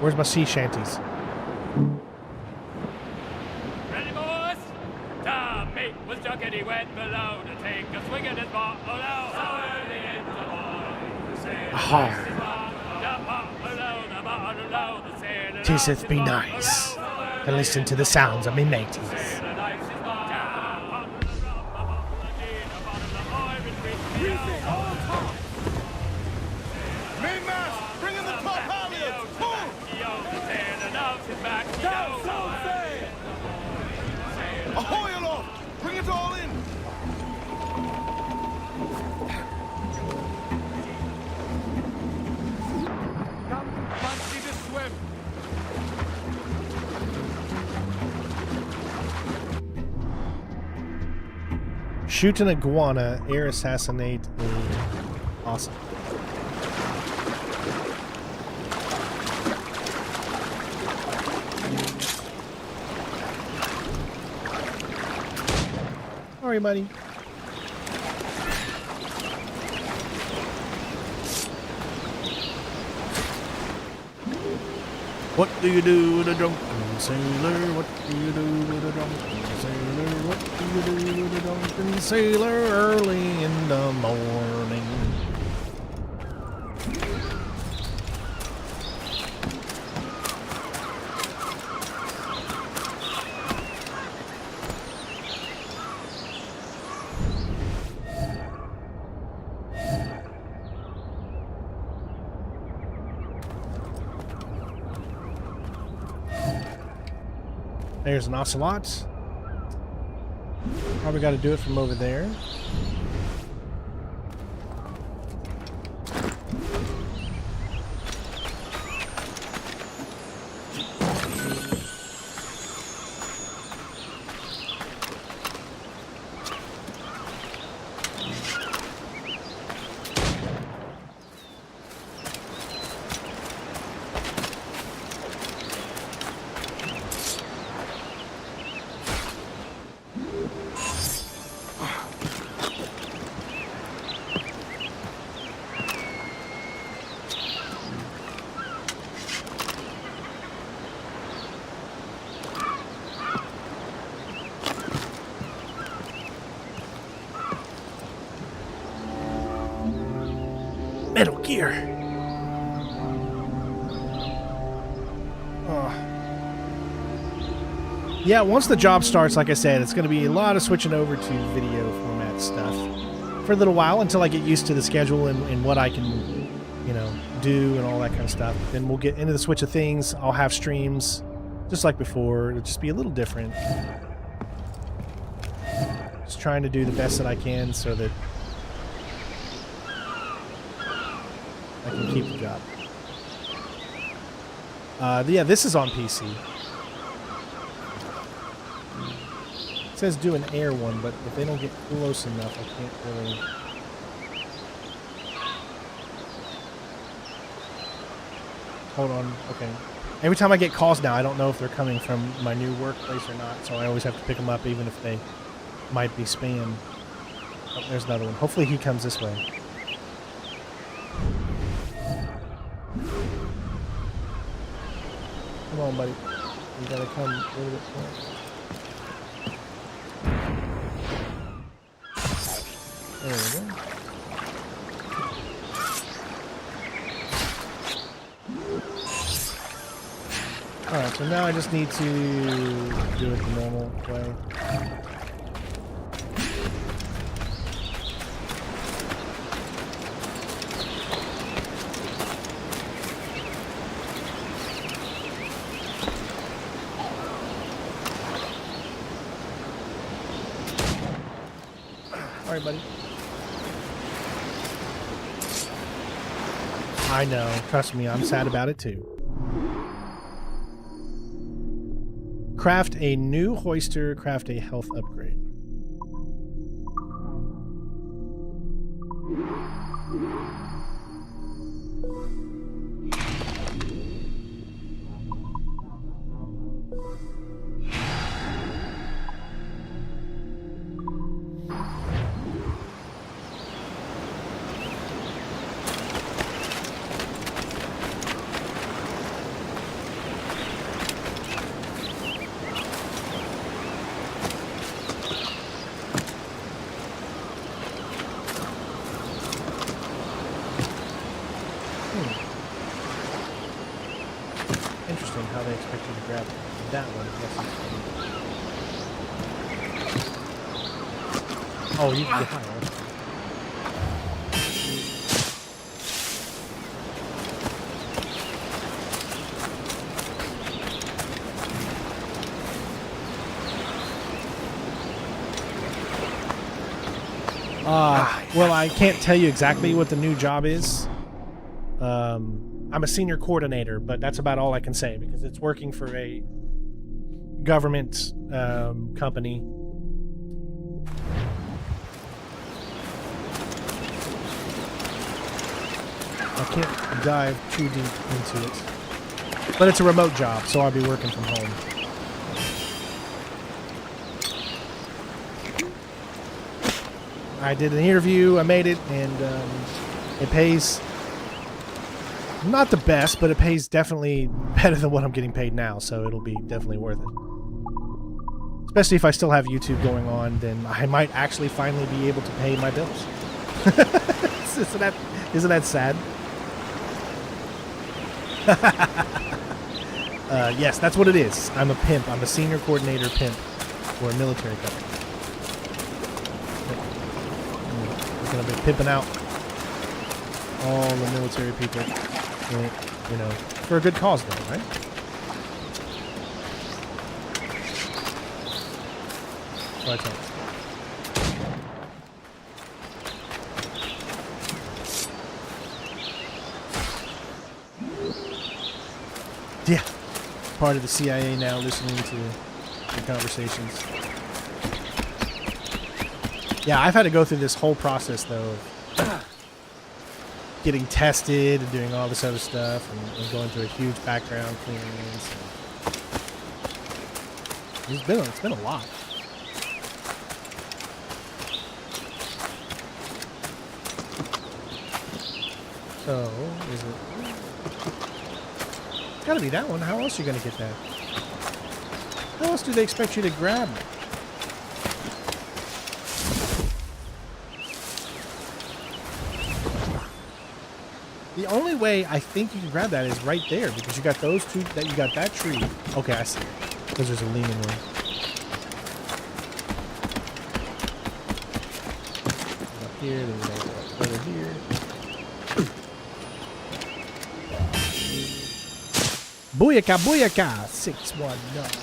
Speaker 1: Where's my sea shanties?
Speaker 4: Ready, boys? Tom mate was junkety went below to take a swing at his bottle out. So early in the morning,
Speaker 1: Tisseth be nice and listen to the sounds of me mateys.
Speaker 13: Ahoy aloft! Bring it all in!
Speaker 14: Come, fancy to swim.
Speaker 1: Shoot an iguana, air assassinate a... Awesome. Sorry, buddy. What do you do with a drunken sailor? What do you do with a drunken sailor? What do you do with a drunken sailor early in the morning? There's an ocelot. Probably got to do it from over there. Metal Gear. Yeah, once the job starts, like I said, it's going to be a lot of switching over to video format stuff for a little while until I get used to the schedule and what I can, do and all that kind of stuff. Then we'll get into the switch of things. I'll have streams just like before. It'll just be a little different. Just trying to do the best that I can so that I can keep the job. Yeah, this is on PC. It says do an air one, but if they don't get close enough, I can't really... Hold on. Okay. Every time I get calls now, I don't know if they're coming from my new workplace or not, so I always have to pick them up even if they might be spam. Oh, there's another one. Hopefully he comes this way. Come on, buddy. You gotta come a little bit closer. There we go. Alright, so now I just need to do it the normal way. Alright, buddy. I know. Trust me, I'm sad about it too. Craft a new hoister. Craft a health upgrade. Interesting how they expect you to grab that one. Oh, you can get higher. Well, I can't tell you exactly what the new job is. I'm a senior coordinator, but that's about all I can say because it's working for a government company. I can't dive too deep into it. But it's a remote job, so I'll be working from home. I did an interview, I made it, and it pays not the best, but it pays definitely better than what I'm getting paid now, so it'll be definitely worth it. Especially if I still have YouTube going on, then I might actually finally be able to pay my bills. Isn't that sad? Yes, that's what it is. I'm a pimp. I'm a senior coordinator pimp for a military company. We're going to be pimping out all the military people, you know, for a good cause though, right? Right on. Yeah. Part of the CIA now, listening to the conversations. Yeah, I've had to go through this whole process, though, of getting tested and doing all this other stuff and going through a huge background clearance. It's been a lot. So, is it... It's gotta be that one. How else are you gonna get that? How else do they expect you to grab it? The only way I think you can grab that is right there, because you got those two, that you got that tree. Okay, I see. Because there's a leaning one. Up here, then we gotta go over here. Booyaka, booyaka! 619.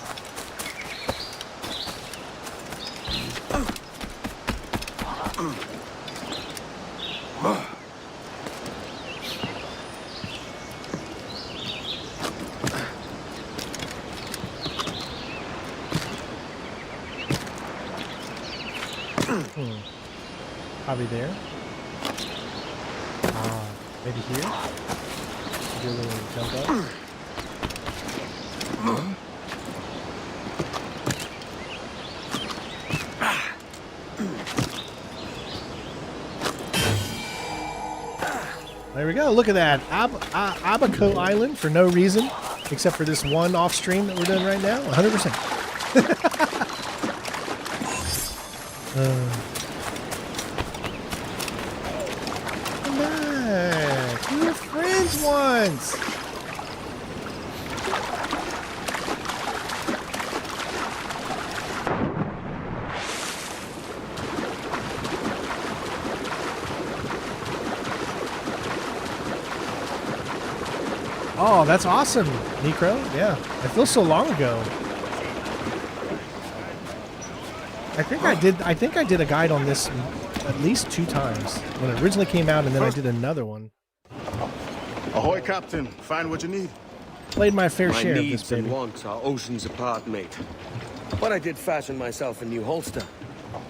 Speaker 1: Probably there. Maybe here. Do a little jump up. There we go. Look at that. Abaco Island for no reason, except for this one off stream that we're doing right now. 100%. Come back. We were friends once. Oh, that's awesome, Necro. Yeah, it feels so long ago. I think I did a guide on this at least 2 times when it originally came out, and then I did another one.
Speaker 13: Ahoy, Captain. Find what you need.
Speaker 1: Played my fair share of this,
Speaker 21: needs
Speaker 1: baby.
Speaker 21: and wants are oceans apart, mate. But I did fashion myself a new holster.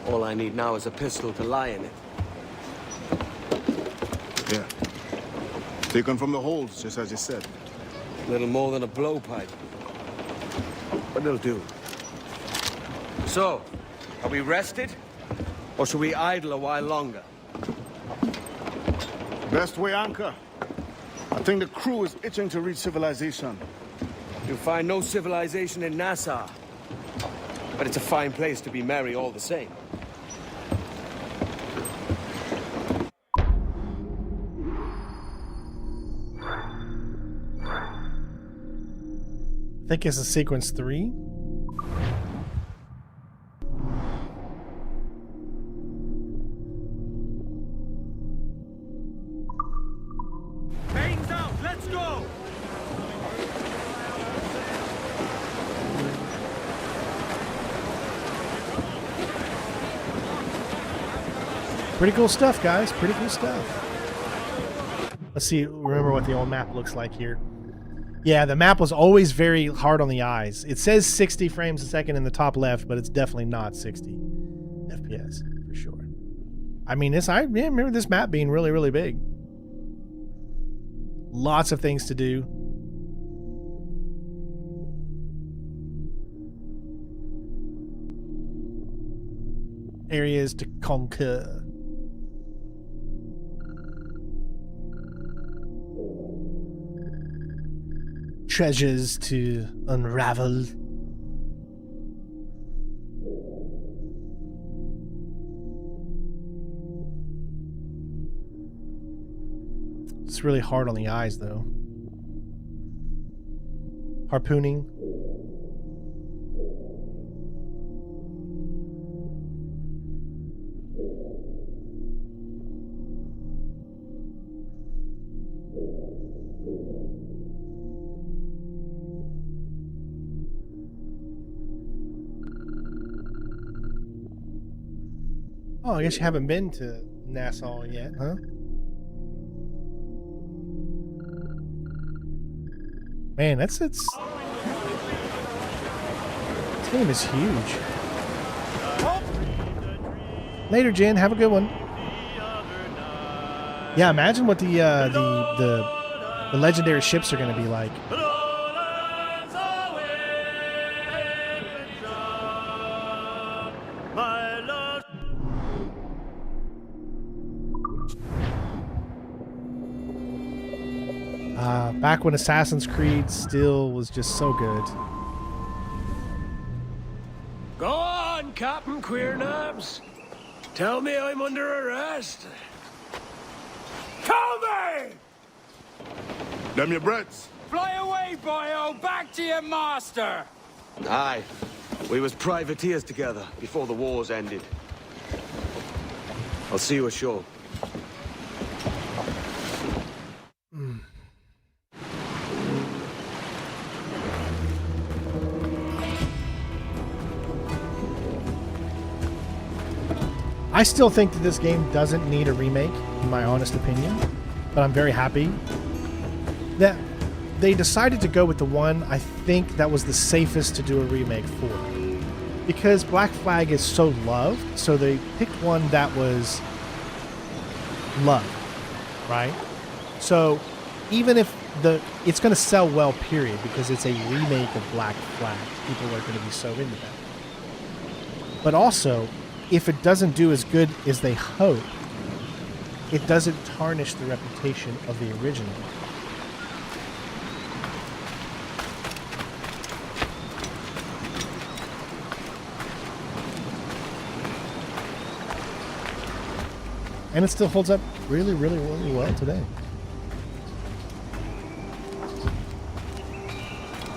Speaker 21: All I need now is a pistol to lie in it.
Speaker 13: Yeah. Taken from the holds, just as you said.
Speaker 21: Little more than a blowpipe. But it'll do. So, are we rested? Or should we idle a while longer?
Speaker 13: Best way, Anchor. I think the crew is itching to reach civilization.
Speaker 21: You'll find no civilization in Nassau. But it's a fine place to be merry all the same.
Speaker 1: I think it's a sequence 3.
Speaker 9: Mains out, let's go!
Speaker 1: Pretty cool stuff, guys. Pretty cool stuff. Let's see. Remember what the old map looks like here. Yeah, the map was always very hard on the eyes. It says 60 frames a second in the top left, but it's definitely not 60 FPS for sure. I mean, I remember this map being really, really big. Lots of things to do. Areas to conquer. Treasures to unravel. It's really hard on the eyes, though. Harpooning. Oh, I guess you haven't been to Nassau yet, huh? Man, it's this game is huge. Later, Jen. Have a good one. Yeah, imagine what the legendary ships are going to be like. Back when Assassin's Creed still was just so good.
Speaker 12: Go on, Captain Queernabs. Tell me I'm under arrest. Tell me!
Speaker 13: Them your breads.
Speaker 12: Fly away, boyo! Back to your master!
Speaker 21: Aye. We was privateers together before the wars ended. I'll see you ashore.
Speaker 1: I still think that this game doesn't need a remake, in my honest opinion, but I'm very happy that they decided to go with the one I think that was the safest to do a remake for. Because Black Flag is so loved, so they picked one that was loved, right? So even if it's going to sell well, period, because it's a remake of Black Flag. People are going to be so into that. But also, if it doesn't do as good as they hope, it doesn't tarnish the reputation of the original. And it still holds up really, really, really well today.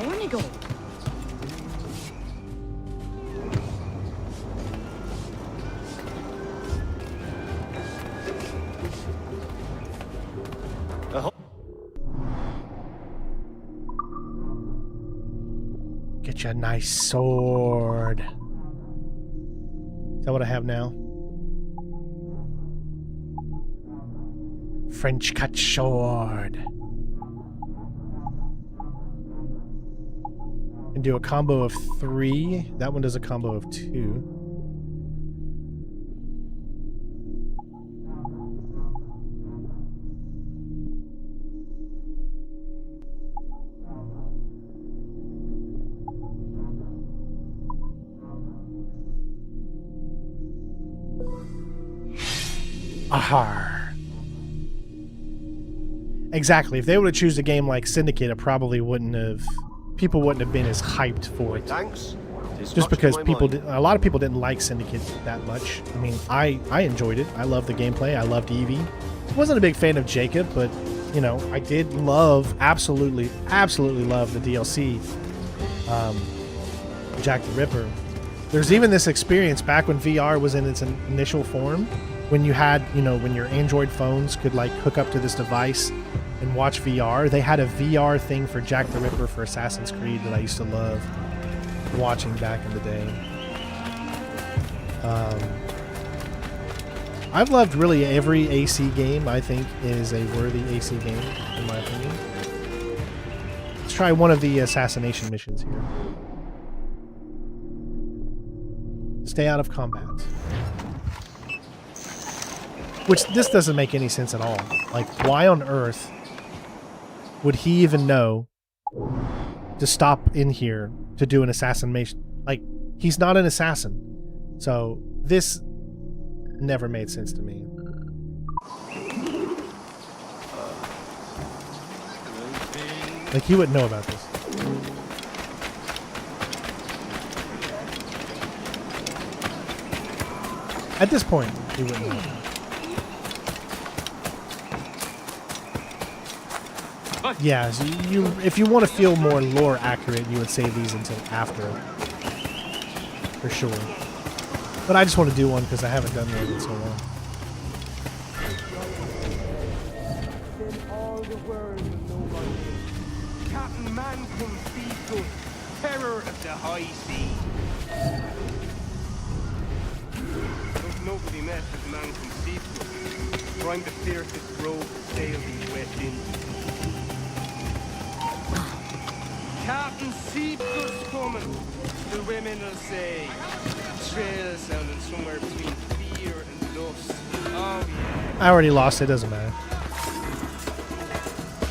Speaker 2: Hornigal.
Speaker 1: Get you a nice sword. Is that what I have now? French cut sword. And do a combo of 3. That one does a combo of 2. Ahar. Exactly. If they would have chosen a game like Syndicate, it probably wouldn't have. People wouldn't have been as hyped for it.
Speaker 12: Thanks.
Speaker 1: Just because a lot of people didn't like Syndicate that much. I mean, I enjoyed it. I loved the gameplay. I loved Evie. I wasn't a big fan of Jacob, but you know, I did absolutely love the DLC. Jack the Ripper. There's even this experience back when VR was in its initial form, when you had, when your Android phones could like hook up to this device and watch VR. They had a VR thing for Jack the Ripper for Assassin's Creed that I used to love watching back in the day. I've loved really every AC game. I think is a worthy AC game, in my opinion. Let's try one of the assassination missions here. Stay out of combat. Which, this doesn't make any sense at all. Like, why on earth would he even know to stop in here to do an assassination? Like, he's not an assassin. So, this never made sense to me. Like, he wouldn't know about this. At this point, he wouldn't know. Yeah, so if you want to feel more lore accurate, you would save these until after, for sure. But I just want to do one because I haven't done one in so long.
Speaker 12: Captain Mancom Seafood, terror of the high sea. Don't nobody mess with Mancom Seafood, for I'm the fiercest rogue to sail these wet Indies. Captain Seagood's coming. The women will say. Trail sounding somewhere between fear and lust. Oh, yeah.
Speaker 1: I already lost. It doesn't matter.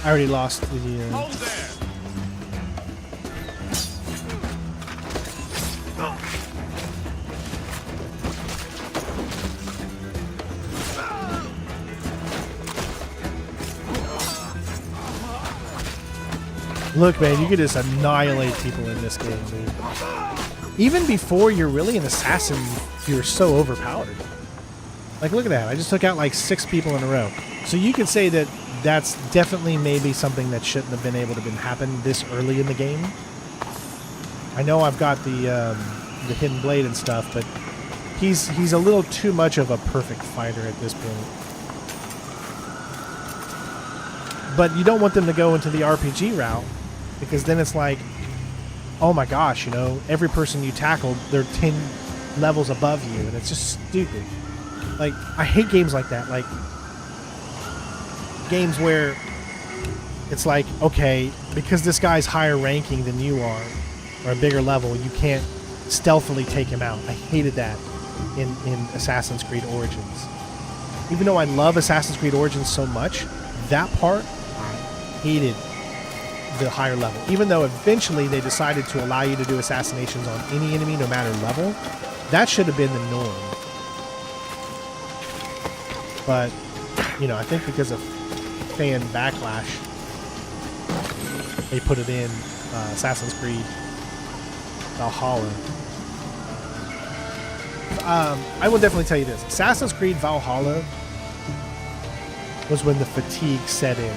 Speaker 1: I already lost the.
Speaker 12: Hold there.
Speaker 1: Look, man, you could just annihilate people in this game, dude. Even before you're really an assassin, you're so overpowered. Like, look at that. I just took out like 6 people in a row. So you could say that that's definitely maybe something that shouldn't have been able to happen this early in the game. I know I've got the hidden blade and stuff, but he's a little too much of a perfect fighter at this point. But you don't want them to go into the RPG route, because then it's like, oh my gosh, you know, every person you tackle, they're 10 levels above you, and it's just stupid. Like, I hate games like that. Like, games where it's like, okay, because this guy's higher ranking than you are, or a bigger level, you can't stealthily take him out. I hated that in Assassin's Creed Origins. Even though I love Assassin's Creed Origins so much, that part, I hated the higher level. Even though eventually they decided to allow you to do assassinations on any enemy, no matter level, that should have been the norm. But, you know, I think because of fan backlash, they put it in Assassin's Creed Valhalla. I will definitely tell you this. Assassin's Creed Valhalla was when the fatigue set in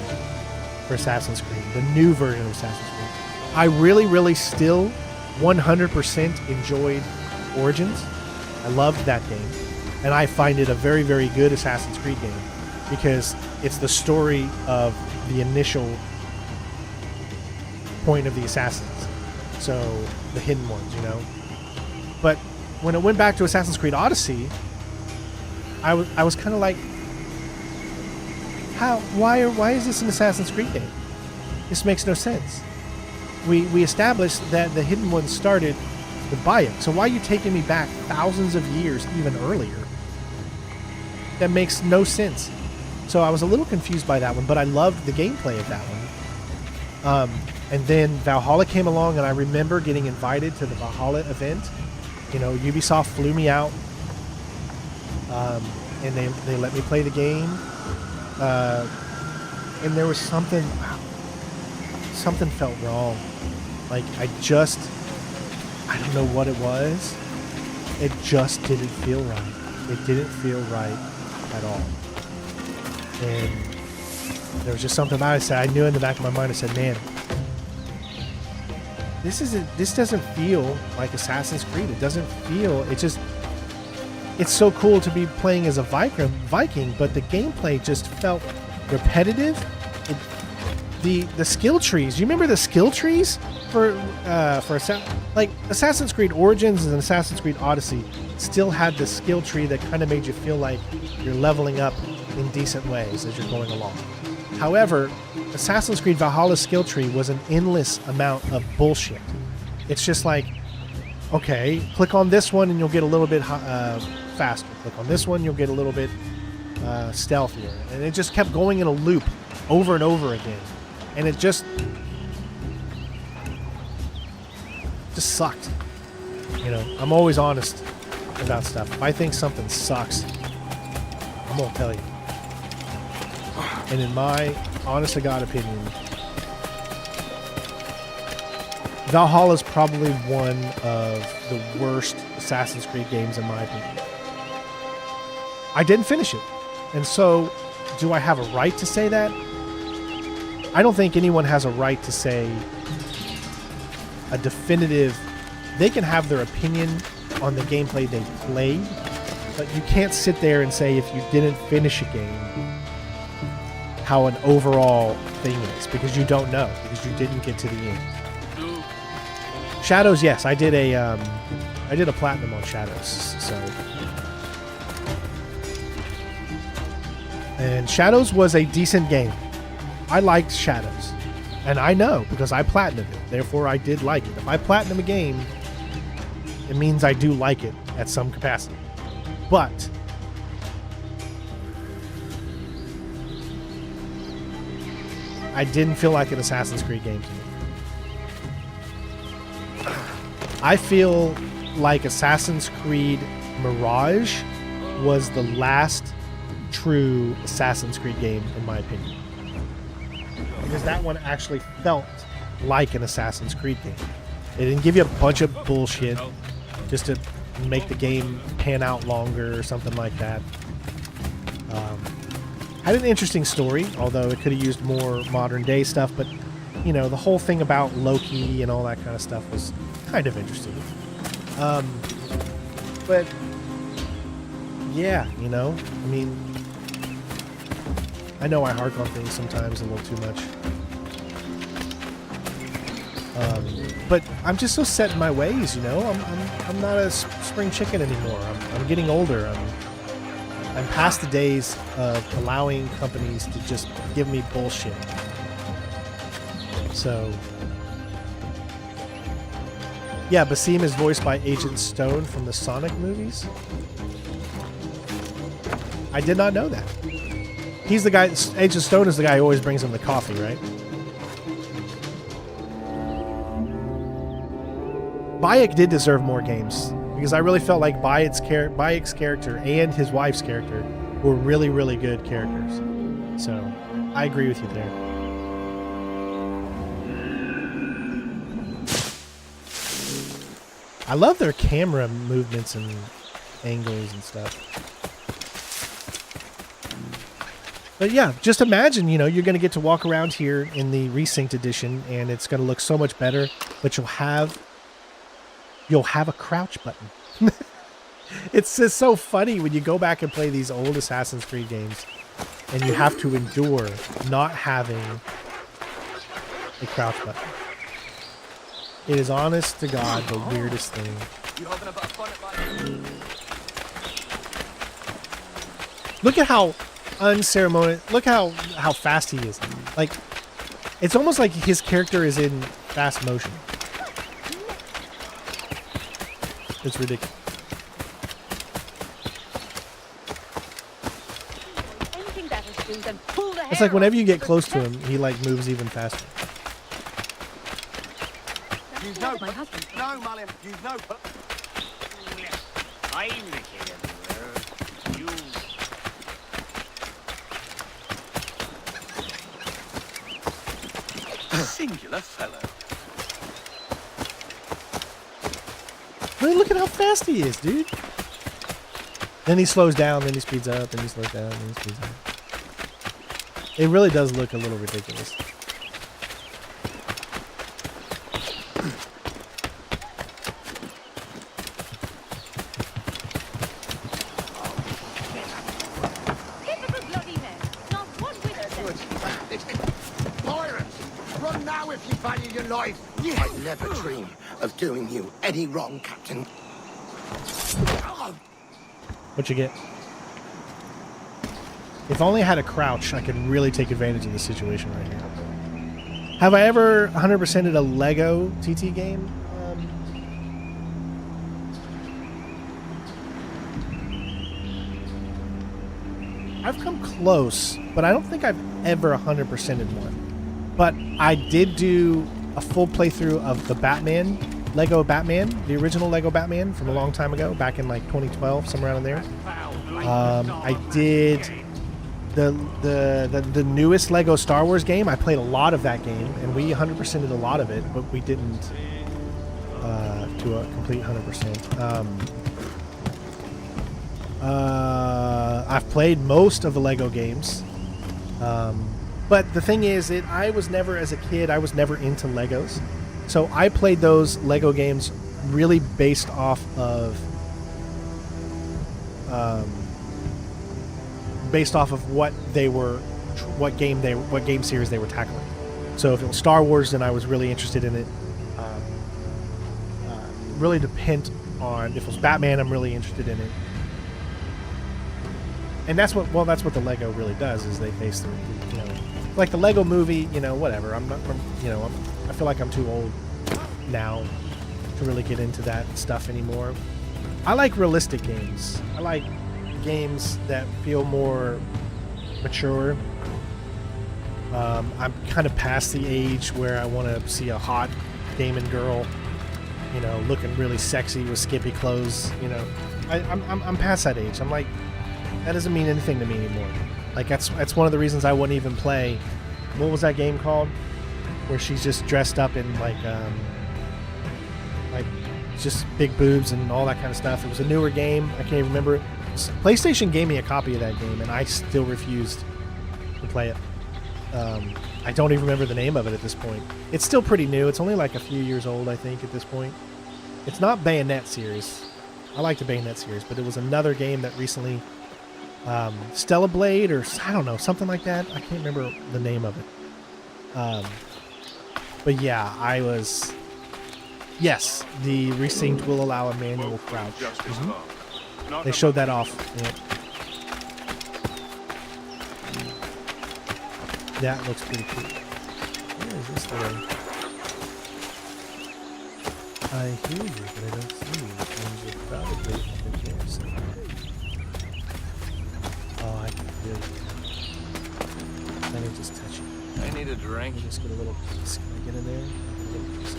Speaker 1: for Assassin's Creed, the new version of Assassin's Creed. I really, really still 100% enjoyed Origins. I loved that game. And I find it a very, very good Assassin's Creed game because it's the story of the initial point of the assassins. So, the hidden ones, you know. But when it went back to Assassin's Creed Odyssey, I was kind of like, why is this an Assassin's Creed game? This makes no sense. We established that the hidden ones started with Bayek, so why are you taking me back thousands of years even earlier? That makes no sense. So I was a little confused by that one, but I loved the gameplay of that one. And then Valhalla came along, and I remember getting invited to the Valhalla event. You know, Ubisoft flew me out, and they let me play the game. And there was something felt wrong. Like, I don't know what it was. It just didn't feel right. It didn't feel right at all. And there was just something about it. I knew in the back of my mind, I said, man, this doesn't feel like Assassin's Creed. It doesn't feel, it's so cool to be playing as a Viking, but the gameplay just felt repetitive. The skill trees. You remember the skill trees for Assassin's Creed Origins and Assassin's Creed Odyssey still had the skill tree that kind of made you feel like you're leveling up in decent ways as you're going along. However, Assassin's Creed Valhalla's skill tree was an endless amount of bullshit. It's just like, okay, click on this one and you'll get a little bit faster. Click on this one, you'll get a little bit stealthier. And it just kept going in a loop over and over again. And it just sucked. You know, I'm always honest about stuff. If I think something sucks, I'm gonna tell you. And in my honest to God opinion, Valhalla is probably one of the worst Assassin's Creed games in my opinion. I didn't finish it. And so, do I have a right to say that? I don't think anyone has a right to say a definitive. They can have their opinion on the gameplay they played, but you can't sit there and say if you didn't finish a game how an overall thing is, because you don't know, because you didn't get to the end. Shadows, yes, I did a platinum on Shadows, so. And Shadows was a decent game. I liked Shadows. And I know because I platinumed it. Therefore, I did like it. If I platinum a game, it means I do like it at some capacity. But I didn't feel like an Assassin's Creed game to me. I feel like Assassin's Creed Mirage was the last true Assassin's Creed game, in my opinion. Because that one actually felt like an Assassin's Creed game. It didn't give you a bunch of bullshit just to make the game pan out longer or something like that. Had an interesting story, although it could have used more modern day stuff, but you know, the whole thing about Loki and all that kind of stuff was kind of interesting. But yeah, you know, I mean, I know I hark on things sometimes a little too much. But I'm just so set in my ways, you know. I'm not a spring chicken anymore. I'm getting older. I'm past the days of allowing companies to just give me bullshit. So yeah, Basim is voiced by Agent Stone from the Sonic movies. I did not know that. He's the guy. Agent Stone is the guy who always brings him the coffee, right? Bayek did deserve more games because I really felt like Bayek's character and his wife's character were really, really good characters. So I agree with you there. I love their camera movements and angles and stuff. But yeah, just imagine, you know, you're going to get to walk around here in the Resynced edition and it's going to look so much better, but you'll have a crouch button. It's just so funny when you go back and play these old Assassin's Creed games and you have to endure not having a crouch button. It is honest to God the weirdest thing. Look at how unceremonious, look how fast he is. Like, it's almost like his character is in fast motion. It's ridiculous. It's like whenever you get close to him, he like moves even faster.
Speaker 14: You've no, my husband. No, Malin, you've no. I'm the king everywhere. You. Singular fellow.
Speaker 1: I mean, look at how fast he is, dude. Then he slows down, then he speeds up, then he slows down, then he speeds up. It really does look a little ridiculous.
Speaker 5: Run now if you value your life. I'd never dream of doing you any wrong, Captain.
Speaker 1: What you get? If only I had a crouch, I could really take advantage of the situation right here. Have I ever 100%ed a Lego TT game? I've come close, but I don't think I've ever 100%ed one. But I did do a full playthrough of the Batman, Lego Batman, the original Lego Batman from a long time ago, back in like 2012, somewhere around there. I did the newest Lego Star Wars game. I played a lot of that game, and we 100%ed a lot of it, but we didn't to a complete 100%. I've played most of the Lego games. But the thing is, I was never, as a kid, I was never into Legos. So I played those Lego games really based off of what they were, what game series they were tackling. So if it was Star Wars, then I was really interested in it. Really depend on, if it was Batman, I'm really interested in it. And that's what the Lego really does, is they base their, like the Lego Movie, you know, whatever. I feel like I'm too old now to really get into that stuff anymore. I like realistic games. I like games that feel more mature. I'm kind of past the age where I want to see a hot gaming girl, you know, looking really sexy with skimpy clothes. You know, I'm past that age. I'm like, that doesn't mean anything to me anymore. Like that's one of the reasons I wouldn't even play. What was that game called? Where she's just dressed up in like just big boobs and all that kind of stuff. It was a newer game. I can't even remember it. PlayStation gave me a copy of that game, and I still refused to play it. I don't even remember the name of it at this point. It's still pretty new. It's only like a few years old, I think, at this point. It's not Bayonet series. I like the Bayonet series, but it was another game that recently... Stella Blade, or I don't know, something like that. I can't remember the name of it. But yeah, I was... Yes, the Resynced will allow a manual crouch. Mm-hmm. They showed that off. Yeah. That looks pretty cool. Where is this thing? I hear you, but I don't see you. And you're probably up here somewhere. Oh, I can feel it. Let me just touch it.
Speaker 23: I need a drink.
Speaker 1: Just get a little piece. Can I get in there? A little piece.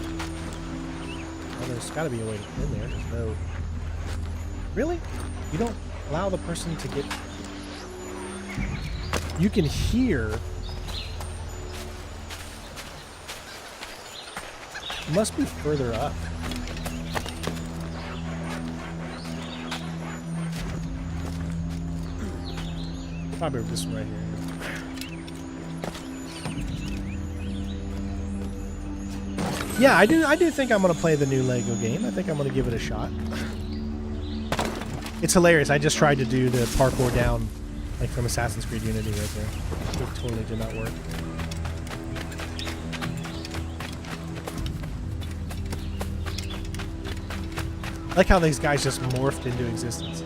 Speaker 1: Oh, there's got to be a way to get in there. There's no... Really? You don't allow the person to get... You can hear... It must be further up. Probably this one right here. Yeah, I do think I'm gonna play the new Lego game. I think I'm gonna give it a shot. It's hilarious. I just tried to do the parkour down, like from Assassin's Creed Unity right there. It totally did not work. I like how these guys just morphed into existence.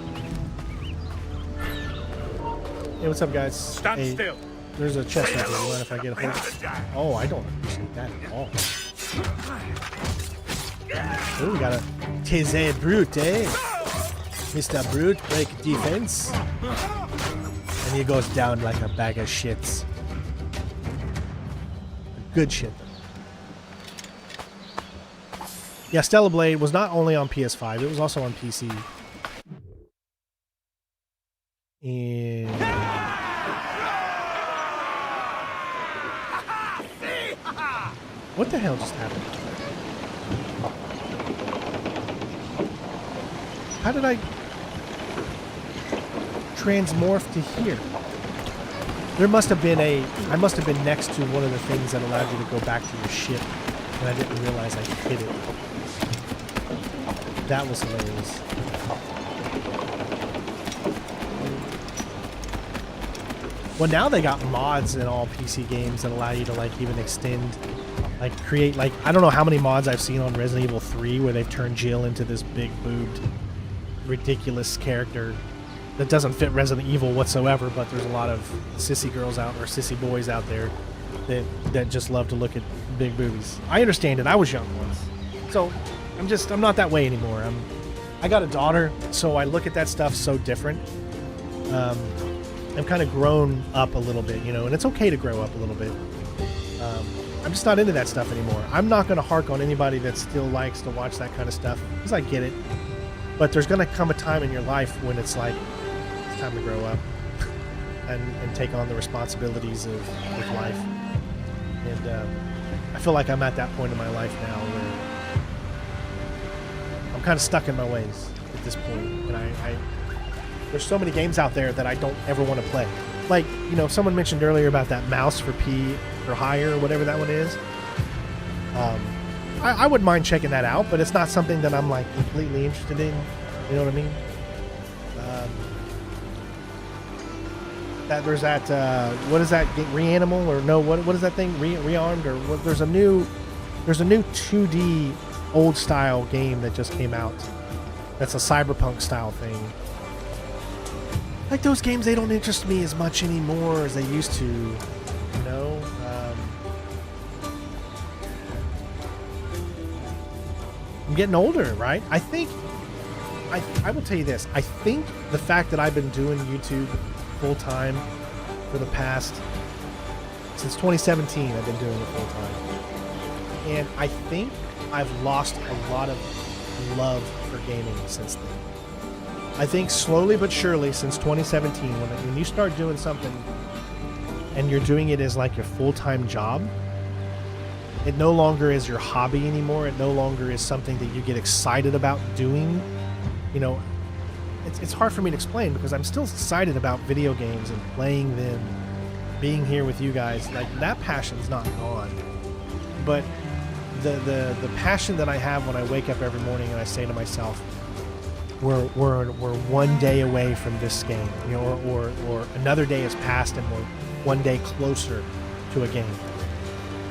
Speaker 1: Hey, what's up, guys?
Speaker 23: Stand still.
Speaker 1: There's a chest right here. You mind if I get a hold of it? Oh, I don't appreciate that at all. Oh, we got a Tis a Brute, eh? Mr. Brute, break defense. And he goes down like a bag of shits. Good shit, though. Yeah, Stella Blade was not only on PS5, it was also on PC. And... What the hell just happened? How did I transmorph to here? There must have been I must have been next to one of the things that allowed you to go back to your ship, and I didn't realize I hit it. That was hilarious. Well, now they got mods in all PC games that allow you to like even extend, like create, like, I don't know how many mods I've seen on Resident Evil 3 where they've turned Jill into this big boobed, ridiculous character that doesn't fit Resident Evil whatsoever, but there's a lot of sissy girls out, or sissy boys out there that just love to look at big boobies. I understand it. I was young once. So I'm not that way anymore. I got a daughter, so I look at that stuff so different. I'm kind of grown up a little bit, you know, and it's okay to grow up a little bit. I'm just not into that stuff anymore. I'm not going to hark on anybody that still likes to watch that kind of stuff, because I get it. But there's going to come a time in your life when it's like, it's time to grow up and take on the responsibilities of life. And I feel like I'm at that point in my life now where I'm kind of stuck in my ways at this point. And there's so many games out there that I don't ever want to play. Like, you know, someone mentioned earlier about that Mouse for P or Higher, or whatever that one is. I wouldn't mind checking that out, but it's not something that I'm like completely interested in. You know what I mean? That there's that what is that? Reanimal, or no? What is that thing? Rearmed, or what? There's a new 2D old style game that just came out. That's a cyberpunk style thing. Like those games, they don't interest me as much anymore as they used to. You know? I'm getting older, right? I think, I will tell you this. I think the fact that I've been doing YouTube full time for the past, since 2017, I've been doing it full time. And I think I've lost a lot of love for gaming since then. I think slowly but surely since 2017, when you start doing something and you're doing it as like your full-time job, it no longer is your hobby anymore. It no longer is something that you get excited about doing. You know, it's hard for me to explain because I'm still excited about video games and playing them, being here with you guys. Like, that passion's not gone. But the passion that I have when I wake up every morning and I say to myself, we're one day away from this game, you know, or another day has passed and we're one day closer to a game.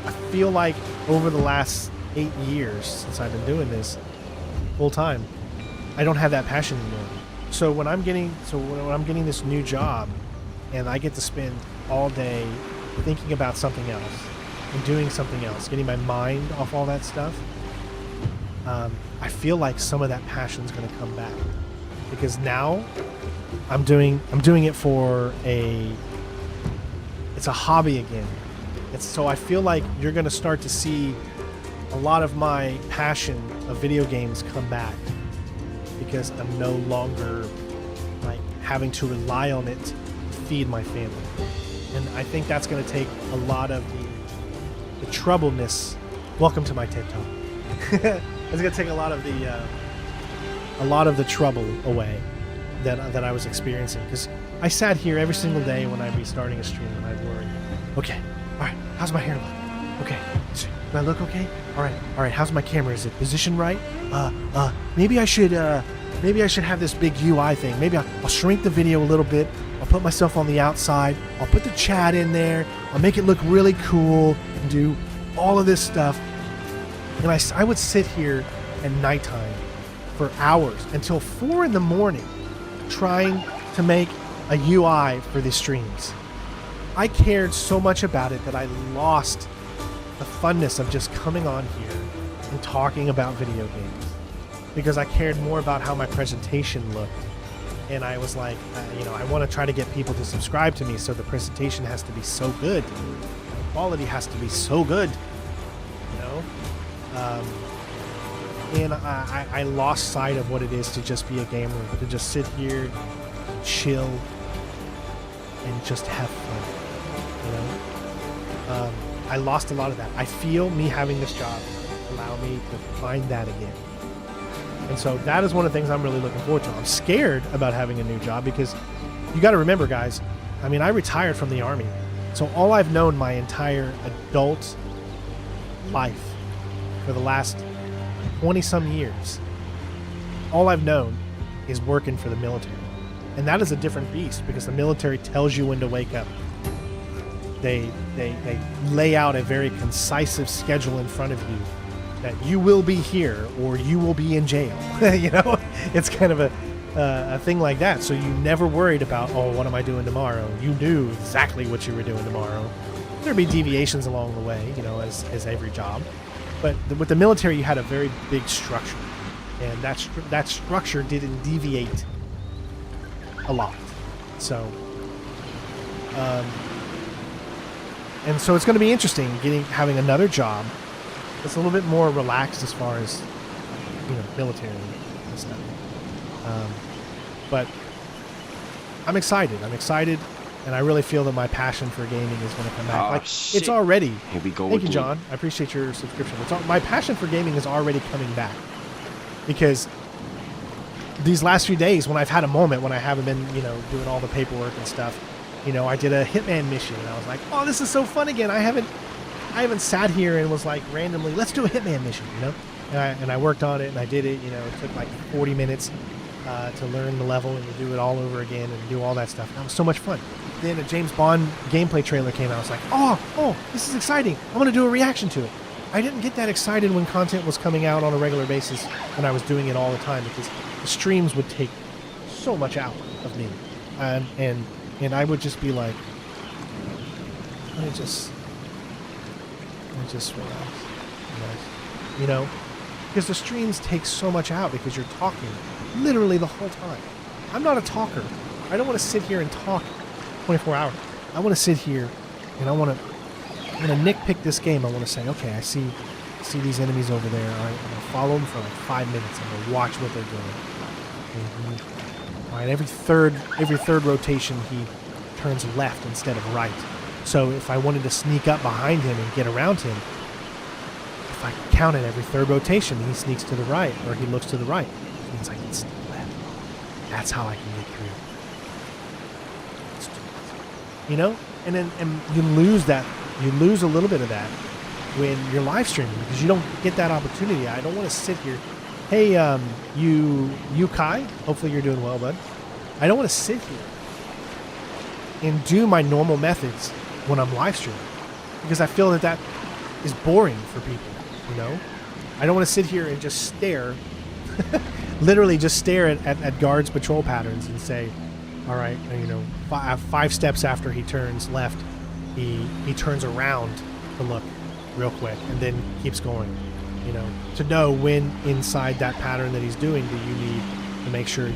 Speaker 1: I feel like over the last 8 years since I've been doing this full time, I don't have that passion anymore. So when I'm getting this new job and I get to spend all day thinking about something else and doing something else, getting my mind off all that stuff, I feel like some of that passion's going to come back, because now I'm doing it for it's a hobby again. So I feel like you're going to start to see a lot of my passion of video games come back, because I'm no longer like having to rely on it to feed my family. And I think that's going to take a lot of the troubleness. Welcome to my TED Talk. It's going to take a lot of the trouble away that I was experiencing, because I sat here every single day when I'd be starting a stream and I'd worry, okay, all right, how's my hair look? Okay, do I look okay? All right, how's my camera? Is it positioned right? Maybe I should have this big UI thing. Maybe I'll shrink the video a little bit. I'll put myself on the outside. I'll put the chat in there. I'll make it look really cool and do all of this stuff. And I would sit here at nighttime for hours until 4 in the morning trying to make a UI for these streams. I cared so much about it that I lost the funness of just coming on here and talking about video games, because I cared more about how my presentation looked. And I was like, I want to try to get people to subscribe to me, so the presentation has to be so good. The quality has to be so good, you know? And I lost sight of what it is to just be a gamer, to just sit here, chill, and just have fun, you know? I lost a lot of that. I feel me having this job allow me to find that again. And so that is one of the things I'm really looking forward to. I'm scared about having a new job, because you got to remember, guys, I mean, I retired from the Army. So all I've known my entire adult life for the last 20-some years, all I've known is working for the military. And that is a different beast, because the military tells you when to wake up. They lay out a very concise schedule in front of you that you will be here or you will be in jail. You know, it's kind of a thing like that. So you never worried about, oh, what am I doing tomorrow? You knew exactly what you were doing tomorrow. There'd be deviations along the way, you know, as every job. But with the military, you had a very big structure, and that structure didn't deviate a lot. So, and so it's going to be interesting having another job that's a little bit more relaxed as far as, you know, military and stuff. But I'm excited, and I really feel that my passion for gaming is going to come back. Like,
Speaker 10: shit.
Speaker 1: It's already.
Speaker 10: Here we go
Speaker 1: Thank you,
Speaker 10: again.
Speaker 1: John. I appreciate your subscription. My passion for gaming is already coming back, because these last few days, when I've had a moment, when I haven't been, you know, doing all the paperwork and stuff, you know, I did a Hitman mission, and I was like, oh, this is so fun again. I haven't sat here and was like randomly, let's do a Hitman mission, you know? And I worked on it, and I did it. You know, it took like 40 minutes to learn the level and to do it all over again and do all that stuff. That was so much fun. Then a James Bond gameplay trailer came out. I was like, oh, this is exciting. I'm going to do a reaction to it. I didn't get that excited when content was coming out on a regular basis and I was doing it all the time, because the streams would take so much out of me. And I would just be like, let me just relax. You know? because the streams take so much out because you're talking literally the whole time. I'm not a talker. I don't want to sit here and talk 24 hours. I want to sit here and I'm going to nitpick this game. I want to say, okay, I see these enemies over there. All right, I'm going to follow them for like 5 minutes. I'm going to watch what they're doing. All right, every third rotation, he turns left instead of right. So if I wanted to sneak up behind him and get around him, if I count it every third rotation, he sneaks to the right or he looks to the right. It means I can sneak left. That's how I can get through. You know? And you lose that. You lose a little bit of that when you're live streaming because you don't get that opportunity. I don't want to sit here. Hey, you Kai, hopefully you're doing well, bud. I don't want to sit here and do my normal methods when I'm live streaming because I feel that is boring for people, you know? I don't want to sit here and just stare, literally just stare at guards' patrol patterns and say, all right, you know, 5 steps after he turns left, he turns around to look real quick and then keeps going. You know, to know when inside that pattern that he's doing do you need to make sure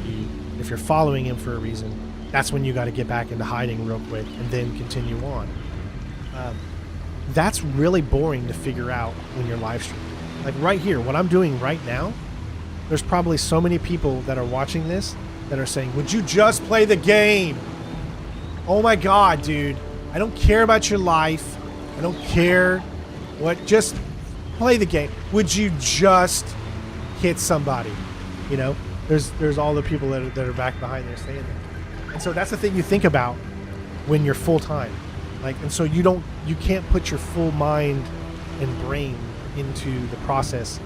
Speaker 1: if you're following him for a reason, that's when you got to get back into hiding real quick and then continue on. That's really boring to figure out when you're live streaming. Like right here, what I'm doing right now, there's probably so many people that are watching this that are saying, would you just play the game? Oh my God, dude. I don't care about your life. I don't care what, just play the game. Would you just hit somebody? You know, there's all the people that are back behind there saying that. And so that's the thing you think about when you're full time. Like, and so you can't put your full mind and brain into the process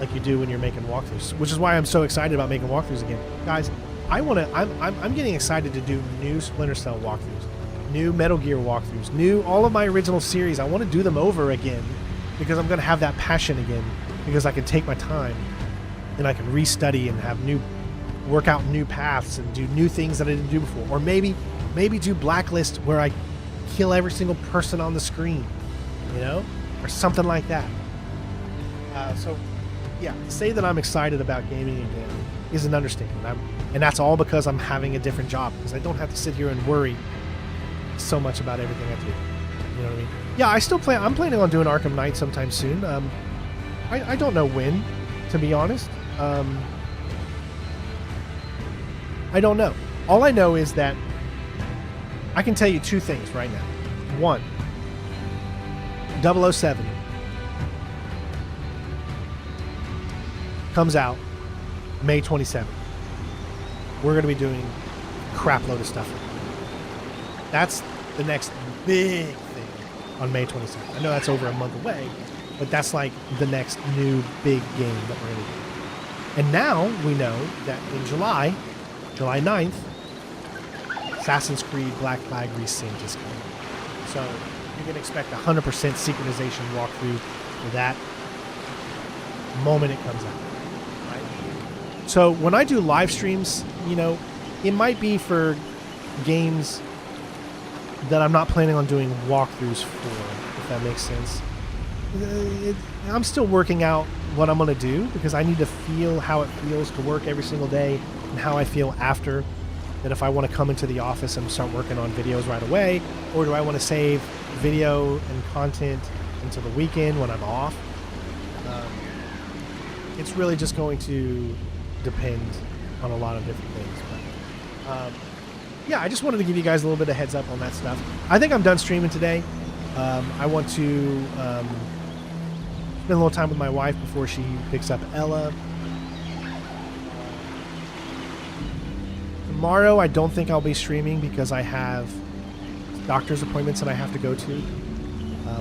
Speaker 1: like you do when you're making walkthroughs, which is why I'm so excited about making walkthroughs again. Guys, I'm getting excited to do new Splinter Cell walkthroughs, new Metal Gear walkthroughs, all of my original series. I want to do them over again because I'm going to have that passion again because I can take my time and I can restudy and work out new paths and do new things that I didn't do before. Or maybe do Blacklist where I kill every single person on the screen, you know, or something like that. So yeah, to say that I'm excited about gaming again is an understatement. And that's all because I'm having a different job because I don't have to sit here and worry so much about everything I do. You know what I mean? Yeah, I'm planning on doing Arkham Knight sometime soon. I don't know when, to be honest. I don't know. All I know is that I can tell you 2 things right now. 1, 007 comes out May 27th. We're going to be doing a crap load of stuff. That's the next big thing on May 27th. I know that's over a month away, but that's like the next new big game that we're going to do. And now we know that in July 9th, Assassin's Creed Black Flag Resynced is coming. So you can expect 100% synchronization walkthrough for that moment it comes out. Right? So when I do live streams, you know, it might be for games that I'm not planning on doing walkthroughs for, if that makes sense. I'm still working out what I'm going to do because I need to feel how it feels to work every single day and how I feel after. That if I want to come into the office and start working on videos right away, or do I want to save video and content until the weekend when I'm off? It's really just going to depend on a lot of different things. But yeah, I just wanted to give you guys a little bit of heads up on that stuff. I think I'm done streaming today. I want to spend a little time with my wife before she picks up Ella. Tomorrow, I don't think I'll be streaming because I have doctor's appointments that I have to go to,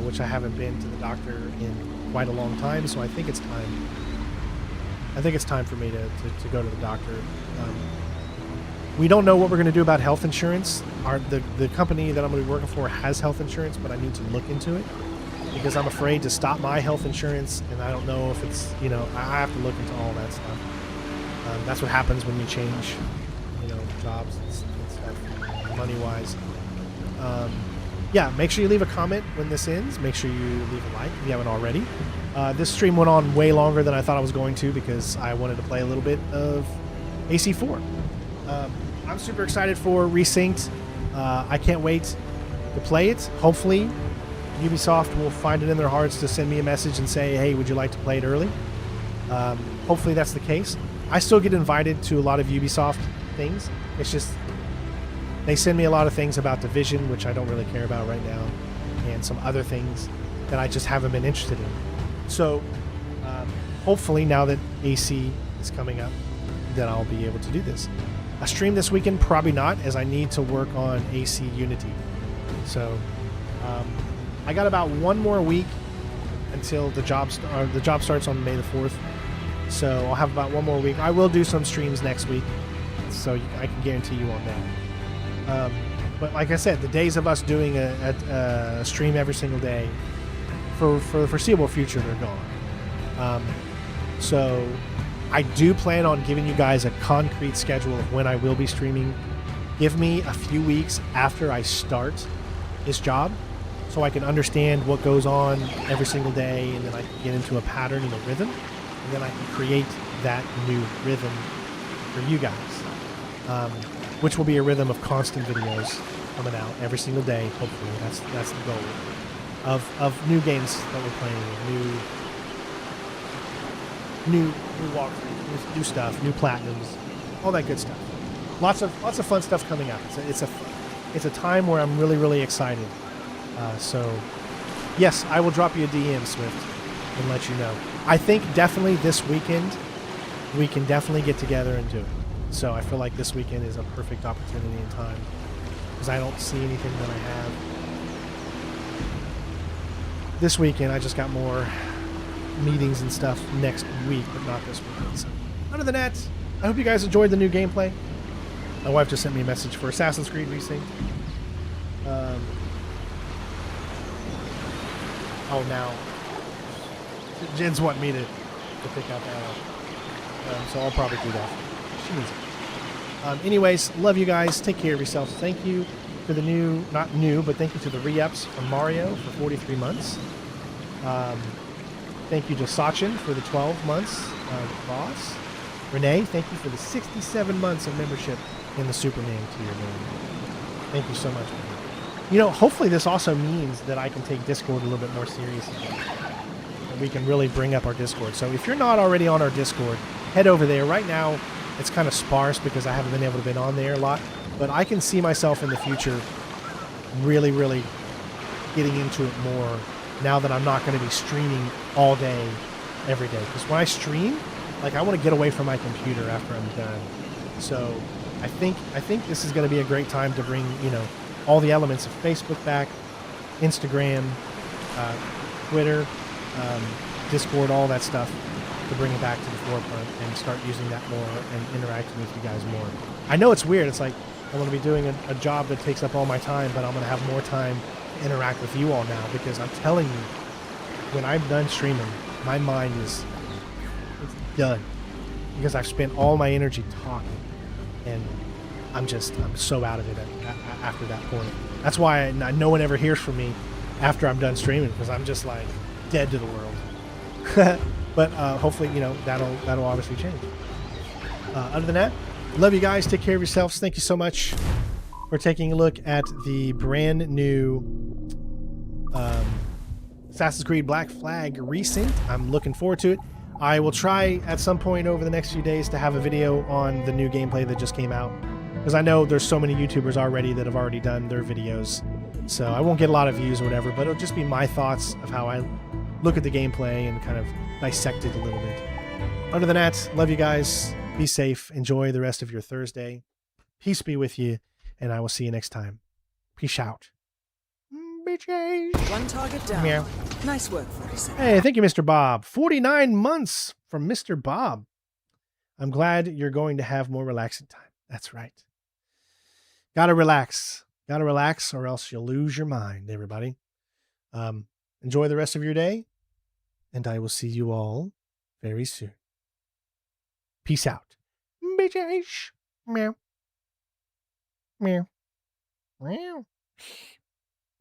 Speaker 1: which I haven't been to the doctor in quite a long time. So I think it's time. I think it's time for me to go to the doctor. We don't know what we're going to do about health insurance. The company that I'm going to be working for has health insurance, but I need to look into it because I'm afraid to stop my health insurance, and I don't know if it's, you know, I have to look into all that stuff. That's what happens when you change, you know, jobs and stuff, money-wise. Yeah, make sure you leave a comment when this ends. Make sure you leave a like if you haven't already. This stream went on way longer than I thought I was going to because I wanted to play a little bit of AC4. I'm super excited for Resynced. I can't wait to play it. Hopefully, Ubisoft will find it in their hearts to send me a message and say, hey, would you like to play it early? Hopefully that's the case. I still get invited to a lot of Ubisoft things. It's just they send me a lot of things about Division, which I don't really care about right now, and some other things that I just haven't been interested in. So hopefully now that AC is coming up, then I'll be able to do this. A stream this weekend? Probably not, as I need to work on AC Unity. So I got about one more week until the job starts on May the 4th. So I'll have about one more week. I will do some streams next week, so I can guarantee you on that. But like I said, the days of us doing a stream every single day for the foreseeable future, they're gone. So I do plan on giving you guys a concrete schedule of when I will be streaming. Give me a few weeks after I start this job so I can understand what goes on every single day, and then I can get into a pattern and a rhythm, and then I can create that new rhythm for you guys, which will be a rhythm of constant videos coming out every single day. Hopefully, that's the goal of new games that we're playing, new walkthroughs, new stuff, new platinums, all that good stuff. Lots of fun stuff coming out. It's a time where I'm really excited. So yes, I will drop you a DM, Swift, and let you know. I think definitely this weekend we can definitely get together and do it. So I feel like this weekend is a perfect opportunity and time because I don't see anything that I have. This weekend I just got more meetings and stuff next week, but not this weekend. So other than that, I hope you guys enjoyed the new gameplay. My wife just sent me a message for Assassin's Creed Resynced. Oh, now Jen's wanting me to pick up so I'll probably do that. She needs it. Anyways, love you guys. Take care of yourselves. Thank you to the not new, but thank you to the re-ups from Mario for 43 months. Thank you to Sachin for the 12 months of boss. Renee, thank you for the 67 months of membership in the Superman tier, man. Thank you so much. You know, hopefully this also means that I can take Discord a little bit more seriously. And we can really bring up our Discord. So if you're not already on our Discord, head over there. Right now, it's kind of sparse because I haven't been able to be on there a lot. But I can see myself in the future really getting into it more now that I'm not going to be streaming all day, every day. Because when I stream, like, I want to get away from my computer after I'm done. So I think this is going to be a great time to bring, you know, all the elements of Facebook back, Instagram, Twitter, Discord, all that stuff, to bring it back to the forefront and start using that more and interacting with you guys more. I know it's weird. It's like I'm going to be doing a job that takes up all my time, but I'm going to have more time to interact with you all now, because I'm telling you, when I'm done streaming, my mind is done, because I've spent all my energy talking, and I'm so out of it after that point. That's why no one ever hears from me after I'm done streaming, because I'm just like dead to the world. But hopefully, you know, that'll obviously change. Other than that, love you guys. Take care of yourselves. Thank you so much for taking a look at the brand new Assassin's Creed Black Flag Resynced. I'm looking forward to it. I will try at some point over the next few days to have a video on the new gameplay that just came out, because I know there's so many YouTubers already that have already done their videos. So I won't get a lot of views or whatever, but it'll just be my thoughts of how I look at the gameplay and kind of dissect it a little bit. Other than that, love you guys. Be safe. Enjoy the rest of your Thursday. Peace be with you, and I will see you next time. Peace out. Bitches.
Speaker 2: One target down.
Speaker 1: Meow.
Speaker 2: Nice work, 47.
Speaker 1: Hey, thank you, Mr. Bob. 49 months from Mr. Bob. I'm glad you're going to have more relaxing time. That's right. Gotta relax. Gotta relax, or else you'll lose your mind, everybody. Enjoy the rest of your day, and I will see you all very soon. Peace out. Bitches. Meow. Meow. Meow.